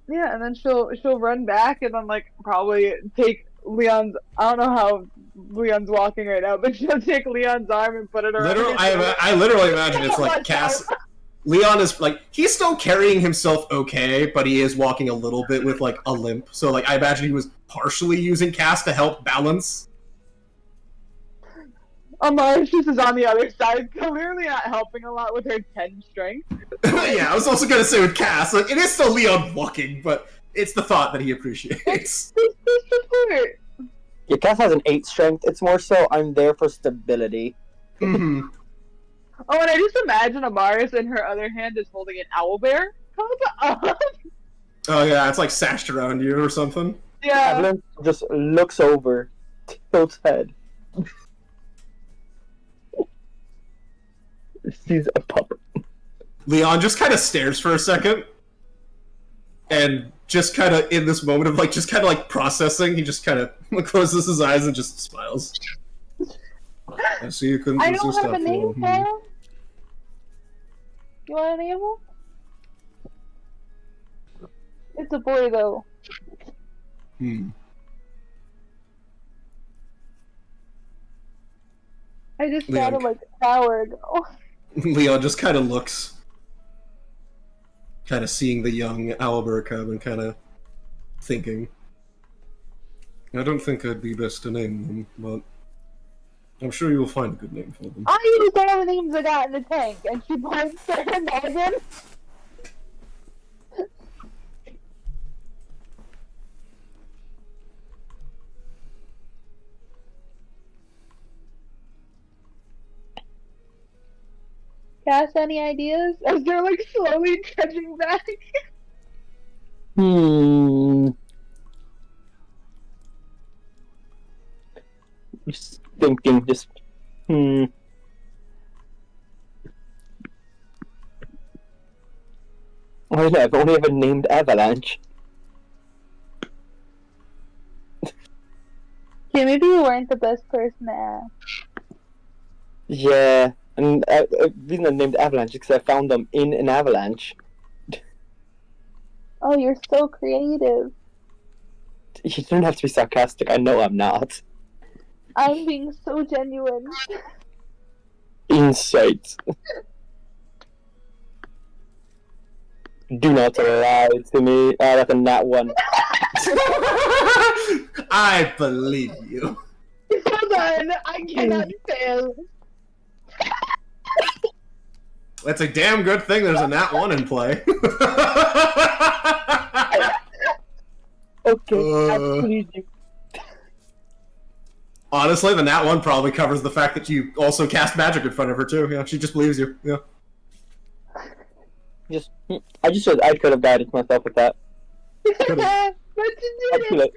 Yeah, and then she'll run back and then like probably take Leon's. I don't know how Leon's walking right now, but she'll take Leon's arm and put it around. Literally, her shoulder. I literally imagine it's like Watch Cass. out. Leon is like he's still carrying himself okay, but he is walking a little bit with like a limp. So like I imagine he was partially using Cass to help balance. Amara just is on the other side, clearly not helping a lot with her 10 strength. Yeah, I was also gonna say with Cass, like it is still Leon walking, but it's the thought that he appreciates. This support. Yeah, Cass has an 8 strength. It's more so I'm there for stability. Hmm. Oh, and I just imagine Amaris in her other hand is holding an owlbear. Come up. Oh yeah, it's like sashed around you or something. Yeah. Evelyn just looks over, tilts head. Sees a puppet. Leon just kind of stares for a second, and just kind of in this moment of like just kind of like processing, he just kind of closes his eyes and just smiles. I see you couldn't I don't resist have a after name all. for him. You want a name him? It's a boy though. Hmm. I just Leon. got him like an hour ago. Leon just kind of looks, kind of seeing the young Owlbear cub and kind of thinking. I don't think I'd be best to name them, but I'm sure you'll find a good name for them. I used all the names I got in the tank, and she points to her Megan. Cass, any ideas? As they're like slowly trudging back. Just thinking, I don't know, I've only ever named Avalanche. Okay, maybe you weren't the best person to ask. Yeah, and the reason I named Avalanche is because I found them in an avalanche. Oh, you're so creative. You don't have to be sarcastic, I know I'm not. I'm being so genuine. Insight. Do not lie to me. That's a nat 1. I believe you. Hold on, I cannot fail. That's a damn good thing there's a nat 1 in play. Okay, I believe you. Honestly, the nat 1 probably covers the fact that you also cast magic in front of her, too. Yeah, she just believes you. Yeah. I just said I could have guided myself with that. But you Oh, did too it. late.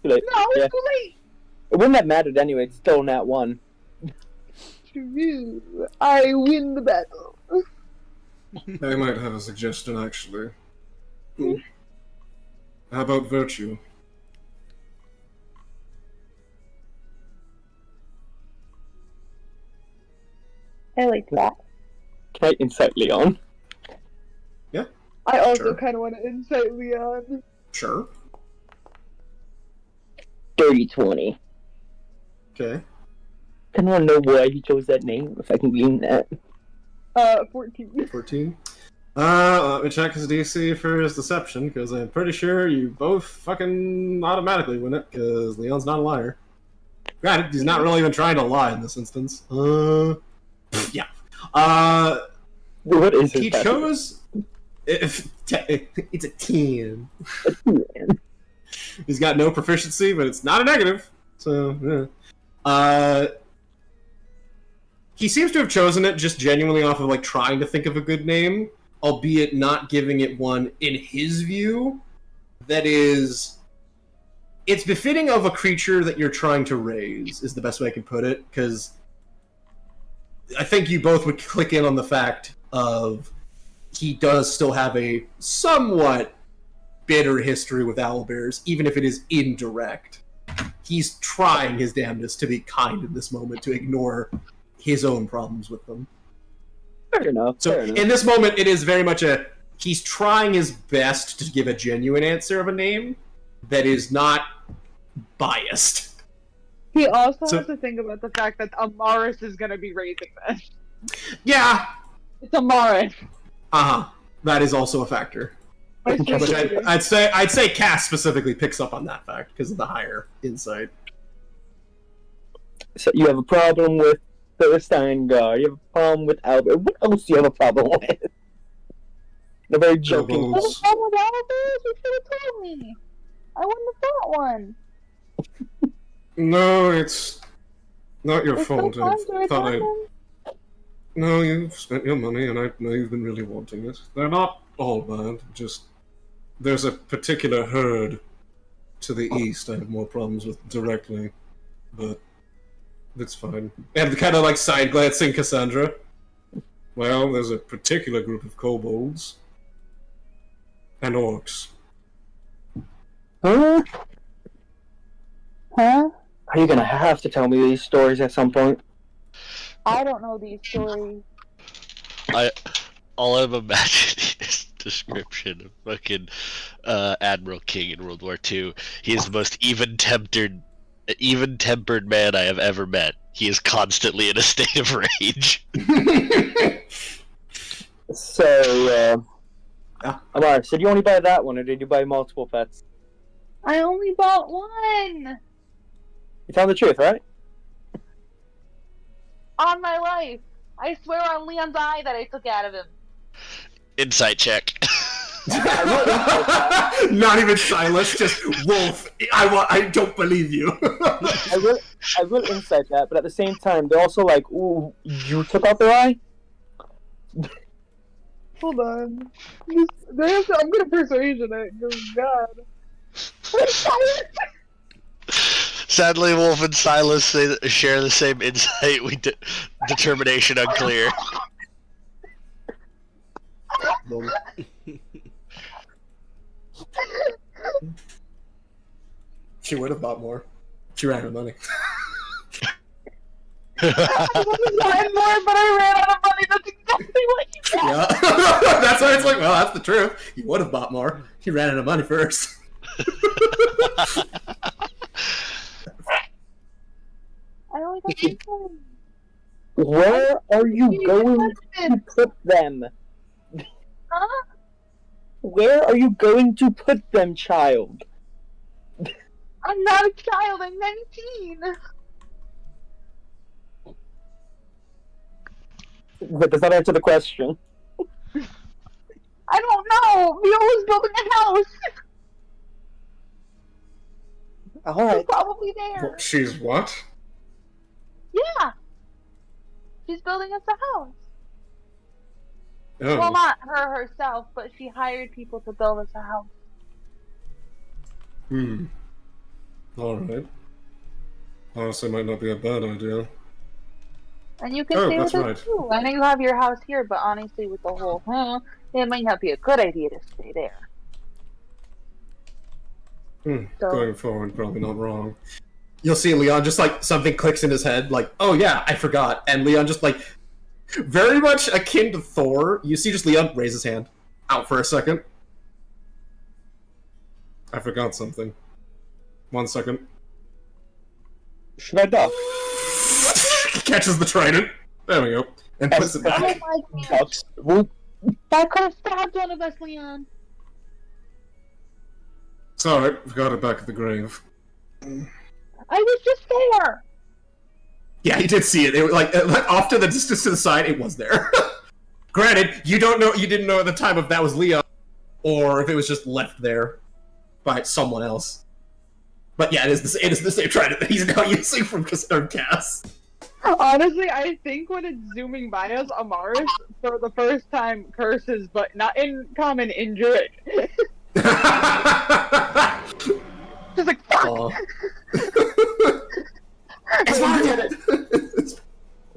Too late. No, Yeah. it's too late. It wouldn't have mattered anyway. It's still nat 1. True. I win the battle. I might have a suggestion, actually. How about virtue? I like that. Can I insight Leon? I also Sure. kind of want to insight Leon. Sure. Dirty 20. Okay. I want to know why he chose that name, if I can glean that. 14. 14. Let me check his DC for his deception, because I'm pretty sure you both fucking automatically win it, because Leon's not a liar. Granted, he's not really even trying to lie in this instance. Yeah. What is his He passive? chose... It's a 10. He's got no proficiency, but it's not a negative. So, yeah. He seems to have chosen it just genuinely off of, like, trying to think of a good name, albeit not giving it one, in his view, that is... It's befitting of a creature that you're trying to raise, is the best way I can put it, because I think you both would click in on the fact of he does still have a somewhat bitter history with owlbears, even if it is indirect. He's trying his damnedest to be kind in this moment, to ignore his own problems with them. Fair enough. So fair enough. in this moment, it is very much he's trying his best to give a genuine answer of a name that is not biased. He also So- has to think about the fact that Amaris is going to be raising this. Yeah, It's Amaris. that is also a factor. My Which sister. I'd say Cass specifically picks up on that fact because of the higher insight. So you have a problem with the Steingard, you have a problem with Albert. What else do you have a problem with? The very joking. Kobolds. What's wrong with Albert? You should have told me. I wouldn't have thought one. No, it's not your It's fault. so fun to return them. No, you've spent your money, and I know you've been really wanting it. They're not all bad. Just there's a particular herd to the east I have more problems with directly, but it's fine. And kind of like side glancing Cassandra. Well, there's a particular group of kobolds and orcs. Huh? Huh? Are you gonna have to tell me these stories at some point? I don't know these stories. All I'm imagining is description of fucking Admiral King in World War II. He is the most even-tempered man I have ever met. He is constantly in a state of rage. So, Amar, so did you only buy that one, or did you buy multiple pets? I only bought one. You found the truth, right? On my life. I swear on Leon's eye that I took out of him. Insight check. Not even Silas, just Wolf. I don't believe you. I will insight that, but at the same time, they're also like, ooh, you took out their eye? Hold on. I'm gonna persuasion it. Oh, God. Sadly, Wolf and Silas share the same insight. Determination unclear. She would have bought more. She ran out of money. I wanted more, but I ran out of money. That's exactly what you said. Yeah. That's why it's like, well, that's the truth. He would have bought more. He ran out of money first. I only got 2 coins. Where are you going to put them? Huh? Where are you going to put them, child? I'm not a child. I'm 19. But does that answer the question? I don't know. Viola's building a house. Alright. She's probably there. She's what? Yeah. She's building us a house. Oh. Well, not her herself, but she hired people to build us a house. Alright. Honestly, might not be a bad idea. And you can Oh, stay with that's us right. too. I know you have your house here, but honestly, with the whole, it might not be a good idea to stay there. So- Going forward, probably not wrong. You'll see Leon just like something clicks in his head, like, oh yeah, I forgot. And Leon just like, very much akin to Thor, you see just Leon raise his hand out for a second. I forgot something. 1 second. Should I duck? Catches the trident. There we go. And puts it Oh back. my gosh. Ducks. Whoop. That could have stabbed one of us, Leon. It's alright, we've got it back at the grave. I was just there. Yeah, he did see it. It was like off to the distance to the side, it was there. Granted, you didn't know at the time if that was Leon or if it was just left there by someone else. But yeah, it is the same trident that he's now using from Cass. Honestly, I think when it's zooming by us, Amaris, for the first time, curses, but not in common, injure it. Just like, fuck! Aw. It's not it.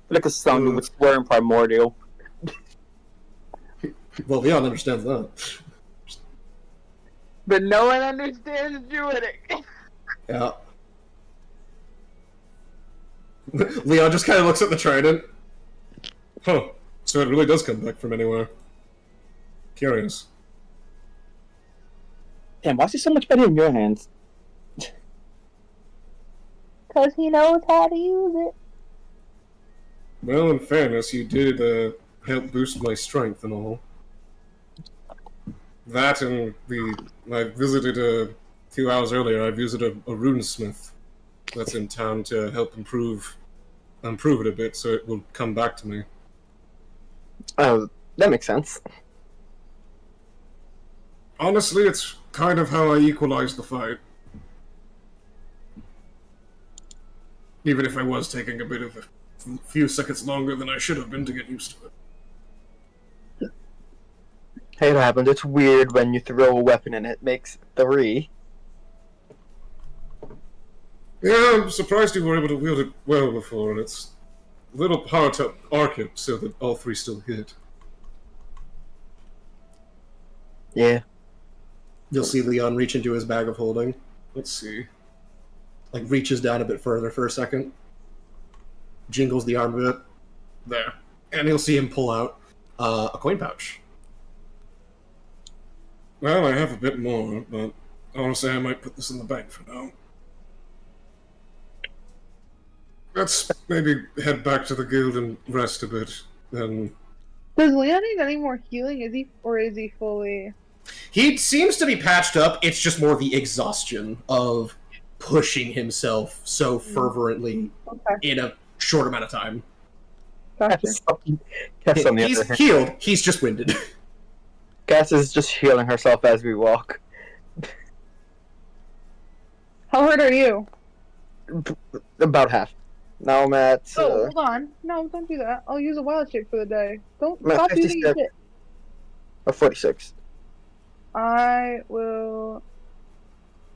Like a song with swearing primordial. Well, Leon understands that. But no one understands Druidic. Yeah. Leon just kind of looks at the trident. Huh. So it really does come back from anywhere. Curious. Damn, why is it so much better in your hands? Because he knows how to use it. Well, in fairness, you did help boost my strength and all. That and I visited a few hours earlier. I visited a runesmith that's in town to help improve it a bit, so it will come back to me. Oh, that makes sense. Honestly, it's kind of how I equalize the fight. Even if I was taking a bit of a few seconds longer than I should have been to get used to it. Hey, it happens. It's weird when you throw a weapon and it makes 3. Yeah, I'm surprised you were able to wield it well before. It's a little hard to arc it so that all 3 still hit. Yeah. You'll see Leon reach into his bag of holding. Let's see. Like, reaches down a bit further for a second. Jingles the arm a bit. There. And you'll see him pull out a coin pouch. Well, I have a bit more, but honestly, I might put this in the bank for now. Let's maybe head back to the guild and rest a bit. Then Does Leon need any more healing? Is he fully... he seems to be patched up. It's just more the exhaustion of pushing himself so fervently Okay, in a short amount of time. gotcha. Cass, on the He's other hand, healed. He's just winded. Cass is just healing herself as we walk. How hurt are you? About half. Now I'm at. Oh, hold on. No, don't do that. I'll use a wild shape for the day. Don't I'm at stop using your 57. shit. 46. I will...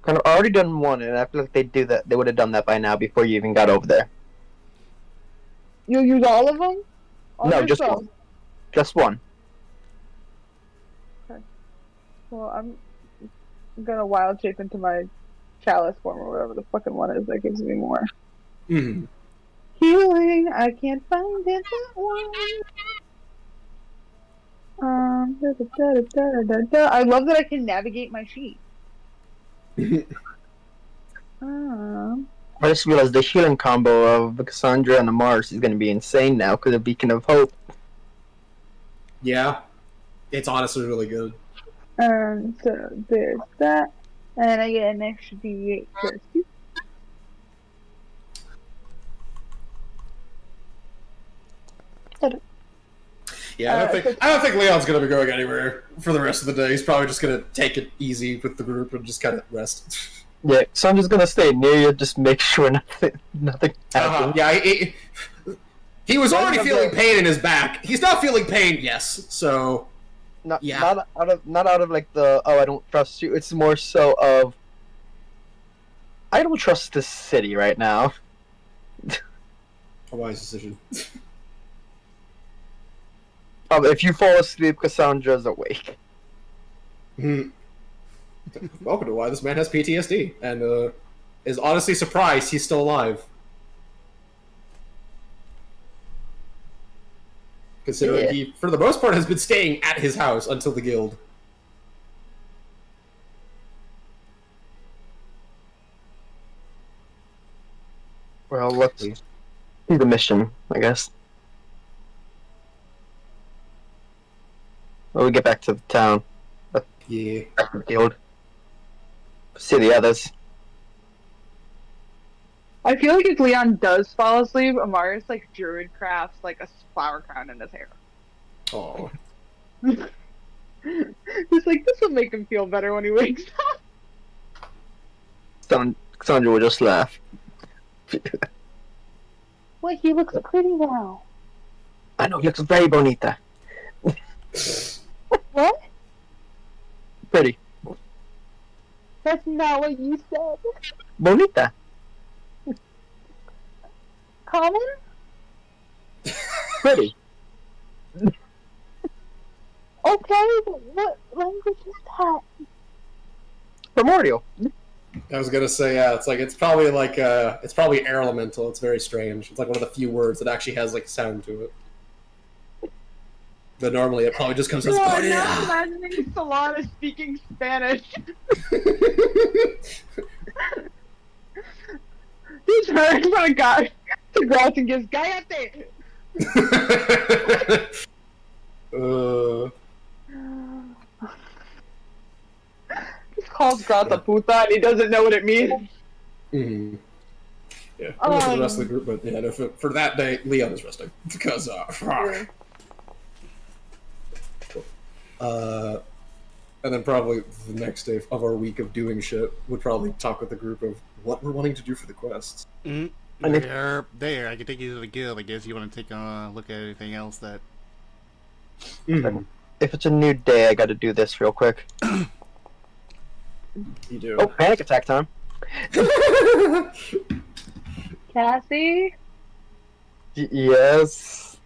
Kind of already done one, and I feel like they would have done that by now before you even got over there. You'll use all of them? All No, your just spells? one. Just one. Well, I'm gonna wild shape into my chalice form or whatever the fucking one is that gives me more. Mm-hmm. Healing, I can't find it. That one. I love that I can navigate my sheet. I just realized the healing combo of the Cassandra and the Mars is going to be insane now because of Beacon of Hope. Yeah, it's honestly really good. So there's that, and I get an extra D8 plus 2. Yeah, I don't think Leon's gonna be going anywhere for the rest of the day. He's probably just gonna take it easy with the group and just kind of rest. Yeah, so I'm just going to stay near you, just make sure nothing happens. Yeah, he was already feeling pain in his back. He's not feeling pain, yes. So Not, yeah. not out of like the, oh, I don't trust you. It's more so of, I don't trust this city right now. A wise decision. If you fall asleep, Cassandra's awake. Welcome to why this man has PTSD and is honestly surprised he's still alive. Considering he, for the most part, has been staying at his house until the guild. Well, let's see the mission, I guess. Well, we get back to the town. Yeah. Back to the guild. See the others. I feel like if Leon does fall asleep, Amarius like druid crafts like a flower crown in his hair. Oh. He's like, this will make him feel better when he wakes up. Cassandra will just laugh. What? He looks pretty now. I know, he looks very bonita. What? Pretty. That's not what you said. Bonita. Common? Pretty. Okay, but what language is that? Primordial. I was gonna say, yeah, it's probably it's probably air elemental. It's very strange. It's like one of the few words that actually has like sound to it. But normally it probably just comes as No, I'm not imagining Solana speaking Spanish. He's heard in front of God to Grout and gives Gayate. He calls Grout a puta and he doesn't know what it means. Mm-hmm. Yeah, for the rest of the group, but yeah, no, for that day, Leon is resting because and then probably the next day of our week of doing shit would probably talk with the group of what we're wanting to do for the quests. Mm-hmm. There, I can take you to the guild. I guess you want to take a look at anything else that. Mm-hmm. If it's a new day, I gotta do this real quick. You do. Oh, panic attack time. Cassie? Yes.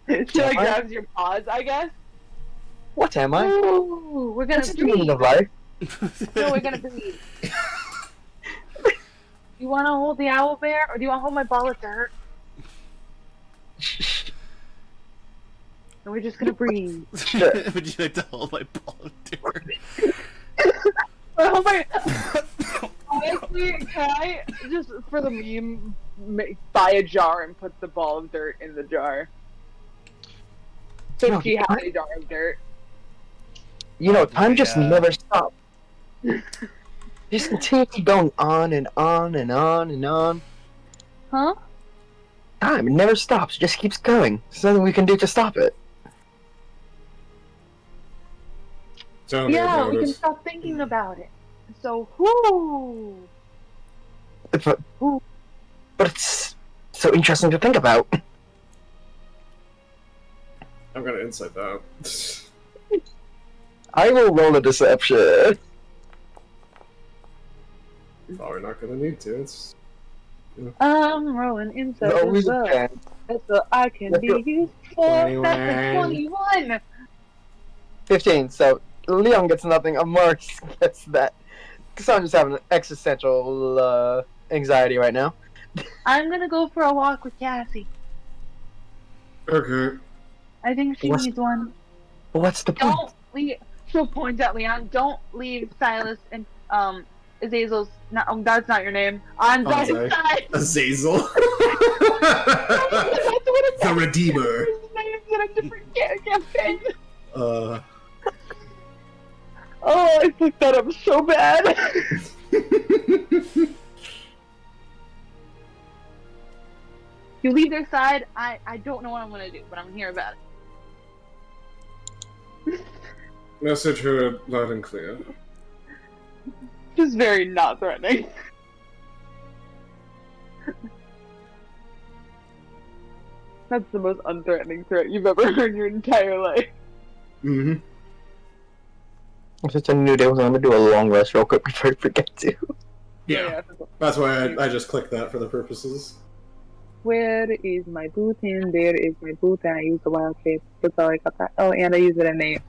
She like grabs your paws, I guess. What am I? Ooh, we're gonna What's the meaning breathe. of life? No, we're gonna breathe. You wanna hold the owl bear, or do you wanna hold my ball of dirt? And we're just gonna breathe. Would you like to hold my ball of dirt? Oh my! Honestly, can I just for the meme buy a jar and put the ball of dirt in the jar? So No, she has a jar of dirt. You know, time just Yeah. never stops. Just continuously going on and on and on and on. Huh? Time, it never stops. It just keeps going. There's nothing we can do to stop it. Tell me Yeah, about we can it. stop thinking about it. So, whoo! But it's so interesting to think about. I'm gonna insight that. I will roll a deception. Probably not gonna need to. It's I'm rolling inside No, we as well. can. So I can be useful. 21. That's a 21. 15, so Leon gets nothing, Mark gets that. Cassandra's having an existential anxiety right now. I'm gonna go for a walk with Cassie. okay. I think she What's- needs one. But what's the point? Don't leave. She'll point at Leon. Don't leave Silas and Azazel's not. Oh, that's not your name. On Anzai. Zai's side. Azazel. That's what it's The Redeemer. His name's in a different campaign. Uh, Oh, I fucked that up so bad. You leave their side. I don't know what I'm gonna do, but I'm here about it. message heard loud and clear. Just very not threatening. That's the most unthreatening threat you've ever heard in your entire life. Mm-hmm. I just knew they was gonna do a long rest real quick before I forget to. Yeah. That's why I just clicked that for the purposes. Where is my boot in? There is my boot, and I use the wild shape. That's all I got that. Oh, and I use it in a.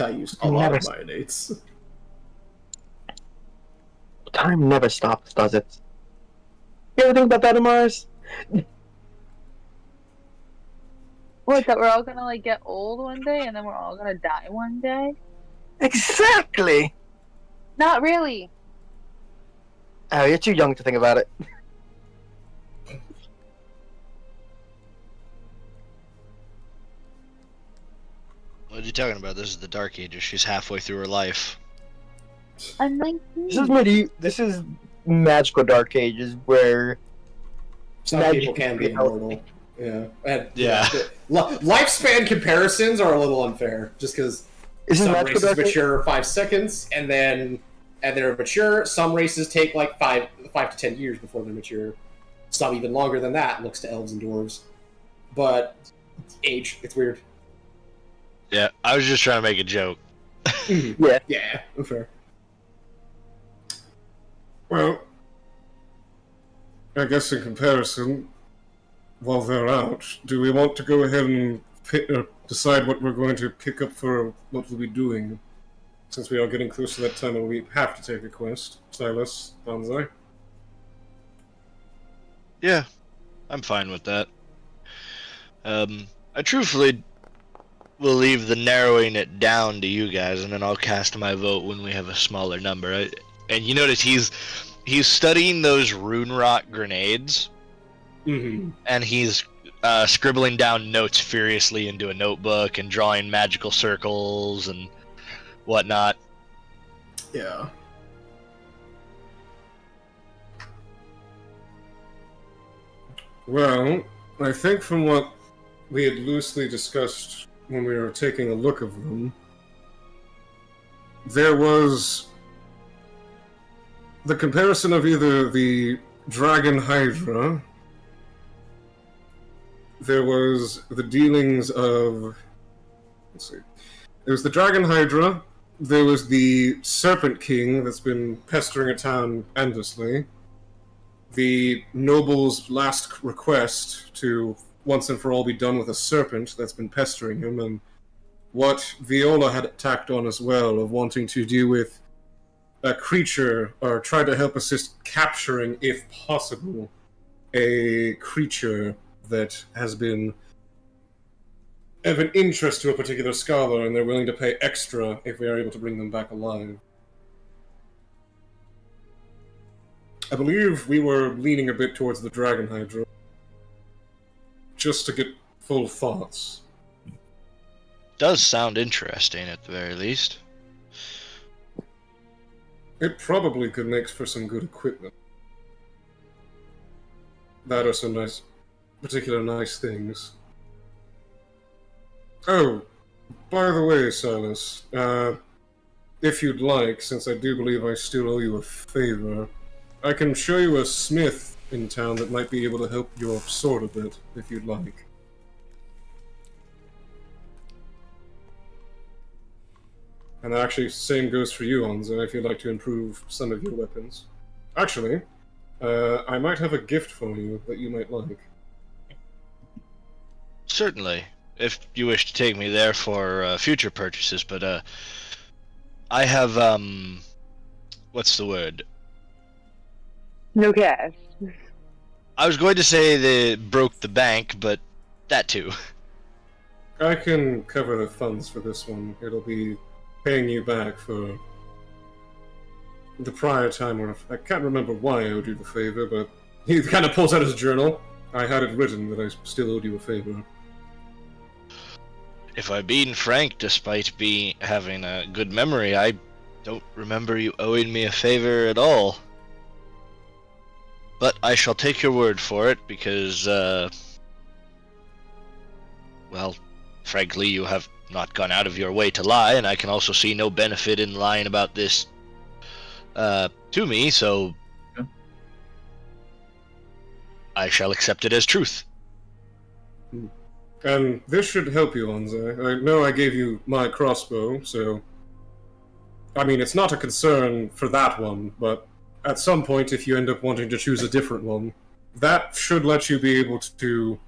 I used a lot of my innates. Time never stops, does it? You ever think about that, Mars? What, that we're all gonna like get old one day and then we're all gonna die one day? Exactly! Not really. Oh, you're too young to think about it. What are you talking about? This is the Dark Ages. She's halfway through her life. I'm 19. This is magical Dark Ages where Some magic people can be is real. immortal. Yeah. And, Yeah. Lifespan comparisons are a little unfair, just because This is some magical races Dark Ages. mature 5 seconds, and they're mature. Some races take like 5 to 10 years before they're mature. Some even longer than that. Looks to elves and dwarves, but age, it's weird. Yeah, I was just trying to make a joke. Yeah. Yeah, fair. Well, I guess in comparison, while they're out, do we want to go ahead and decide what we're going to pick up for what we'll be doing? Since we are getting close to that time when we have to take a quest. Silas, Banzai? Yeah, I'm fine with that. I truthfully will leave the narrowing it down to you guys, and then I'll cast my vote when we have a smaller number. And you notice he's studying those rune rot grenades, Mm-hmm. and he's scribbling down notes furiously into a notebook and drawing magical circles and whatnot. Yeah. Well, I think from what we had loosely discussed when we were taking a look of them, there was the comparison of either the Dragon Hydra, there was the dealings of, let's see, there was the Dragon Hydra, there was the Serpent King that's been pestering a town endlessly, the noble's last request to once and for all be done with a serpent that's been pestering him, and what Viola had tacked on as well, of wanting to deal with a creature, or try to help assist capturing, if possible, a creature that has been of an interest to a particular scholar, and they're willing to pay extra if we are able to bring them back alive. I believe we were leaning a bit towards the Dragon Hydra, just to get full thoughts. Does sound interesting at the very least. It probably could make for some good equipment. That are some particular nice things. Oh, by the way, Silas, if you'd like, since I do believe I still owe you a favor, I can show you a smith in town that might be able to help your sword a bit, if you'd like. And actually, same goes for you, Anza, if you'd like to improve some of your weapons. Actually, I might have a gift for you that you might like. Certainly, if you wish to take me there for future purchases, but I have, what's the word? No cash. I was going to say they broke the bank, but that too. I can cover the funds for this one. It'll be paying you back for the prior time where I can't remember why I owed you the favor, but he kind of pulls out his journal. I had it written that I still owed you a favor. If I'm being frank, despite me having a good memory, I don't remember you owing me a favor at all. But I shall take your word for it because, well, frankly, you have not gone out of your way to lie, and I can also see no benefit in lying about this to me, so I shall accept it as truth. And this should help you, Anze. I know I gave you my crossbow, so... I mean, it's not a concern for that one, but at some point, if you end up wanting to choose a different one, that should let you be able to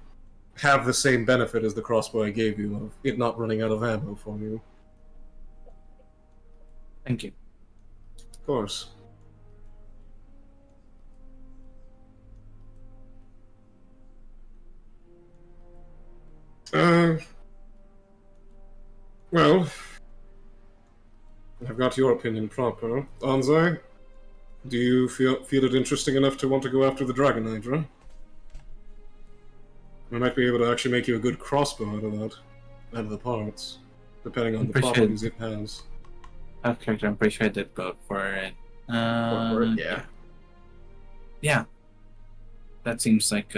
have the same benefit as the crossbow I gave you, of it not running out of ammo for you. Thank you. Of course. Well, I've got your opinion proper. Anzai, do you feel it interesting enough to want to go after the Dragon Hydra? I might be able to actually make you a good crossbow out of the parts, depending on the properties it has. Okay, I'm pretty sure I did vote for it. Yeah. Yeah. That seems like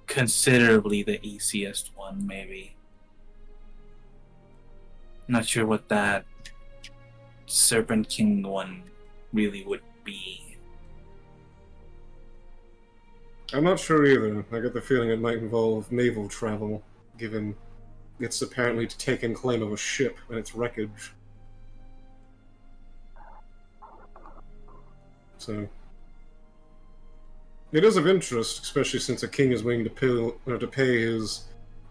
considerably the easiest one, maybe. Not sure what that Serpent King one really would be. I'm not sure either. I get the feeling it might involve naval travel, given it's apparently taken claim of a ship and its wreckage. So, it is of interest, especially since a king is willing to pay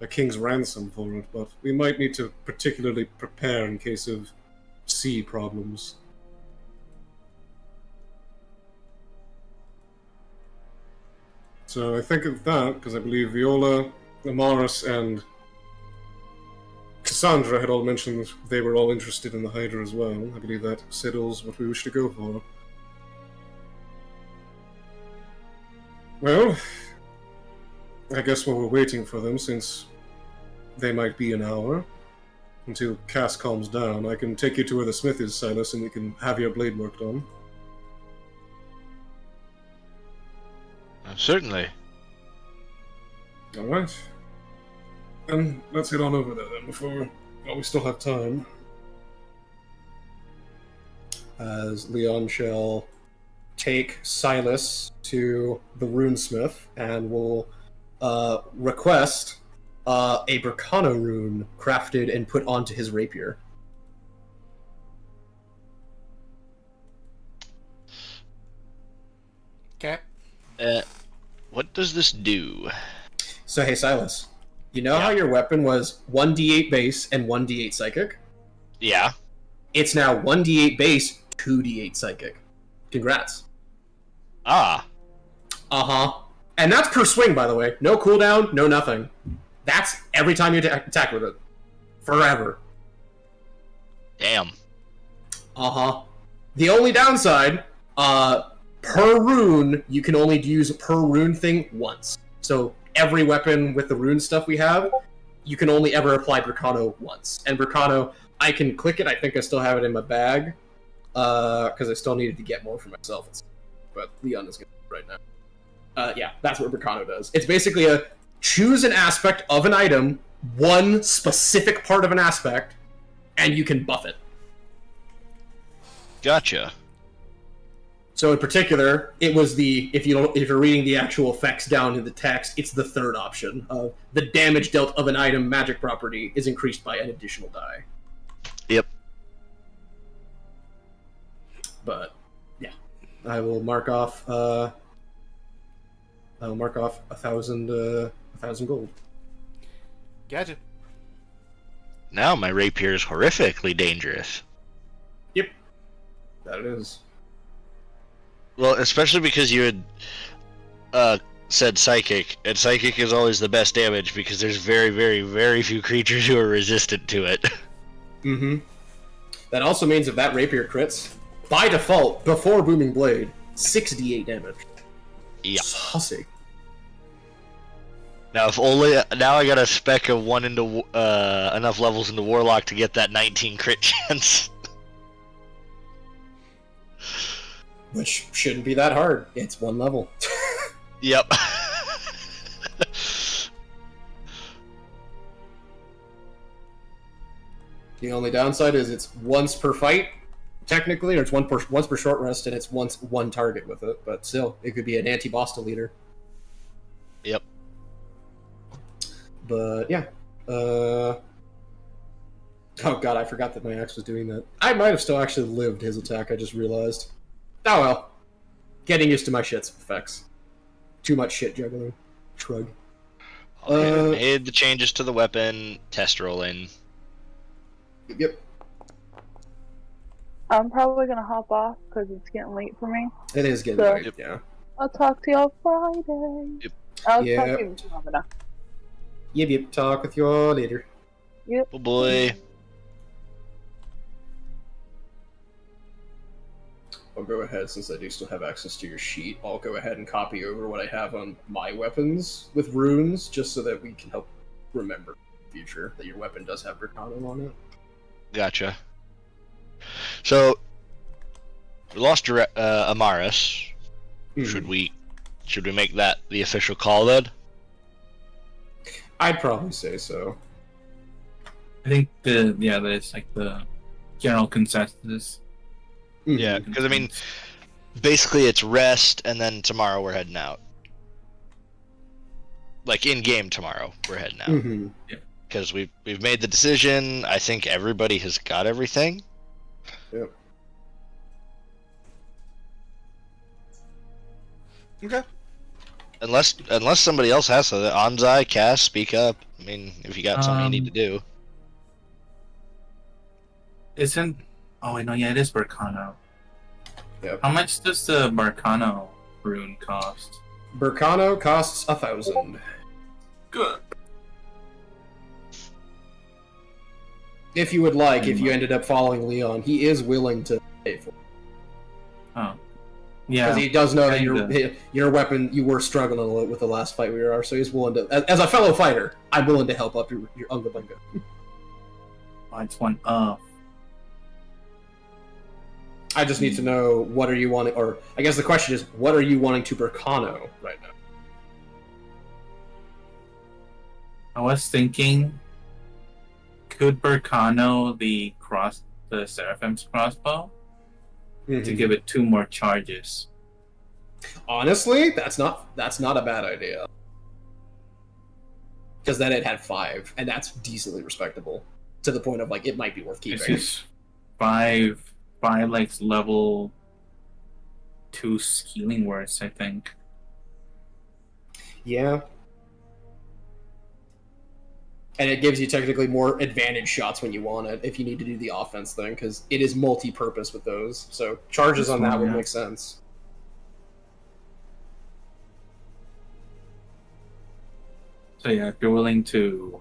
a king's ransom for it, but we might need to particularly prepare in case of sea problems. So I think of that, because I believe Viola, Amaris, and Cassandra had all mentioned they were all interested in the Hydra as well. I believe that settles what we wish to go for. Well, I guess while we're waiting for them, since they might be an hour, until Cass calms down, I can take you to where the smith is, Silas, and we can have your blade worked on. Certainly. Alright. Then let's head on over there then before we still have time. As Leon shall take Silas to the runesmith and will request a Bracano rune crafted and put onto his rapier. Okay. What does this do? So hey Silas, you know how your weapon was 1d8 base and 1d8 psychic? Yeah. It's now 1d8 base, 2d8 psychic. Congrats. Ah. Uh-huh. And that's per swing, by the way. No cooldown, no nothing. That's every time you attack with it. Forever. Damn. Uh-huh. The only downside, per rune, you can only use a per rune thing once. So every weapon with the rune stuff we have, you can only ever apply Bracano once. And Bracano, I can click it. I think I still have it in my bag, because I still needed to get more for myself. But Leon is going to do it right now. Yeah, that's what Bracano does. It's basically a choose an aspect of an item, one specific part of an aspect, and you can buff it. Gotcha. So in particular, it was if you're reading the actual effects down in the text, it's the third option of the damage dealt of an item magic property is increased by an additional die. Yep. But yeah, I will mark off. I'll mark off 1,000 gold. Gotcha. Now my rapier is horrifically dangerous. Yep, that it is. Well, especially because you had said psychic, and psychic is always the best damage because there's very, very, very few creatures who are resistant to it. Mm-hmm. That also means if that rapier crits, by default, before Booming Blade, 6d8 damage. Yeah. Saucy. Now I got a spec of one into enough levels into Warlock to get that 19 crit chance. Which shouldn't be that hard. It's one level. Yep. The only downside is it's once per fight, technically, or it's once per short rest, and it's one target with it. But still, it could be an anti-boss deleter. Yep. But yeah. Oh god, I forgot that my axe was doing that. I might have still actually lived his attack. I just realized. Oh well. Getting used to my shit's effects. Too much shit juggling. Shrug. Okay, made the changes to the weapon. Test rolling. Yep. I'm probably gonna hop off because it's getting late for me. It is getting So- late, yeah. I'll talk to y'all Friday. Yep. I'll Yeah. talk to you tomorrow. Yep. Talk with you all later. Yep. Oh boy. I'll go ahead, since I do still have access to your sheet, I'll go ahead and copy over what I have on my weapons with runes, just so that we can help remember in the future that your weapon does have Berkano on it. Gotcha. So, we lost Amaris. Should we make that the official call then? I'd probably say so. I think that's like the general consensus. Yeah, because I mean, basically it's rest, and then tomorrow we're heading out. Like in game tomorrow, we're heading out Mm-hmm. because we've made the decision. I think everybody has got everything. Yep. Okay. Unless somebody else has something. Anzai, Cass, speak up. I mean, if you got something you need to do. Isn't? Oh wait, no, yeah, it is Berkano. Yep. How much does the Berkano rune cost? Berkano costs 1,000. Good. If you would like, if you ended up following Leon, he is willing to pay for it. Oh, yeah. Because he does know that kinda. your weapon, you were struggling a little with the last fight we were, so he's willing to, as a fellow fighter, I'm willing to help up your Unga Bunga. Oh, it's one up. I just need to know, what are you wanting, or I guess the question is, what are you wanting to Berkano right now? I was thinking, could Berkano the Seraphim's crossbow to give it 2 more charges? Honestly, that's not a bad idea. Because then it had 5, and that's decently respectable. To the point of, like, it might be worth This keeping. is 5 like level 2 healing words, I think. Yeah. And it gives you technically more advantage shots when you want it, if you need to do the offense thing, because it is multi-purpose with those. So charges This on that one, would yeah. make sense. So yeah, if you're willing to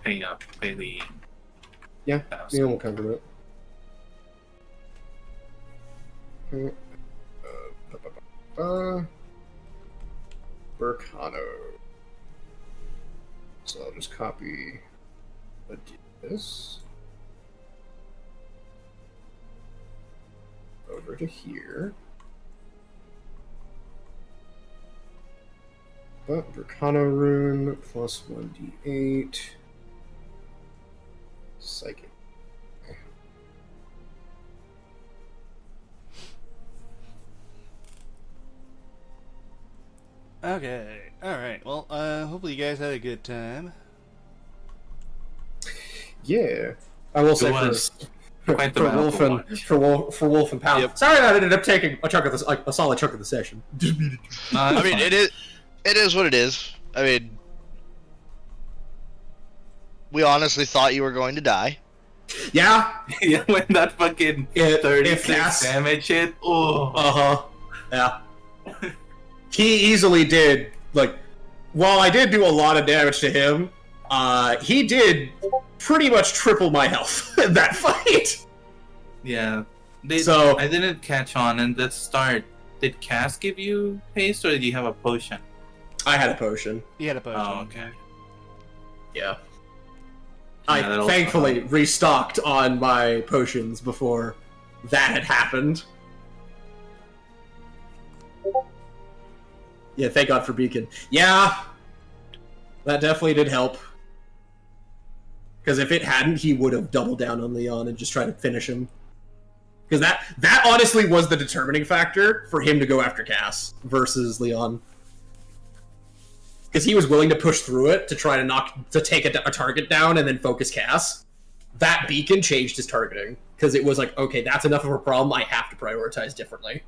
pay the Yeah, 1,000. yeah, we'll cover it. Okay. Berkano. So I'll just copy this over to here. But Berkano rune plus 1d8. Psychic. Okay. Alright. Well, hopefully you guys had a good time. Yeah, I will say It was quite the for battle Wolf to and watch. for Wolf and Pound. Yep. Sorry that I ended up taking a chunk of this, like a solid chunk of the session. No, I that's mean, fine. it is what it is. I mean, we honestly thought you were going to die. Yeah. Yeah, when that fucking If 36 Cass- damage hit. Oh, Uh-huh. Yeah. He easily did, like, while I did do a lot of damage to him, he did pretty much triple my health in that fight. Yeah. So- I didn't catch on in the start. Did Cass give you haste, or did you have a potion? I had a potion. He had a potion. Oh, okay. Yeah. Yeah, I that also thankfully helped. restocked on my potions before that had happened. Yeah, thank God for Beacon. Yeah, that definitely did help. Because if it hadn't, he would have doubled down on Leon and just tried to finish him. Because that honestly was the determining factor for him to go after Cass versus Leon. Because he was willing to push through it to try to take a target down and then focus Cass. That beacon changed his targeting. Because it was like, okay, that's enough of a problem, I have to prioritize differently.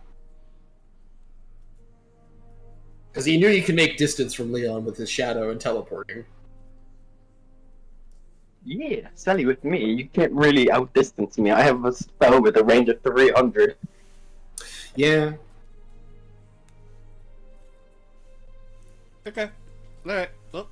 Because he knew he could make distance from Leon with his shadow and teleporting. Yeah, Sally, with me, you can't really outdistance me. I have a spell with a range of 300. Yeah. Okay. Alright. Well,